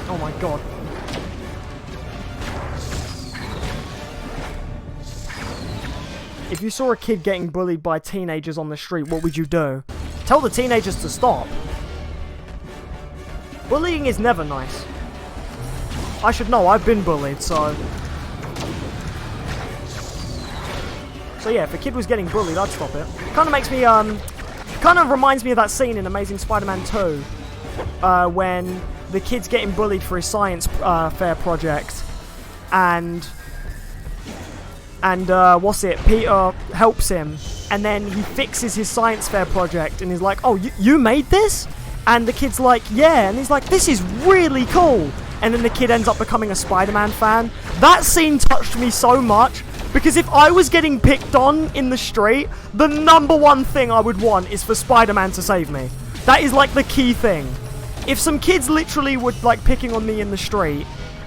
Oh my god. If you saw a kid getting bullied by teenagers on the street, what would you do? Tell the teenagers to stop. Bullying is never nice. I should know, I've been bullied, so... So yeah, if a kid was getting bullied, I'd stop it. Kind of makes me, kind of reminds me of that scene in Amazing Spider-Man 2, when the kid's getting bullied for his science fair project, and Peter helps him, and then he fixes his science fair project, and he's like, oh, you made this? And the kid's like, yeah, and he's like, this is really cool. And then the kid ends up becoming a Spider-Man fan. That scene touched me so much, because if I was getting picked on in the street, the #1 thing I would want is for Spider-Man to save me. That is like the key thing. If some kids literally were like picking on me in the street,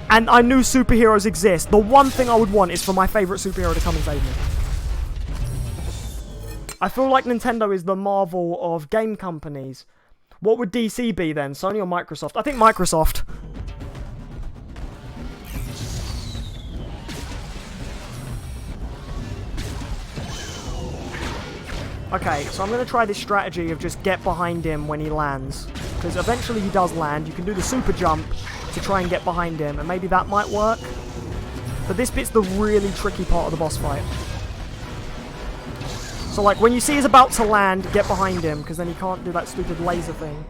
and I knew superheroes exist, the one thing I would want is for my favourite superhero to come and save me. I feel like Nintendo is the Marvel of game companies. What would DC be then? Sony or Microsoft? I think Microsoft. Okay, so I'm going to try this strategy of just get behind him when he lands. Because eventually he does land. You can do the super jump to try and get behind him, and maybe that might work. But this bit's the really tricky part of the boss fight. So like, when you see he's about to land, get behind him, because then he can't do that stupid laser thing.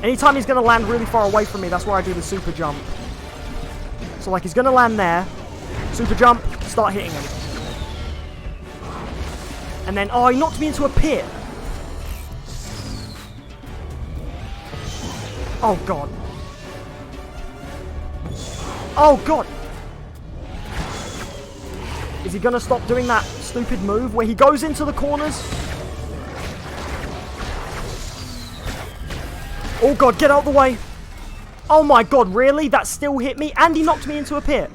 Anytime he's going to land really far away from me, that's where I do the super jump. So, like, he's going to land there. Super jump, start hitting him. And then, oh, he knocked me into a pit. Oh, God. Oh, God. Is he going to stop doing that stupid move where he goes into the corners? Oh, God, get out of the way. Oh, my God, really? That still hit me? And he knocked me into a pit.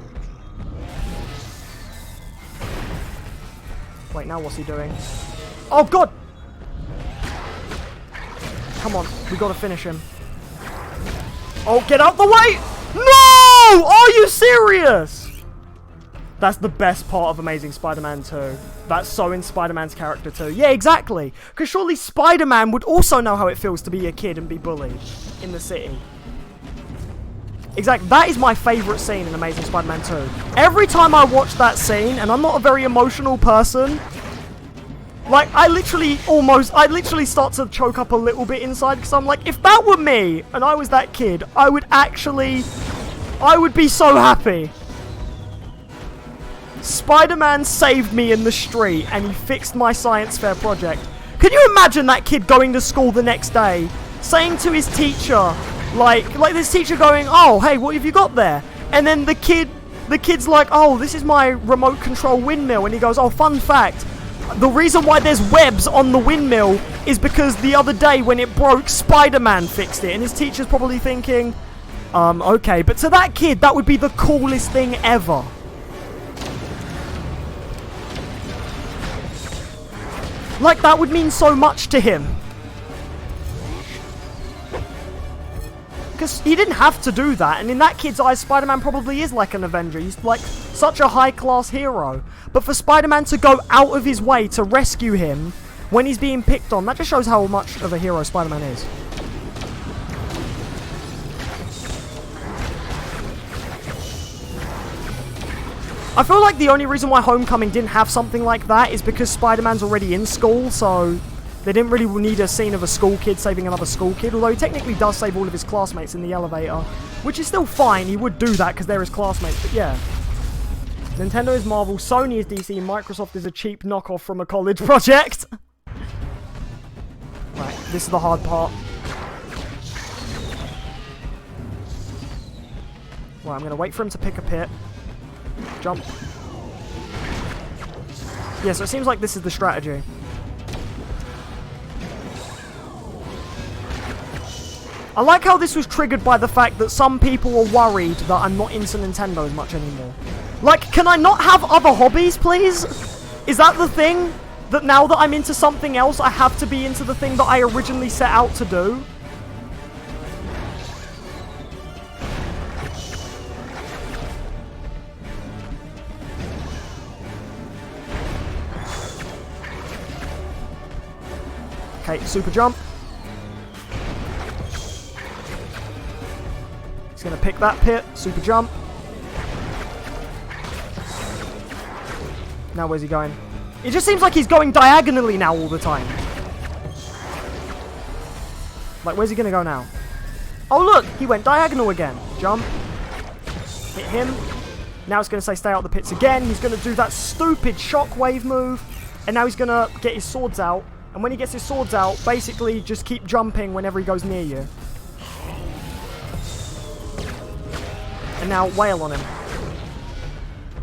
Wait, now what's he doing? Oh, God! Come on, we gotta finish him. Oh, get out the way! No! Are you serious? That's the best part of Amazing Spider-Man 2. That's so in Spider-Man's character too. Yeah, exactly. Because surely Spider-Man would also know how it feels to be a kid and be bullied in the city. Exactly. That is my favourite scene in Amazing Spider-Man 2. Every time I watch that scene, and I'm not a very emotional person, like, I literally start to choke up a little bit inside, because I'm like, if that were me, and I was that kid, I would be so happy. Spider-Man saved me in the street, and he fixed my science fair project. Can you imagine that kid going to school the next day, saying to his teacher, like this teacher going, oh, hey, what have you got there? And then the kid's like, oh, this is my remote control windmill. And he goes, oh, fun fact, the reason why there's webs on the windmill is because the other day when it broke, Spider-Man fixed it. And his teacher's probably thinking, okay. But to that kid, that would be the coolest thing ever. Like, that would mean so much to him. Because he didn't have to do that, and in that kid's eyes, Spider-Man probably is like an Avenger. He's like such a high-class hero. But for Spider-Man to go out of his way to rescue him when he's being picked on, that just shows how much of a hero Spider-Man is. I feel like the only reason why Homecoming didn't have something like that is because Spider-Man's already in school, so they didn't really need a scene of a school kid saving another school kid, although he technically does save all of his classmates in the elevator, which is still fine. He would do that because they're his classmates, but yeah. Nintendo is Marvel, Sony is DC, and Microsoft is a cheap knockoff from a college project. Right, this is the hard part. Right, I'm going to wait for him to pick a pit. Jump. Yeah, so it seems like this is the strategy. I like how this was triggered by the fact that some people were worried that I'm not into Nintendo as much anymore. Like, can I not have other hobbies, please? Is that the thing? That now that I'm into something else, I have to be into the thing that I originally set out to do? Okay, super jump. He's going to pick that pit. Super jump. Now where's he going? It just seems like he's going diagonally now all the time. Like, where's he going to go now? Oh, look! He went diagonal again. Jump. Hit him. Now it's going to say stay out of the pits again. He's going to do that stupid shockwave move. And now he's going to get his swords out. And when he gets his swords out, basically just keep jumping whenever he goes near you. And now wail on him.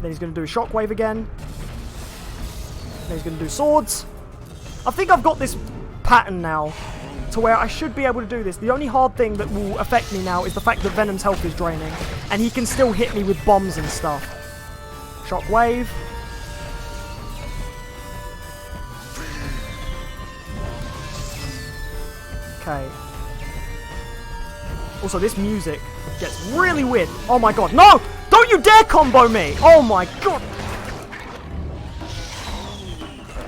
Then he's going to do a shockwave again. Then he's going to do swords. I think I've got this pattern now to where I should be able to do this. The only hard thing that will affect me now is the fact that Venom's health is draining. And he can still hit me with bombs and stuff. Shockwave. Okay. Also, this music gets really weird. Oh my god. No! Don't you dare combo me! Oh my god!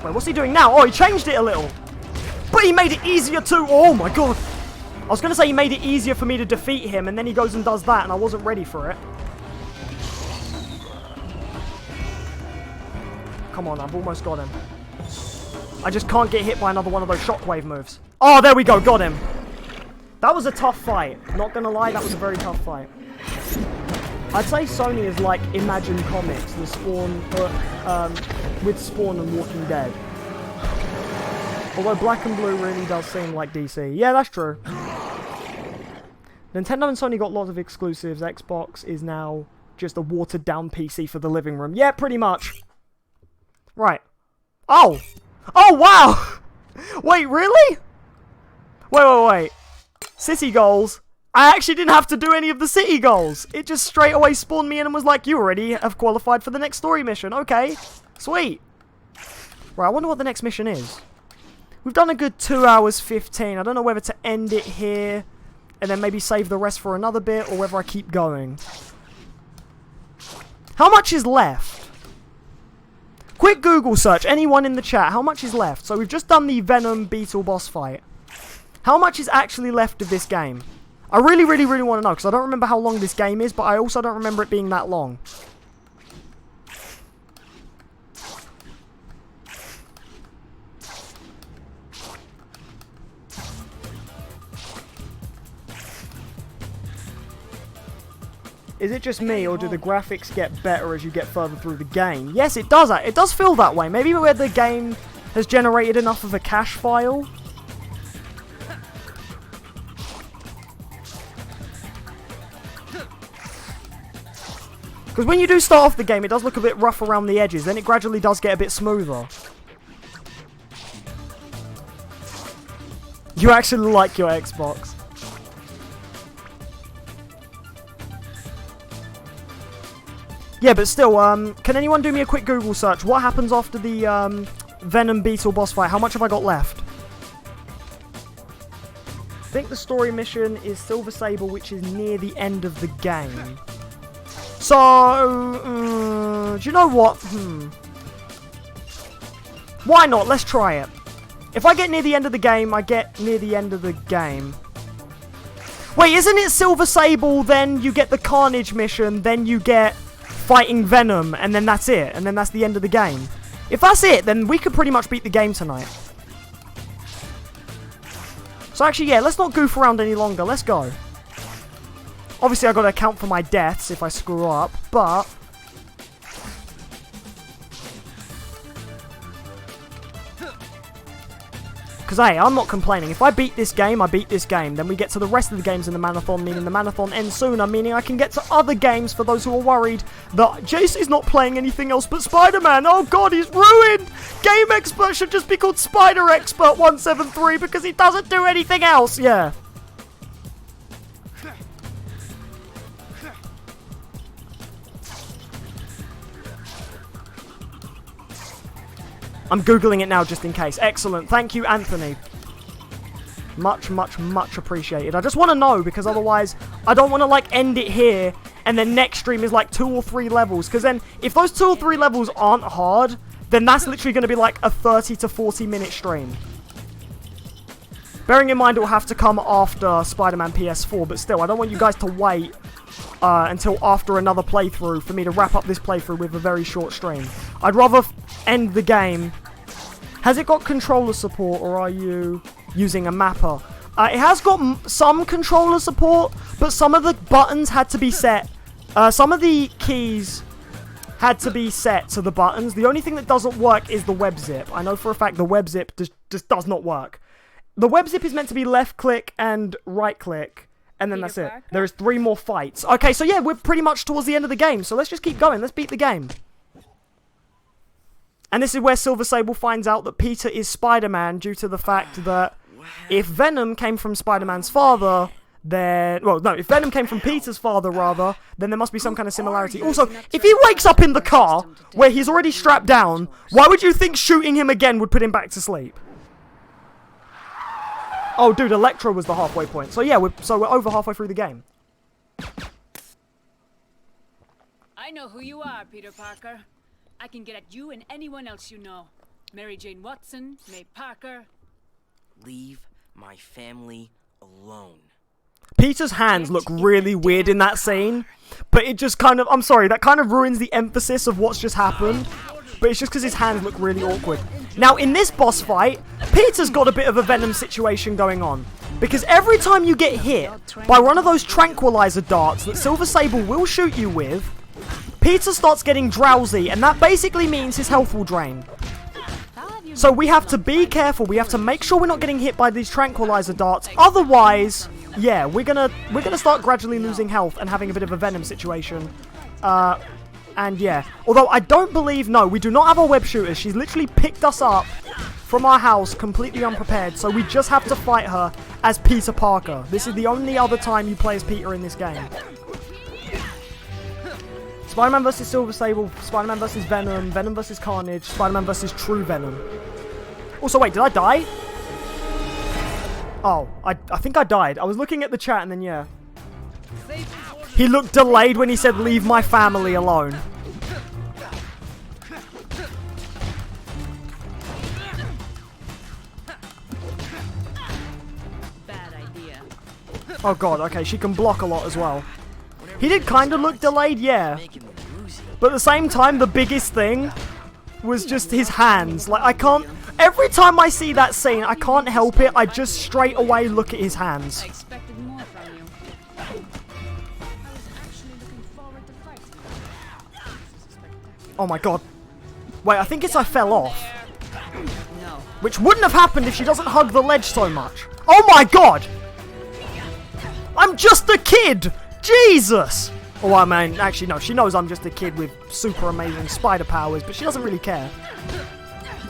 Wait, what's he doing now? Oh, he changed it a little. But he made it easier too. Oh my god. I was going to say he made it easier for me to defeat him, and then he goes and does that, and I wasn't ready for it. Come on, I've almost got him. I just can't get hit by another one of those shockwave moves. Oh, there we go. Got him. That was a tough fight. Not gonna lie, that was a very tough fight. I'd say Sony is like Imagine Comics, the Spawn, with Spawn and Walking Dead. Although Black and Blue really does seem like DC. Yeah, that's true. Nintendo and Sony got lots of exclusives. Xbox is now just a watered down PC for the living room. Yeah, pretty much. Right. Oh! Oh, wow! Wait, really? Wait. City goals. I actually didn't have to do any of the city goals. It just straight away spawned me in and was like, you already have qualified for the next story mission. Okay. Sweet. Right, I wonder what the next mission is. We've done a good 2 hours 15. I don't know whether to end it here and then maybe save the rest for another bit or whether I keep going. How much is left? Quick Google search. Anyone in the chat, how much is left? So we've just done the Venom Beetle boss fight. How much is actually left of this game? I really want to know because I don't remember how long this game is, but I also don't remember it being that long. Is it just me, or do the graphics get better as you get further through the game? Yes, it does. It does feel that way. Maybe where the game has generated enough of a cache file. Because when you do start off the game, it does look a bit rough around the edges. Then it gradually does get a bit smoother. You actually like your Xbox. Yeah, but still, can anyone do me a quick Google search? What happens after the Venom Beetle boss fight? How much have I got left? I think the story mission is Silver Sable, which is near the end of the game. So, do you know what? Why not? Let's try it. If I get near the end of the game, I get near the end of the game. Wait, isn't it Silver Sable, then you get the Carnage mission, then you get fighting Venom, and then that's it, and then that's the end of the game? If that's it, then we could pretty much beat the game tonight. So actually, yeah, let's not goof around any longer. Let's go. Obviously, I've got to account for my deaths if I screw up, but... Because, hey, I'm not complaining. If I beat this game, I beat this game. Then we get to the rest of the games in the Marathon, meaning the Marathon ends sooner, meaning I can get to other games for those who are worried that Jace is not playing anything else but Spider-Man. Oh, God, he's ruined! Game Expert should just be called Spider Expert 173 because he doesn't do anything else. Yeah. I'm Googling it now just in case. Excellent. Thank you, Anthony. Much appreciated. I just want to know because otherwise I don't want to like end it here and then next stream is like 2 or 3 levels. Because then if those 2 or 3 levels aren't hard, then that's literally going to be like a 30 to 40 minute stream. Bearing in mind it will have to come after Spider-Man PS4, but still, I don't want you guys to wait until after another playthrough for me to wrap up this playthrough with a very short stream. I'd rather end the game. Has it got controller support, or are you using a mapper? It has got some controller support, but some of the buttons had to be set. Some of the keys had to be set to the buttons. The only thing that doesn't work is the web zip. I know for a fact the web zip just does not work. The web zip is meant to be left click and right click. And then that's it. There's 3 more fights. Okay, so yeah, we're pretty much towards the end of the game. So let's just keep going. Let's beat the game. And this is where Silver Sable finds out that Peter is Spider-Man due to the fact that if Venom came from Spider-Man's father, then... Well, no, if Venom came from Peter's father, rather, then there must be some kind of similarity. Also, if he wakes up in the car where he's already strapped down, why would you think shooting him again would put him back to sleep? Oh, dude, Electro was the halfway point. So, yeah, we're over halfway through the game. I know who you are, Peter Parker. I can get at you and anyone else you know. Mary Jane Watson, May Parker. Leave my family alone. Peter's hands look really weird in that scene. But it just kind of... I'm sorry, that kind of ruins the emphasis of what's just happened. But it's just because his hands look really awkward. Now, in this boss fight, Peter's got a bit of a Venom situation going on. Because every time you get hit by one of those tranquilizer darts that Silver Sable will shoot you with, Peter starts getting drowsy, and that basically means his health will drain. So we have to be careful. We have to make sure we're not getting hit by these tranquilizer darts. Otherwise, yeah, we're gonna start gradually losing health and having a bit of a Venom situation. And yeah, although I don't believe, no, we do not have our web shooters. She's literally picked us up from our house completely unprepared. So we just have to fight her as Peter Parker. This is the only other time you play as Peter in this game. Spider-Man vs. Silver Sable, Spider-Man vs. Venom, Venom vs. Carnage, Spider-Man vs. True Venom. Also, wait, did I die? Oh, I think I died. I was looking at the chat and then, yeah. He looked delayed when he said, leave my family alone. Bad idea. Oh god, okay, she can block a lot as well. He did kind of look delayed, yeah. But at the same time, the biggest thing was just his hands. Like, I can't... Every time I see that scene, I can't help it. I just straight away look at his hands. I expected more from you. I was actually looking forward to fighting you. Oh my god. Wait, I think it's I fell off. No. Which wouldn't have happened if she doesn't hug the ledge so much. Oh my god! I'm just a kid! Jesus! Oh, I mean, actually, no, she knows I'm just a kid with super amazing spider powers, but she doesn't really care.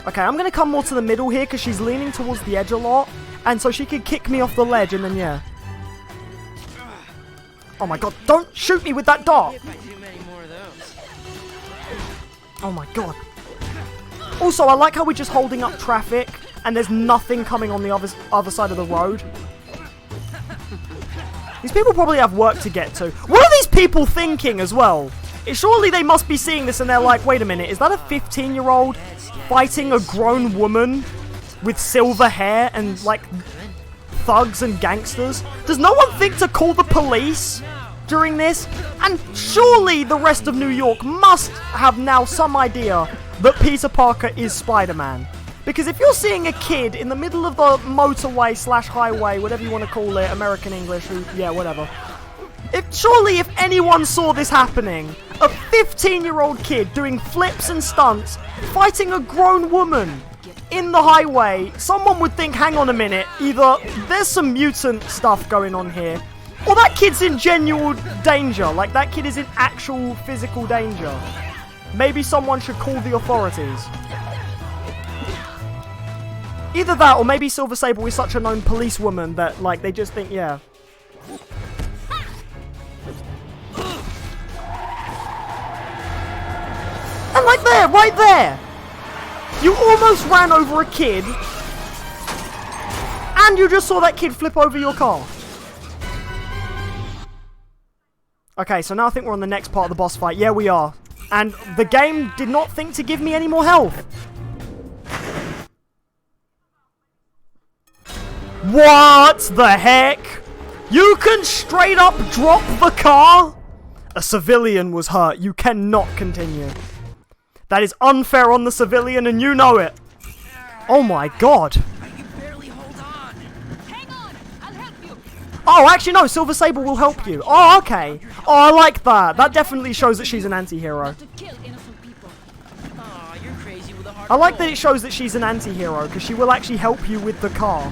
Okay, I'm going to come more to the middle here, because she's leaning towards the edge a lot, and so she could kick me off the ledge, and then, yeah. Oh my god, don't shoot me with that dart! Oh my god. Also, I like how we're just holding up traffic, and there's nothing coming on the other side of the road. These people probably have work to get to. What are these people thinking as well? Surely they must be seeing this and they're like, wait a minute, is that a 15-year-old fighting a grown woman with silver hair and, like, thugs and gangsters? Does no one think to call the police during this? And surely the rest of New York must have now some idea that Peter Parker is Spider-Man. Because if you're seeing a kid in the middle of the motorway / highway, whatever you want to call it, American English, yeah, whatever. Surely if anyone saw this happening, a 15-year-old kid doing flips and stunts, fighting a grown woman in the highway, someone would think, hang on a minute, either there's some mutant stuff going on here, or that kid's in genuine danger, like that kid is in actual physical danger. Maybe someone should call the authorities. Either that, or maybe Silver Sable is such a known policewoman that, like, they just think, yeah. And like there, right there! You almost ran over a kid, and you just saw that kid flip over your car. Okay, so now I think we're on the next part of the boss fight. Yeah, we are. And the game did not think to give me any more health. What the heck? You can straight up drop the car? A civilian was hurt. You cannot continue. That is unfair on the civilian and you know it. Oh my god. I can barely hold on. Hang on, I'll help you. Oh, actually no, Silver Sable will help you. Oh, okay. Oh, I like that. That definitely shows that she's an anti-hero. To kill innocent people. Aw, you're crazy with a heart. I like that it shows that she's an anti-hero, because she will actually help you with the car.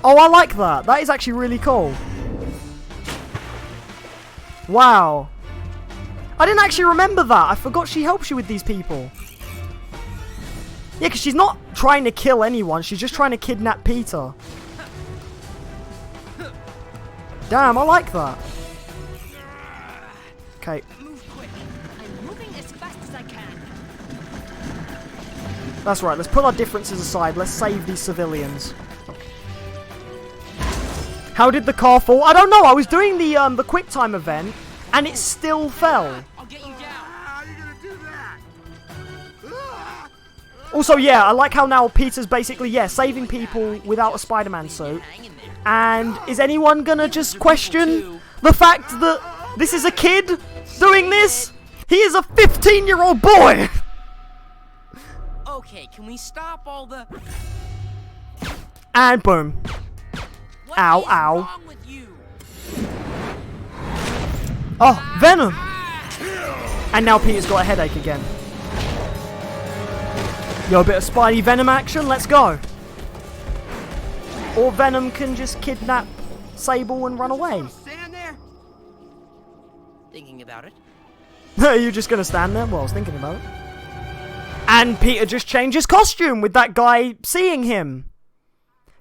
Oh, I like that. That is actually really cool. Wow. I didn't actually remember that. I forgot she helps you with these people. Yeah, because she's not trying to kill anyone. She's just trying to kidnap Peter. Damn, I like that. Okay. Move quick. I'm moving as fast as I can. That's right. Let's put our differences aside. Let's save these civilians. How did the car fall? I don't know. I was doing the quick time event, and it still fell. I'll get you down. How are you gonna do that? Also, yeah, I like how now Peter's basically, yeah, saving people without a Spider-Man suit. And is anyone gonna just question the fact that this is a kid doing this? He is a 15-year-old boy! Okay, can we stop all the... And boom. What Ow, is ow. wrong with you? Oh, Venom! And now Peter's got a headache again. Yo, a bit of Spidey Venom action, let's go. Or Venom can just kidnap Sable and run away. Stand there. Thinking about it. Are you just gonna stand there? Well, I was thinking about it. And Peter just changed his costume with that guy seeing him.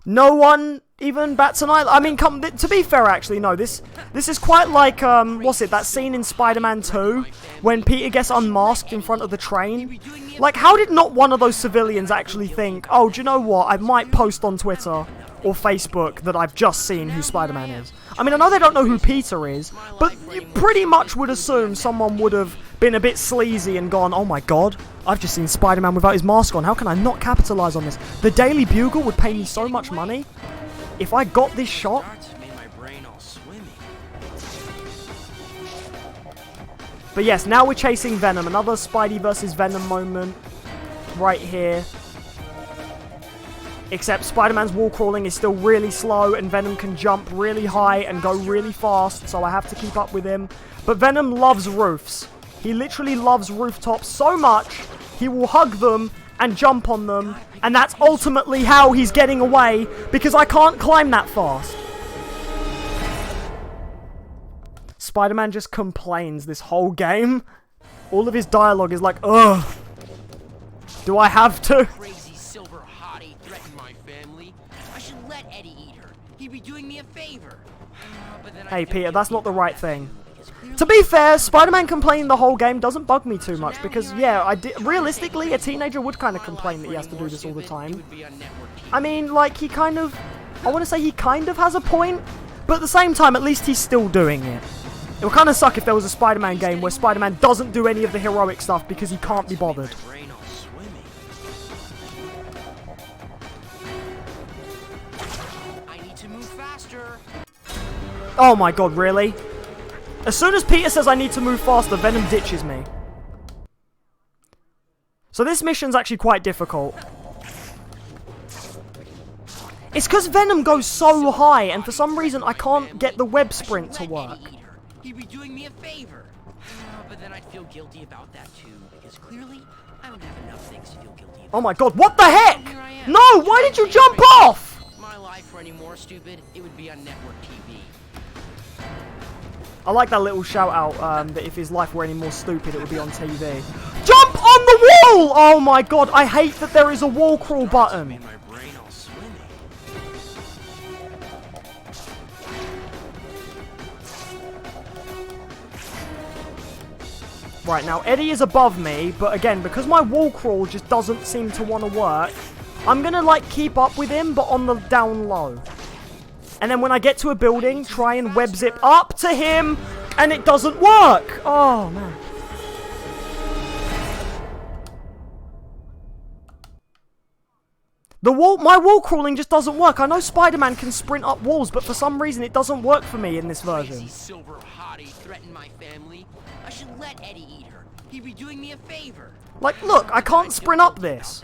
No one even bats an eye. I mean, to be fair, actually, no. This is quite like what's it? That scene in Spider-Man 2 when Peter gets unmasked in front of the train. Like, how did not one of those civilians actually think, oh, do you know what? I might post on Twitter or Facebook that I've just seen who Spider-Man is. I mean, I know they don't know who Peter is, but you pretty much would assume someone would have been a bit sleazy and gone, oh my god, I've just seen Spider-Man without his mask on. How can I not capitalize on this? The Daily Bugle would pay me so much money if I got this shot. Made my brain all swimmy. But yes, now we're chasing Venom. Another Spidey versus Venom moment right here. Except Spider-Man's wall crawling is still really slow and Venom can jump really high and go really fast, so I have to keep up with him. But Venom loves roofs. He literally loves rooftops so much, he will hug them and jump on them, and that's ultimately how he's getting away, because I can't climb that fast. Spider-Man just complains this whole game. All of his dialogue is like, ugh. Do I have to? Crazy silver hottie threatened my family. I should let Eddie eat her. He'd be doing me a favor. But then Hey, Peter, that's not the right thing. To be fair, Spider-Man complaining the whole game doesn't bug me too much because, yeah, realistically, a teenager would kind of complain that he has to do this all the time. I mean, like, he kind of... I want to say he kind of has a point, but at the same time, at least he's still doing it. It would kind of suck if there was a Spider-Man game where Spider-Man doesn't do any of the heroic stuff because he can't be bothered. I need to move faster. Oh my god, really? As soon as Peter says I need to move faster, Venom ditches me. So this mission's actually quite difficult. It's because Venom goes so high, and for some reason I can't get the web sprint to work. He'd be doing me a favor. But then I'd feel guilty about that too, because clearly I don't have enough things to feel guilty about. Oh my god, what the heck? Here I am. No, why did you jump off? If my life were any more stupid, it would be on network TV. I like that little shout out that if his life were any more stupid, it would be on TV. Jump on the wall! Oh my god, I hate that there is a wall crawl button. Made my brain all swimmy. Right, now Eddie is above me, but again, because my wall crawl just doesn't seem to want to work, I'm gonna like keep up with him, but on the down low. And then when I get to a building, try and web zip up to him, and it doesn't work! Oh, man. My wall crawling just doesn't work. I know Spider-Man can sprint up walls, but for some reason it doesn't work for me in this version. Crazy silver hottie threatened my family. I should let Eddie eat her. He'd be doing me a favor. Like, look, I can't sprint up this.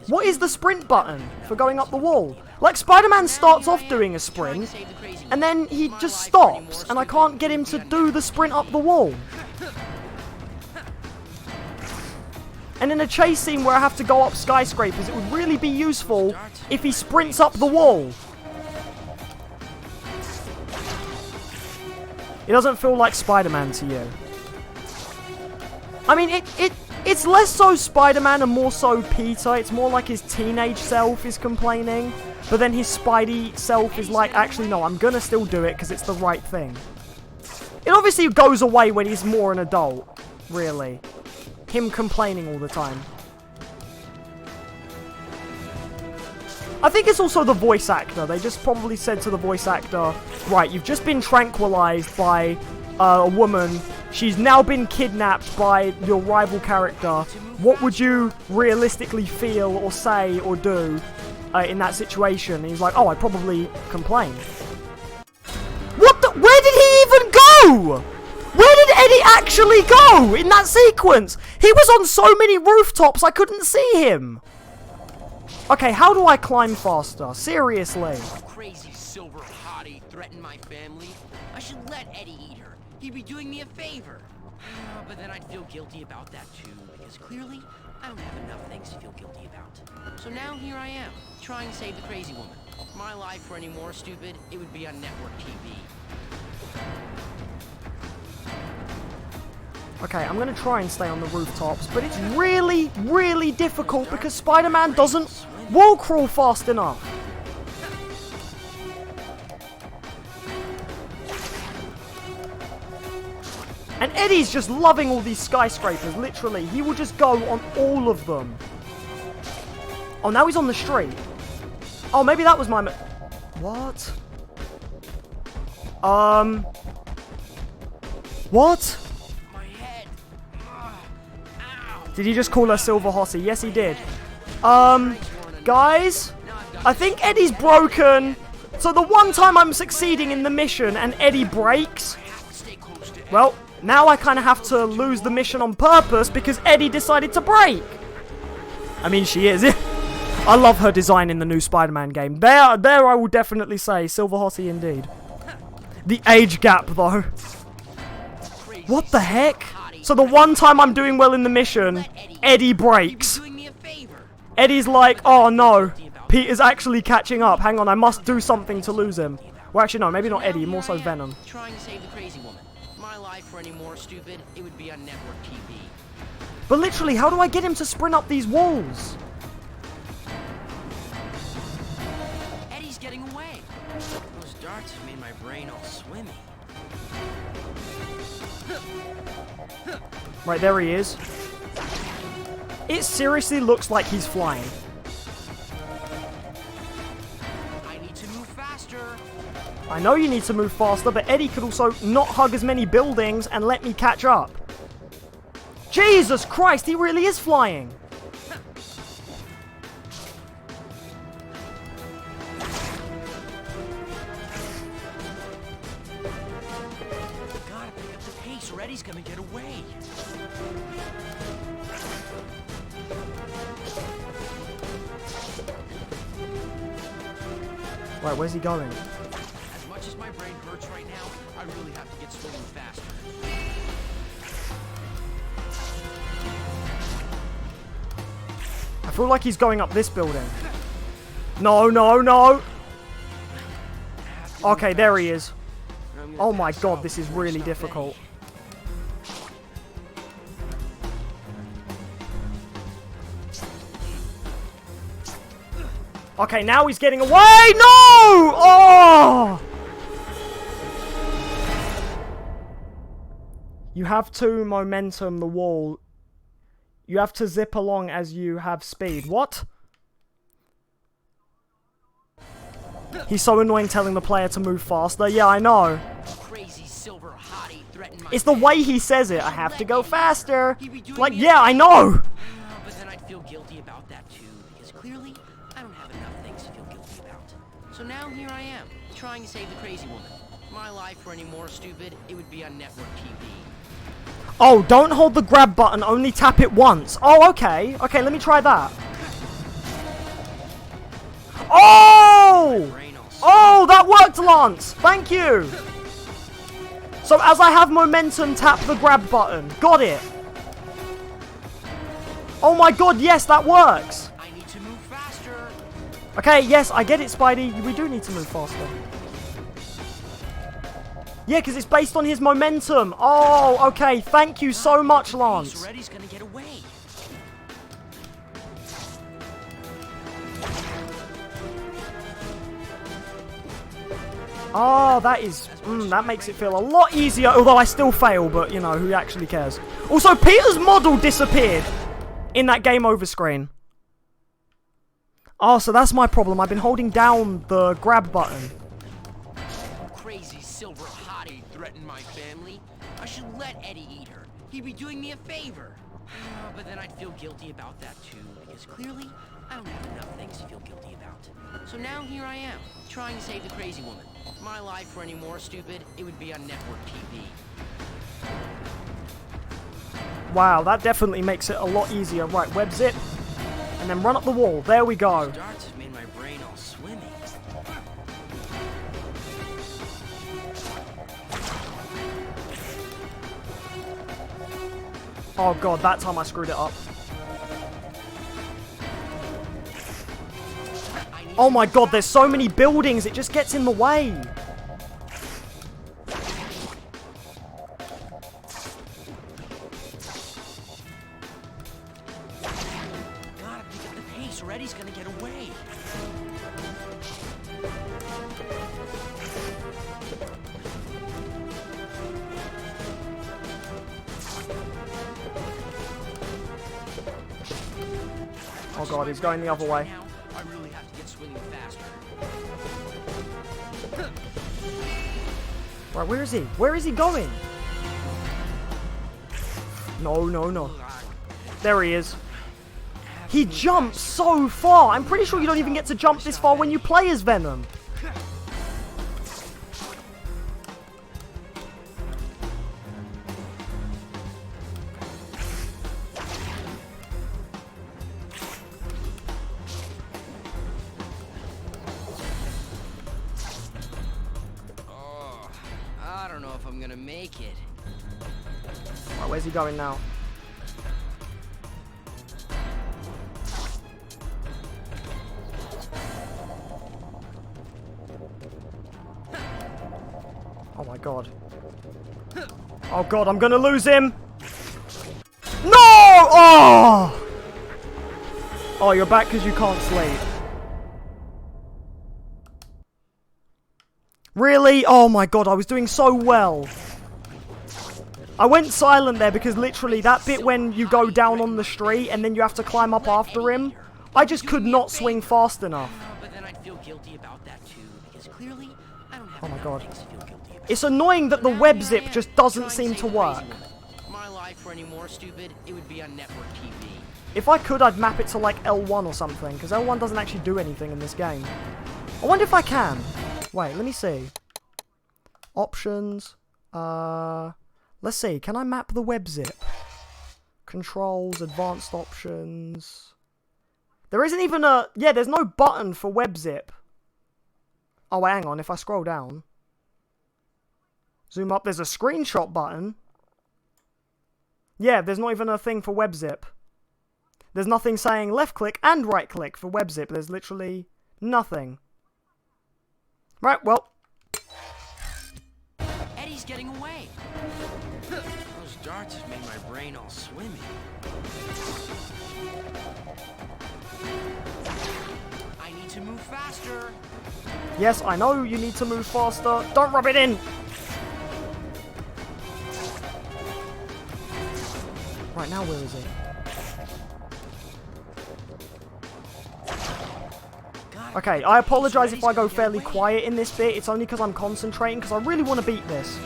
What is the sprint button for going up the wall? Like, Spider-Man starts off doing a sprint, and then he just stops, and I can't get him to do the sprint up the wall. And in a chase scene where I have to go up skyscrapers, it would really be useful if he sprints up the wall. It doesn't feel like Spider-Man to you. I mean, it's less so Spider-Man and more so Peter. It's more like his teenage self is complaining. But then his Spidey self is like, actually, no, I'm gonna still do it because it's the right thing. It obviously goes away when he's more an adult, really. Him complaining all the time. I think it's also the voice actor. They just probably said to the voice actor, right, you've just been tranquilized by a woman. She's now been kidnapped by your rival character. What would you realistically feel or say or do in that situation? And he's like, oh, I'd probably complain. What the? Where did he even go? Where did Eddie actually go in that sequence? He was on so many rooftops I couldn't see him. Okay, how do I climb faster? Seriously. Crazy silver hottie threatened my family. I should let Eddie eat her. He'd be doing me a favor. But then I'd feel guilty about that too, because clearly I don't have enough things to feel guilty about. So now here I am, trying to save the crazy woman. If my life were any more stupid, it would be on network TV. Okay, I'm gonna try and stay on the rooftops, but it's really, really difficult because Spider-Man doesn't wall crawl fast enough. And Eddie's just loving all these skyscrapers, literally. He will just go on all of them. Oh, now he's on the street. Oh, maybe that was my... What? What? My head. Ow. Did he just call her Silver Hottie? Yes, he did. Guys, I think Eddie's broken. So the one time I'm succeeding in the mission and Eddie breaks, well, now I kind of have to lose the mission on purpose because Eddie decided to break. I mean, she is. I love her design in the new Spider-Man game. There I will definitely say Silver Hottie indeed. The age gap, though. What the heck? So the one time I'm doing well in the mission, Eddie breaks. Eddie's like, oh no, Peter's actually catching up. Hang on, I must do something to lose him. Well, actually, no, maybe not Eddie, more so Venom. Trying to save the crazy woman. If my life were any more stupid, it would be on network TV. But literally, how do I get him to sprint up these walls? Eddie's getting away. Those darts have made my brain all swimmy. Right, there he is. It seriously looks like he's flying. I need to move faster. I know you need to move faster, but Eddie could also not hug as many buildings and let me catch up. Jesus Christ, he really is flying. Gotta pick up the pace or Eddie's gonna get away. Right, where's he going? As much as my brain hurts right now, I really have to get swimming faster. I feel like he's going up this building. No, no, no. Okay, there he is. Oh my god, this is really difficult. Okay, now he's getting away. No! Oh! You have to momentum the wall. You have to zip along as you have speed. What? He's so annoying telling the player to move faster. Yeah, I know. Crazy silver hottie threatened my It's the way he says it. I have to go faster. Like, yeah, I know. But then I'd feel guilty about that too, because clearly I don't have enough things to feel guilty about. So now here I am, trying to save the crazy woman. If my life were any more stupid, it would be on network TV. Oh, don't hold the grab button, only tap it once. Oh, okay. Okay, let me try that. Oh! Oh, that worked, Lance. Thank you. So as I have momentum, tap the grab button. Got it. Oh my god, yes, that works. I need to move faster. Okay, yes, I get it, Spidey. We do need to move faster. Yeah, because it's based on his momentum. Oh, okay. Thank you so much, Lance. Eddie's gonna get away. Oh, that is... that makes it feel a lot easier. Although I still fail, but, you know, who actually cares? Also, Peter's model disappeared in that game over screen. Oh, so that's my problem. I've been holding down the grab button. Crazy silver hottie threatened my family. I should let Eddie eat her. He'd be doing me a favor. But then I'd feel guilty about that too, because clearly I don't have enough things to feel guilty about. So now here I am, trying to save the crazy woman. If my life were any more stupid, it would be on network TV. Wow, that definitely makes it a lot easier. Right, web zip. And And then run up the wall. There we go. Darts have made my brain all swimmy. Oh god, that time I screwed it up. Oh my god, there's so many buildings, it just gets in the way. Gotta pick up the pace or Eddie's gonna get away. Oh god, he's going the other way. Now, I really have to get swinging faster. Right, where is he? Where is he going? No, no, no. There he is. He jumps so far. I'm pretty sure you don't even get to jump this far when you play as Venom. I don't know if I'm gonna make it. Right, where's he going now? Oh my god. Oh god, I'm gonna lose him! No! Oh! Oh, you're back because you can't sleep. Really? Oh my god, I was doing so well. I went silent there because literally that bit when you go down on the street and then you have to climb up after him, I just could not swing fast enough. But then I'd feel guilty about that too, because clearly I don't have Oh my enough god. things to feel guilty about. It's annoying that the web zip just doesn't seem to work. If my life were any more stupid, it would be on network TV. If I could, I'd map it to like L1 or something, because L1 doesn't actually do anything in this game. I wonder if I can. Wait, let me see. Options. Let's see. Can I map the web zip? Controls, advanced options. There isn't even a... Yeah, there's no button for web zip. Oh, wait, hang on. If I scroll down. Zoom up. There's a screenshot button. Yeah, there's not even a thing for web zip. There's nothing saying left click and right click for web zip. There's literally nothing. Right, well. Eddie's getting away. Those darts have made my brain all swimmy. I need to move faster. Yes, I know you need to move faster. Don't rub it in. Right, now where is he? Okay, I apologize if I go fairly quiet in this bit. It's only because I'm concentrating, because I really want to beat this.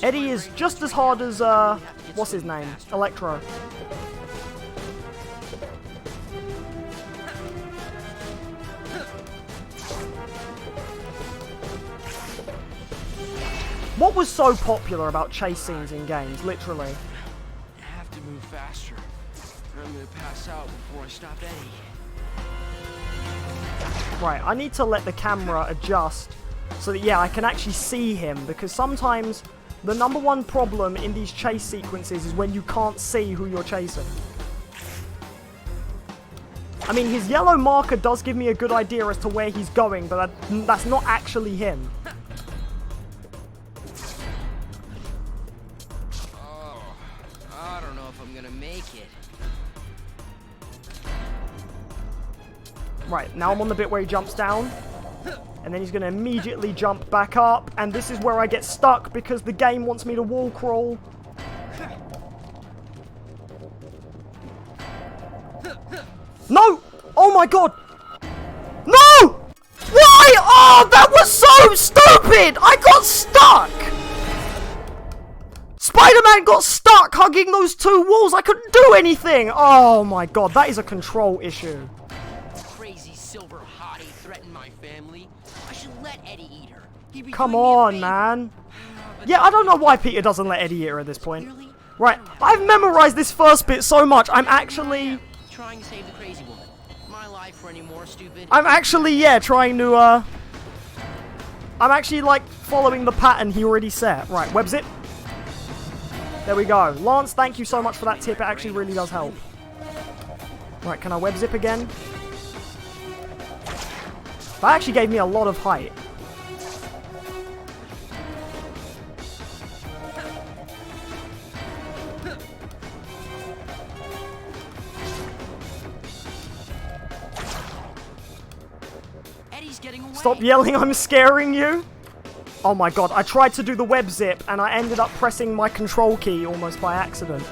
Eddie is just as hard as, what's his name? Electro. What was so popular about chase scenes in games, literally? I have to move faster. Or I'm gonna pass out before I stop Eddie. Right, I need to let the camera adjust so that, yeah, I can actually see him, because sometimes the number one problem in these chase sequences is when you can't see who you're chasing. I mean, his yellow marker does give me a good idea as to where he's going, but that's not actually him. Oh, I don't know if I'm gonna make it. Right, now I'm on the bit where he jumps down. And then he's going to immediately jump back up. And this is where I get stuck because the game wants me to wall crawl. No! Oh my god! No! Why? Oh, that was so stupid! I got stuck! Spider-Man got stuck hugging those two walls. I couldn't do anything. Oh my god, that is a control issue. Crazy silver hottie threatened my family. I should let Eddie eat her. He'd be Come doing me a on, favor. man. But Yeah, I don't know why Peter doesn't let Eddie eat her at this point. Right, I've memorized this first bit so much, I'm actually... Trying to save the crazy woman. My life for any more stupid. I'm actually, yeah, trying to, I'm actually, like, following the pattern he already set. Right, web zip. There we go. Lance, thank you so much for that tip. It actually really does help. Right, can I web zip again? That actually gave me a lot of height. Eddie's getting away. Stop yelling, I'm scaring you. Oh my god, I tried to do the web zip and I ended up pressing my control key almost by accident.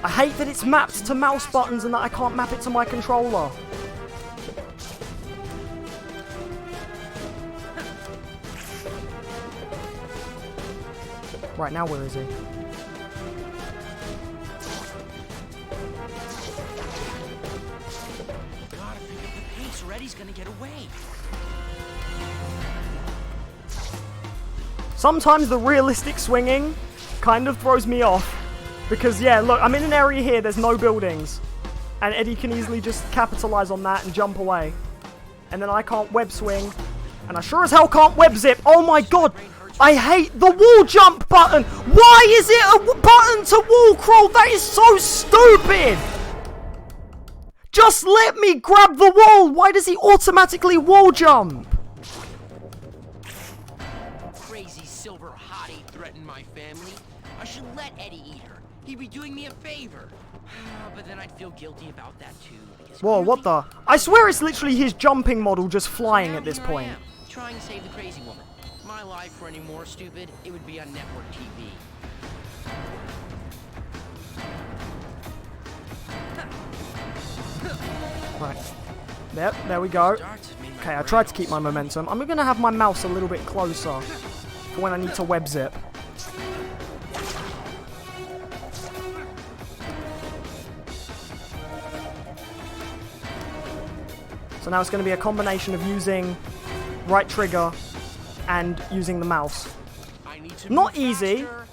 I hate that it's mapped to mouse buttons and that I can't map it to my controller. Right, now where is he? Gotta pick up the pace or Eddie's gonna get away. Sometimes the realistic swinging kind of throws me off. Because, yeah, look, I'm in an area here, there's no buildings. And Eddie can easily just capitalize on that and jump away. And then I can't web swing. And I sure as hell can't web zip. Oh my god! I hate the wall jump button! Why is it a button to wall crawl? That is so stupid! Just let me grab the wall! Why does he automatically wall jump? Crazy silver hottie threatened my family. I should let Eddie eat her. He'd be doing me a favor. But then I'd feel guilty about that too. Because Whoa, what the? I swear it's literally his jumping model just flying now at this here I point. am, trying to save the crazy woman. My life were any more stupid, it would be on network TV. Right. Yep, there we go. Okay, I tried to keep my momentum. I'm going to have my mouse a little bit closer for when I need to web zip. So now it's going to be a combination of using right trigger and using the mouse. I need to Not move easy. faster.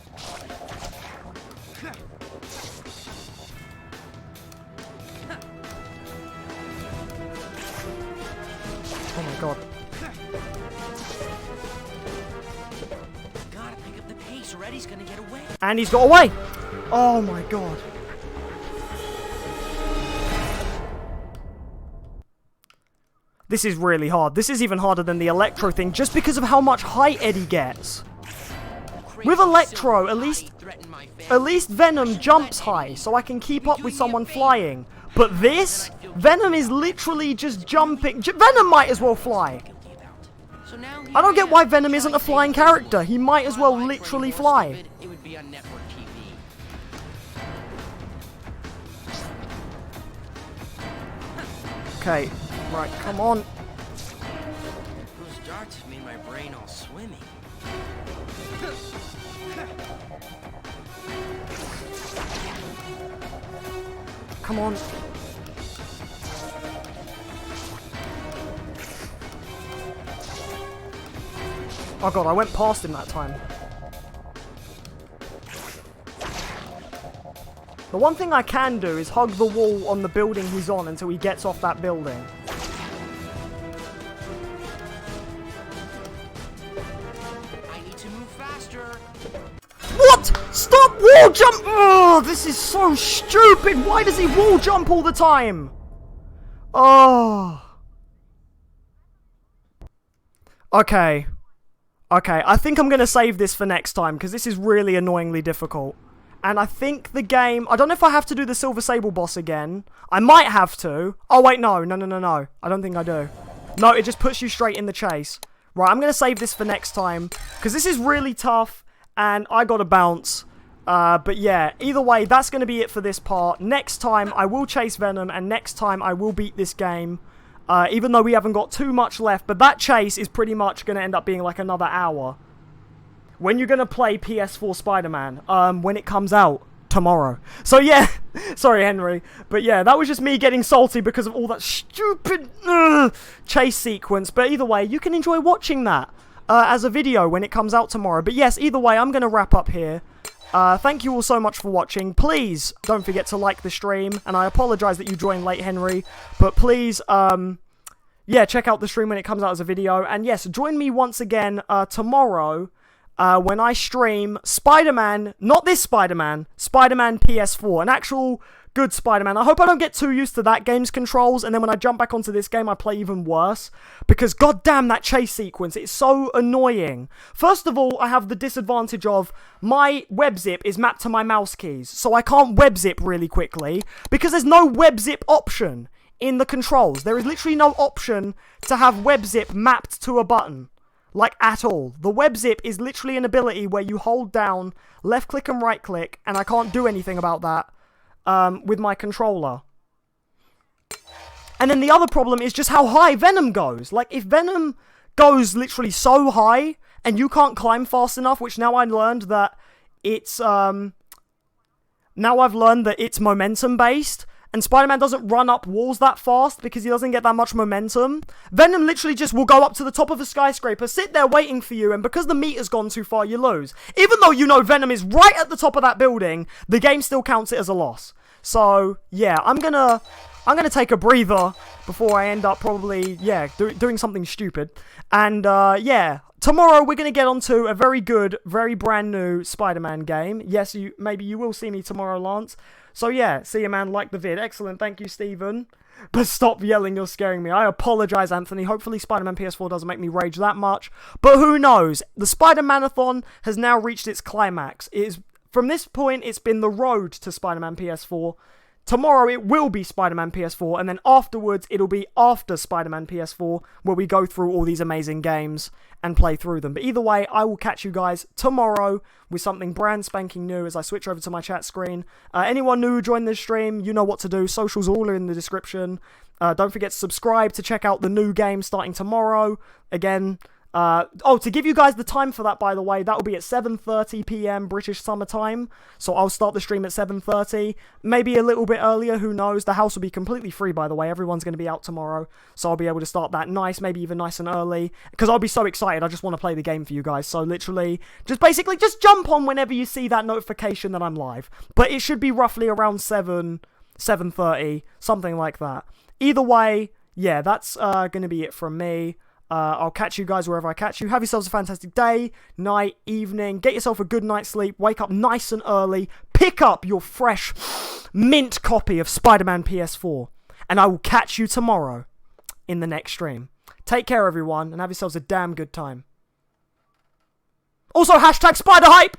Oh my god. Gotta pick up the pace or Eddie's gonna get away. And he's got away! Oh my god. This is really hard. This is even harder than the Electro thing, just because of how much height Eddie gets. With Electro, at least Venom jumps high, so I can keep up with someone flying. But this, Venom is literally just jumping. Venom might as well fly. I don't get why Venom isn't a flying character. He might as well literally fly. It would be on network TV. Okay, right, come on. Those darts have made my brain all swimmy. Come on. Oh god, I went past him that time. The one thing I can do is hug the wall on the building he's on until he gets off that building. I need to move faster. What? Stop wall jump! Oh, this is so stupid! Why does he wall jump all the time? Oh. Okay. Okay, I think I'm going to save this for next time, because this is really annoyingly difficult. And I think the game... I don't know if I have to do the Silver Sable boss again. I might have to. Oh, wait, no. No. I don't think I do. No, it just puts you straight in the chase. Right, I'm going to save this for next time, because this is really tough, and I got to bounce. But yeah, either way, that's going to be it for this part. Next time, I will chase Venom, and next time, I will beat this game. Even though we haven't got too much left, but that chase is pretty much going to end up being like another hour. When you're going to play PS4 Spider-Man, when it comes out tomorrow. So yeah, sorry Henry, but yeah, that was just me getting salty because of all that stupid chase sequence, but either way, you can enjoy watching that. as a video when it comes out tomorrow. But yes, either way, I'm going to wrap up here. Thank you all so much for watching. Please don't forget to like the stream, and I apologize that you joined late, Henry, but please, yeah, check out the stream when it comes out as a video, and yes, join me once again, tomorrow, when I stream Spider-Man, not this Spider-Man, Spider-Man PS4, an actual good Spider-Man. I hope I don't get too used to that game's controls, and then when I jump back onto this game, I play even worse, because goddamn that chase sequence, it's so annoying. First of all, I have the disadvantage of my web zip is mapped to my mouse keys, so I can't web zip really quickly, because there's no web zip option in the controls. There is literally no option to have web zip mapped to a button. Like, at all. The web zip is literally an ability where you hold down left click and right click, and I can't do anything about that with my controller. And then the other problem is just how high Venom goes. Like, if Venom goes literally so high, and you can't climb fast enough, which now I learned that it's, now I've learned that it's momentum based, and Spider-Man doesn't run up walls that fast because he doesn't get that much momentum. Venom literally just will go up to the top of a skyscraper, sit there waiting for you, and because the meter's gone too far, you lose. Even though you know Venom is right at the top of that building, the game still counts it as a loss. So, yeah, I'm gonna take a breather before I end up probably, yeah, doing something stupid. And, yeah, tomorrow we're gonna get onto a very good, very brand new Spider-Man game. Yes, maybe you will see me tomorrow, Lance. So yeah, see you, man. Like the vid. Excellent. Thank you, Steven. But stop yelling. You're scaring me. I apologize, Anthony. Hopefully Spider-Man PS4 doesn't make me rage that much. But who knows? The Spider-Manathon has now reached its climax. From this point, it's been the road to Spider-Man PS4. Tomorrow it will be Spider-Man PS4, and then afterwards it'll be after Spider-Man PS4, where we go through all these amazing games and play through them. But either way, I will catch you guys tomorrow with something brand spanking new as I switch over to my chat screen. Anyone new who joined this stream, you know what to do. Socials all are in the description. Don't forget to subscribe to check out the new game starting tomorrow. Again, to give you guys the time for that, by the way, that will be at 7:30 PM British Summer Time. So I'll start the stream at 7:30, maybe a little bit earlier, who knows. The house will be completely free, by the way. Everyone's going to be out tomorrow, so I'll be able to start that nice, maybe even nice and early, because I'll be so excited. I just want to play the game for you guys. So literally, just jump on whenever you see that notification that I'm live. But it should be roughly around 7:30, something like that. Either way, yeah, that's going to be it from me. I'll catch you guys wherever I catch you. Have yourselves a fantastic day, night, evening. Get yourself a good night's sleep. Wake up nice and early. Pick up your fresh mint copy of Spider-Man PS4. And I will catch you tomorrow in the next stream. Take care, everyone, and have yourselves a damn good time. Also, hashtag SpiderHype!